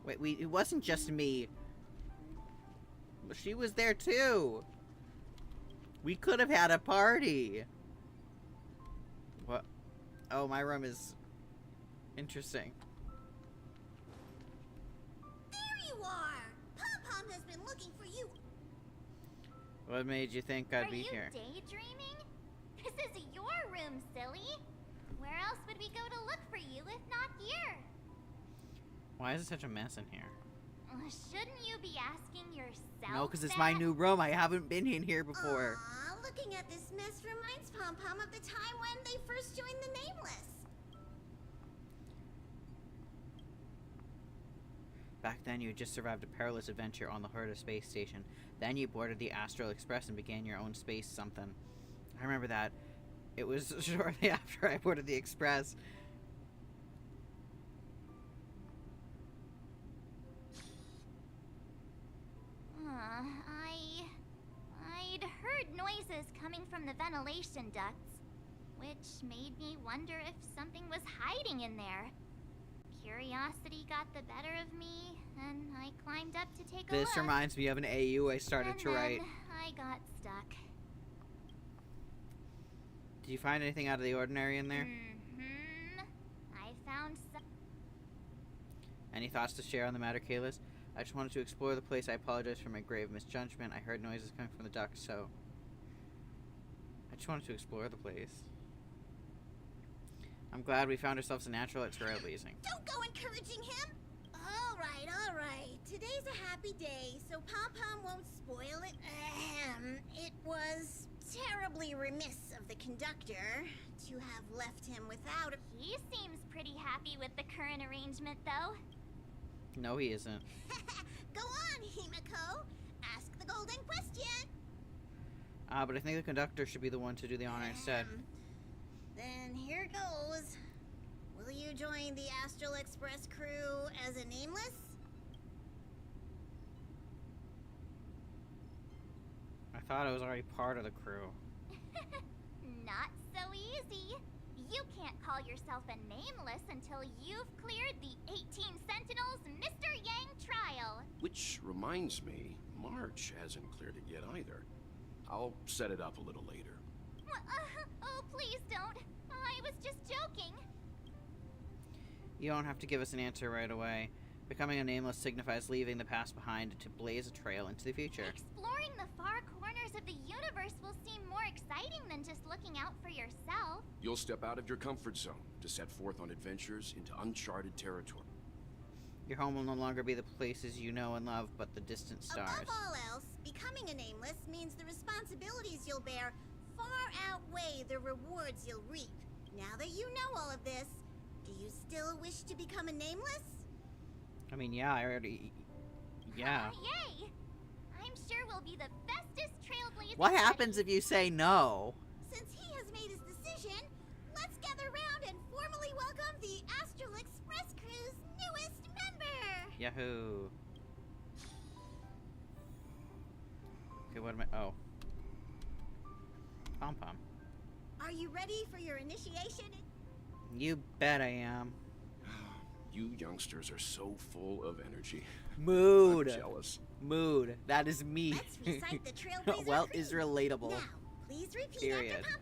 Wait, it wasn't just me. She was there too. We could have had a party. What? Oh, my room is interesting. There you are! Pom-Pom has been looking for you. What made you think I'd be here? Are you daydreaming? This is your room, silly. Where else would we go to look for you if not here? Why is it such a mess in here? Shouldn't you be asking yourself? No, because it's my new room. I haven't been in here before. Aw, looking at this mess reminds Pom-Pom of the time when they first joined the Nameless. Back then, you had just survived a perilous adventure on the Herta space station. Then you boarded the Astral Express and began your own space something. I remember that. It was shortly after I boarded the Express. I'd heard noises coming from the ventilation ducts, which made me wonder if something was hiding in there. Curiosity got the better of me, and I climbed up to take a look. This reminds me of an AU I started to write. I got stuck. Did you find anything out of the ordinary in there? Mm-hmm. I found some. Any thoughts to share on the matter, Kalis? I just wanted to explore the place. I apologize for my grave misjudgment. I heard noises coming from the ducts, so... I just wanted to explore the place. I'm glad we found ourselves a natural at trailblazing. Don't go encouraging him! Alright. Today's a happy day, so Pom-Pom won't spoil it. It was terribly remiss of the conductor to have left him without a... He seems pretty happy with the current arrangement, though. No, he isn't. Go on, Himiko. Ask the golden question. But I think the conductor should be the one to do the honor instead. Then here goes. Will you join the Astral Express crew as a nameless? I thought I was already part of the crew. Not so easy. You can't call yourself a nameless until you've cleared the 18 Sentinels Mr. Yang trial. Which reminds me, March hasn't cleared it yet either. I'll set it up a little later. Oh, please don't. I was just joking. You don't have to give us an answer right away. Becoming a nameless signifies leaving the past behind to blaze a trail into the future. Exploring the far corners of the universe will seem more exciting than just looking out for yourself. You'll step out of your comfort zone to set forth on adventures into uncharted territory. Your home will no longer be the places you know and love, but the distant stars. Above all else, becoming a nameless means the responsibilities you'll bear far outweigh the rewards you'll reap. Now that you know all of this, do you still wish to become a nameless? I mean, yeah, I already... Yeah. Yay! I'm sure we'll be the bestest trailblazers. What happens if you say no? Since he has made his decision, let's gather round and formally welcome the Astral Express crew's newest member! Yahoo! Okay, what am I... Oh. Pom-Pom. Are you ready for your initiation? You bet I am. You youngsters are so full of energy. Mood. I'm jealous. Mood. That is me. Let's recite the Trailblazer Well, creed. is relatable. Now, please repeat Period. after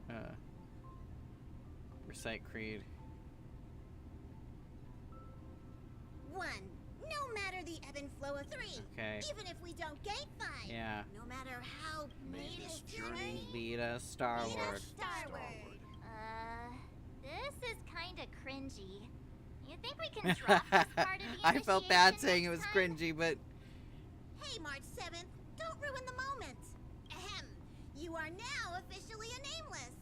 Pom-Pom. Recite creed. 1. No matter the ebb and flow of 3. Okay. Even if we don't gain 5. Yeah. No matter how May this journey Lead us starward. starward. This is kinda cringy. You think we can drop this part of the I felt bad initiation saying it was next time? cringy, but Hey, March 7th, don't ruin the moment. Ahem. You are now officially a nameless.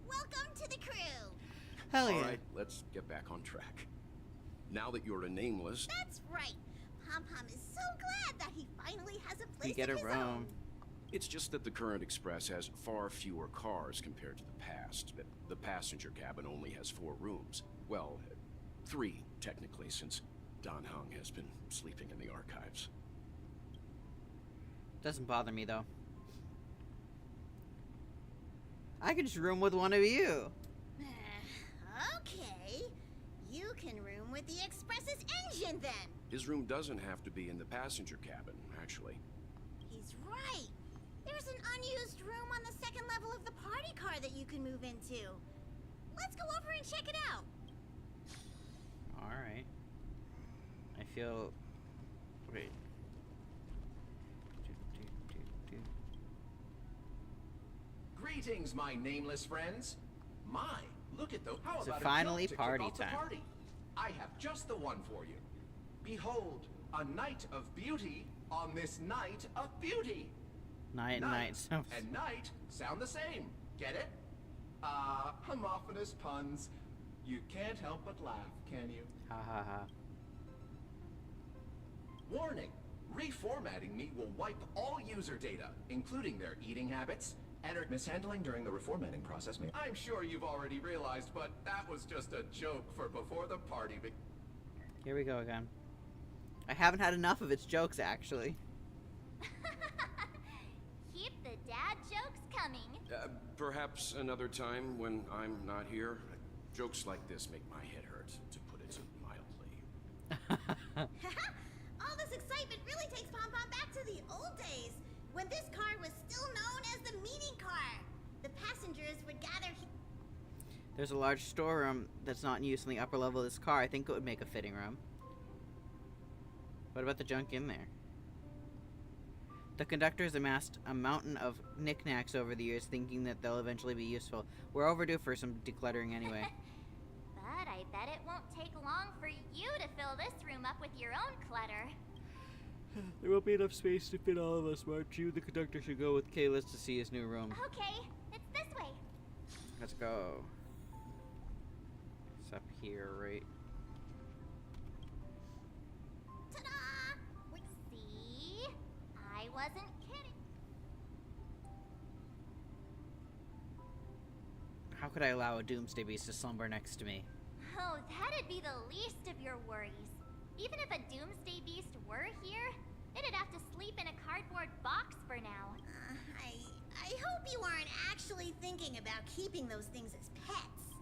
Welcome to the crew. Hell yeah. All right, let's get back on track. Now that you're a nameless, That's right. Pom Pom is so glad that he finally has a place We get of a his room. own. it's just that the current express has far fewer cars compared to the past. The passenger cabin only has 4 rooms. Well, 3, technically, since Don Hung has been sleeping in the archives. Doesn't bother me though. I could just room with one of you. Okay. You can room with the Express's engine then. His room doesn't have to be in the passenger cabin, actually. He's right. There's an unused room on the 2nd level of the party car that you can move into. Let's go over and check it out. Alright. I feel... Wait. Greetings, my nameless friends. My, look at those. How Is it about finally a joke to party kick off the time? party? I have just the one for you. Behold, a night of beauty on this night of beauty. Night and night. So and night sound the same. Get it? Homophonous puns. You can't help but laugh, can you? ha ha ha. Warning! Reformatting me will wipe all user data, including their eating habits, and mishandling during the reformatting process. I'm sure you've already realized, but that was just a joke for before the party. Here we go again. I haven't had enough of its jokes, actually. Keep the dad jokes coming. Perhaps another time when I'm not here. Jokes like this make my head hurt, to put it mildly. All this excitement really takes Pom Pom back to the old days, when this car was still known as the meeting car. The passengers would gather There's a large storeroom that's not in use in the upper level of this car. I think it would make a fitting room. What about the junk in there? The conductor has amassed a mountain of knickknacks over the years, thinking that they'll eventually be useful. We're overdue for some decluttering anyway. But I bet it won't take long for you to fill this room up with your own clutter. There won't be enough space to fit all of us, March. You, the conductor, should go with Kaylis to see his new room. Okay, it's this way. Let's go. It's up here, right? Ta-da! See? I wasn't kidding. How could I allow a doomsday beast to slumber next to me? Oh, that'd be the least of your worries. Even if a doomsday beast were here, it'd have to sleep in a cardboard box for now. I hope you aren't actually thinking about keeping those things as pets.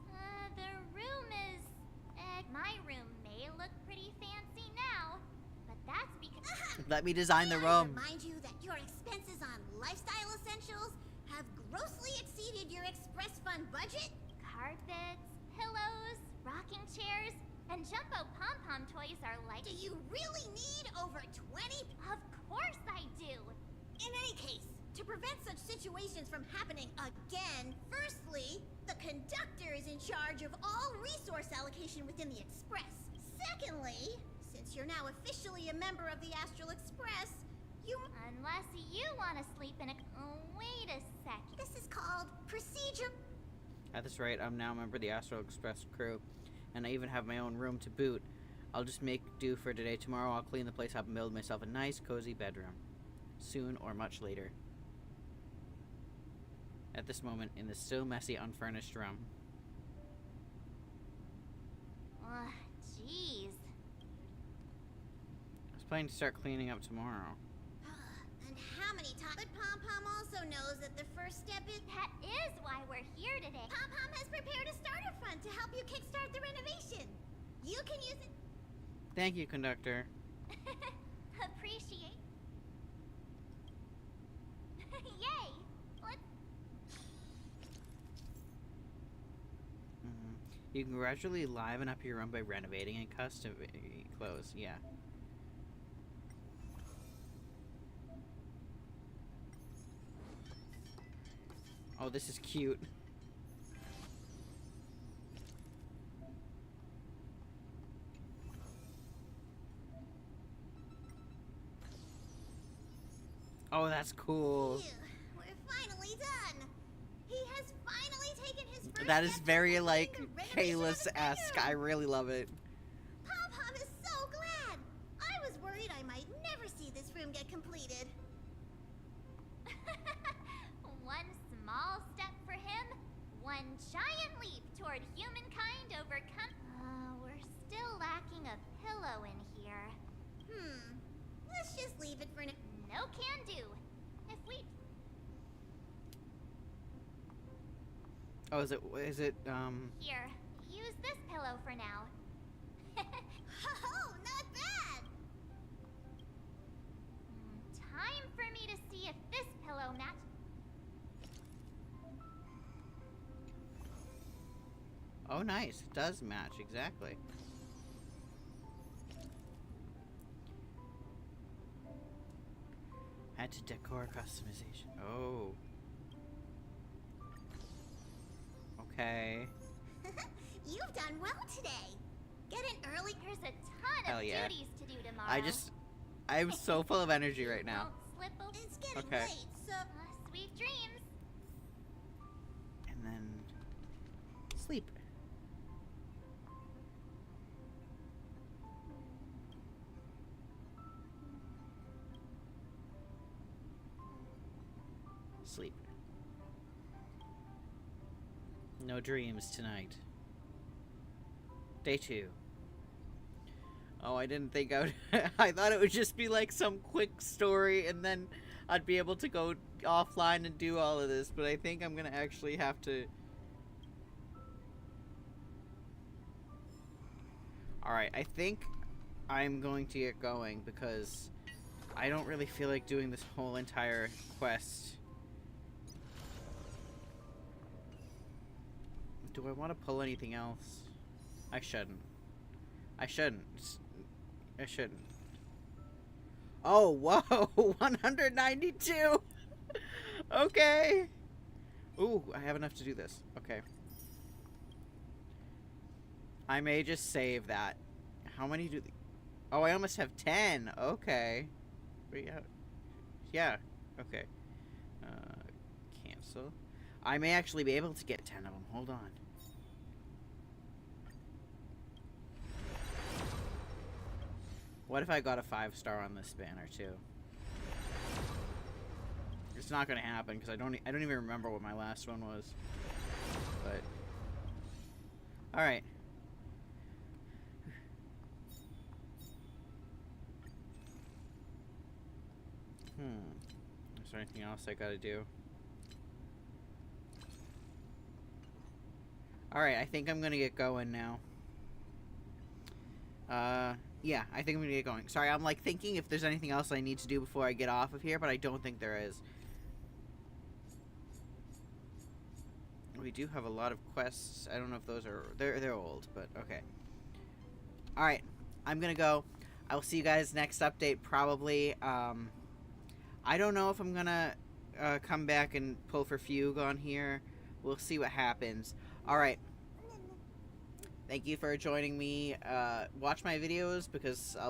The room is... my room may look pretty fancy now, but that's because... Let me design the May I room. remind you that your expenses on lifestyle essentials have grossly exceeded your express fund budget? Carpets, pillows, rocking chairs, and jumbo pom-pom toys are like... Do you really need over 20? Of course I do! In any case, to prevent such situations from happening again, firstly, the conductor is in charge of all resource allocation within the Express. Secondly, since you're now officially a member of the Astral Express, you... Unless you want to sleep in a... wait a sec. This is called procedure... At this rate, I'm now a member of the Astral Express crew, and I even have my own room to boot. I'll just make do for today. Tomorrow I'll clean the place up and build myself a nice, cozy bedroom. Soon or much later. At this moment, in the still messy, unfurnished room. Jeez. I was planning to start cleaning up tomorrow. And how many times? But Pom Pom also knows that the first step is... That is why we're here today. Pom Pom has prepared a starter fund to help you kickstart the renovation. You can use it... Thank you, conductor. Appreciate. Yay! Let's... You can gradually liven up your room by renovating and custom clothes. Yeah. Oh, this is cute. Oh, that's cool. Phew, we're finally done. He has finally taken his first That is step very, towards like, completing the renovation of his Kayla's-esque. bedroom. I really love it. Pop-Pop is so glad. I was worried I might never see this room get completed. One small step for him, one giant leap toward humankind overcome. We're still lacking a pillow in here. Let's just leave it for now. No can do. If we Oh, is it, Here, use this pillow for now. Oh, not bad. Time for me to see if this pillow match. Oh, nice. It does match, exactly. Add to decor customization. Oh. Okay. You've done well today. Get an early. There's a ton Hell of yeah. duties to do tomorrow. I'm so full of energy right now. Slip a It's getting Okay. late, so sweet dreams. And then sleep. Sleep. No dreams tonight. Day 2. Oh, I didn't think I would. I thought it would just be like some quick story and then I'd be able to go offline and do all of this, but I think I'm gonna actually have to. Alright, I think I'm going to get going because I don't really feel like doing this whole entire quest. Do I want to pull anything else? I shouldn't. I shouldn't. I shouldn't. Oh, whoa! 192! Okay! Ooh, I have enough to do this. Okay. I may just save that. How many do the... Oh, I almost have 10. Okay. Wait, yeah. Okay. Cancel. I may actually be able to get 10 of them. Hold on. What if I got a 5-star on this banner too? It's not gonna happen because I don't even remember what my last one was. But all right. Is there anything else I gotta do? All right, I think I'm gonna get going now. Yeah, I think I'm gonna get going. Sorry, I'm like thinking if there's anything else I need to do before I get off of here, but I don't think there is. We do have a lot of quests. I don't know if those are... They're old, but okay. Alright, I'm gonna go. I will see you guys next update, probably. I don't know if I'm gonna come back and pull for Fugue on here. We'll see what happens. Alright. Thank you for joining me. Watch my videos because I'll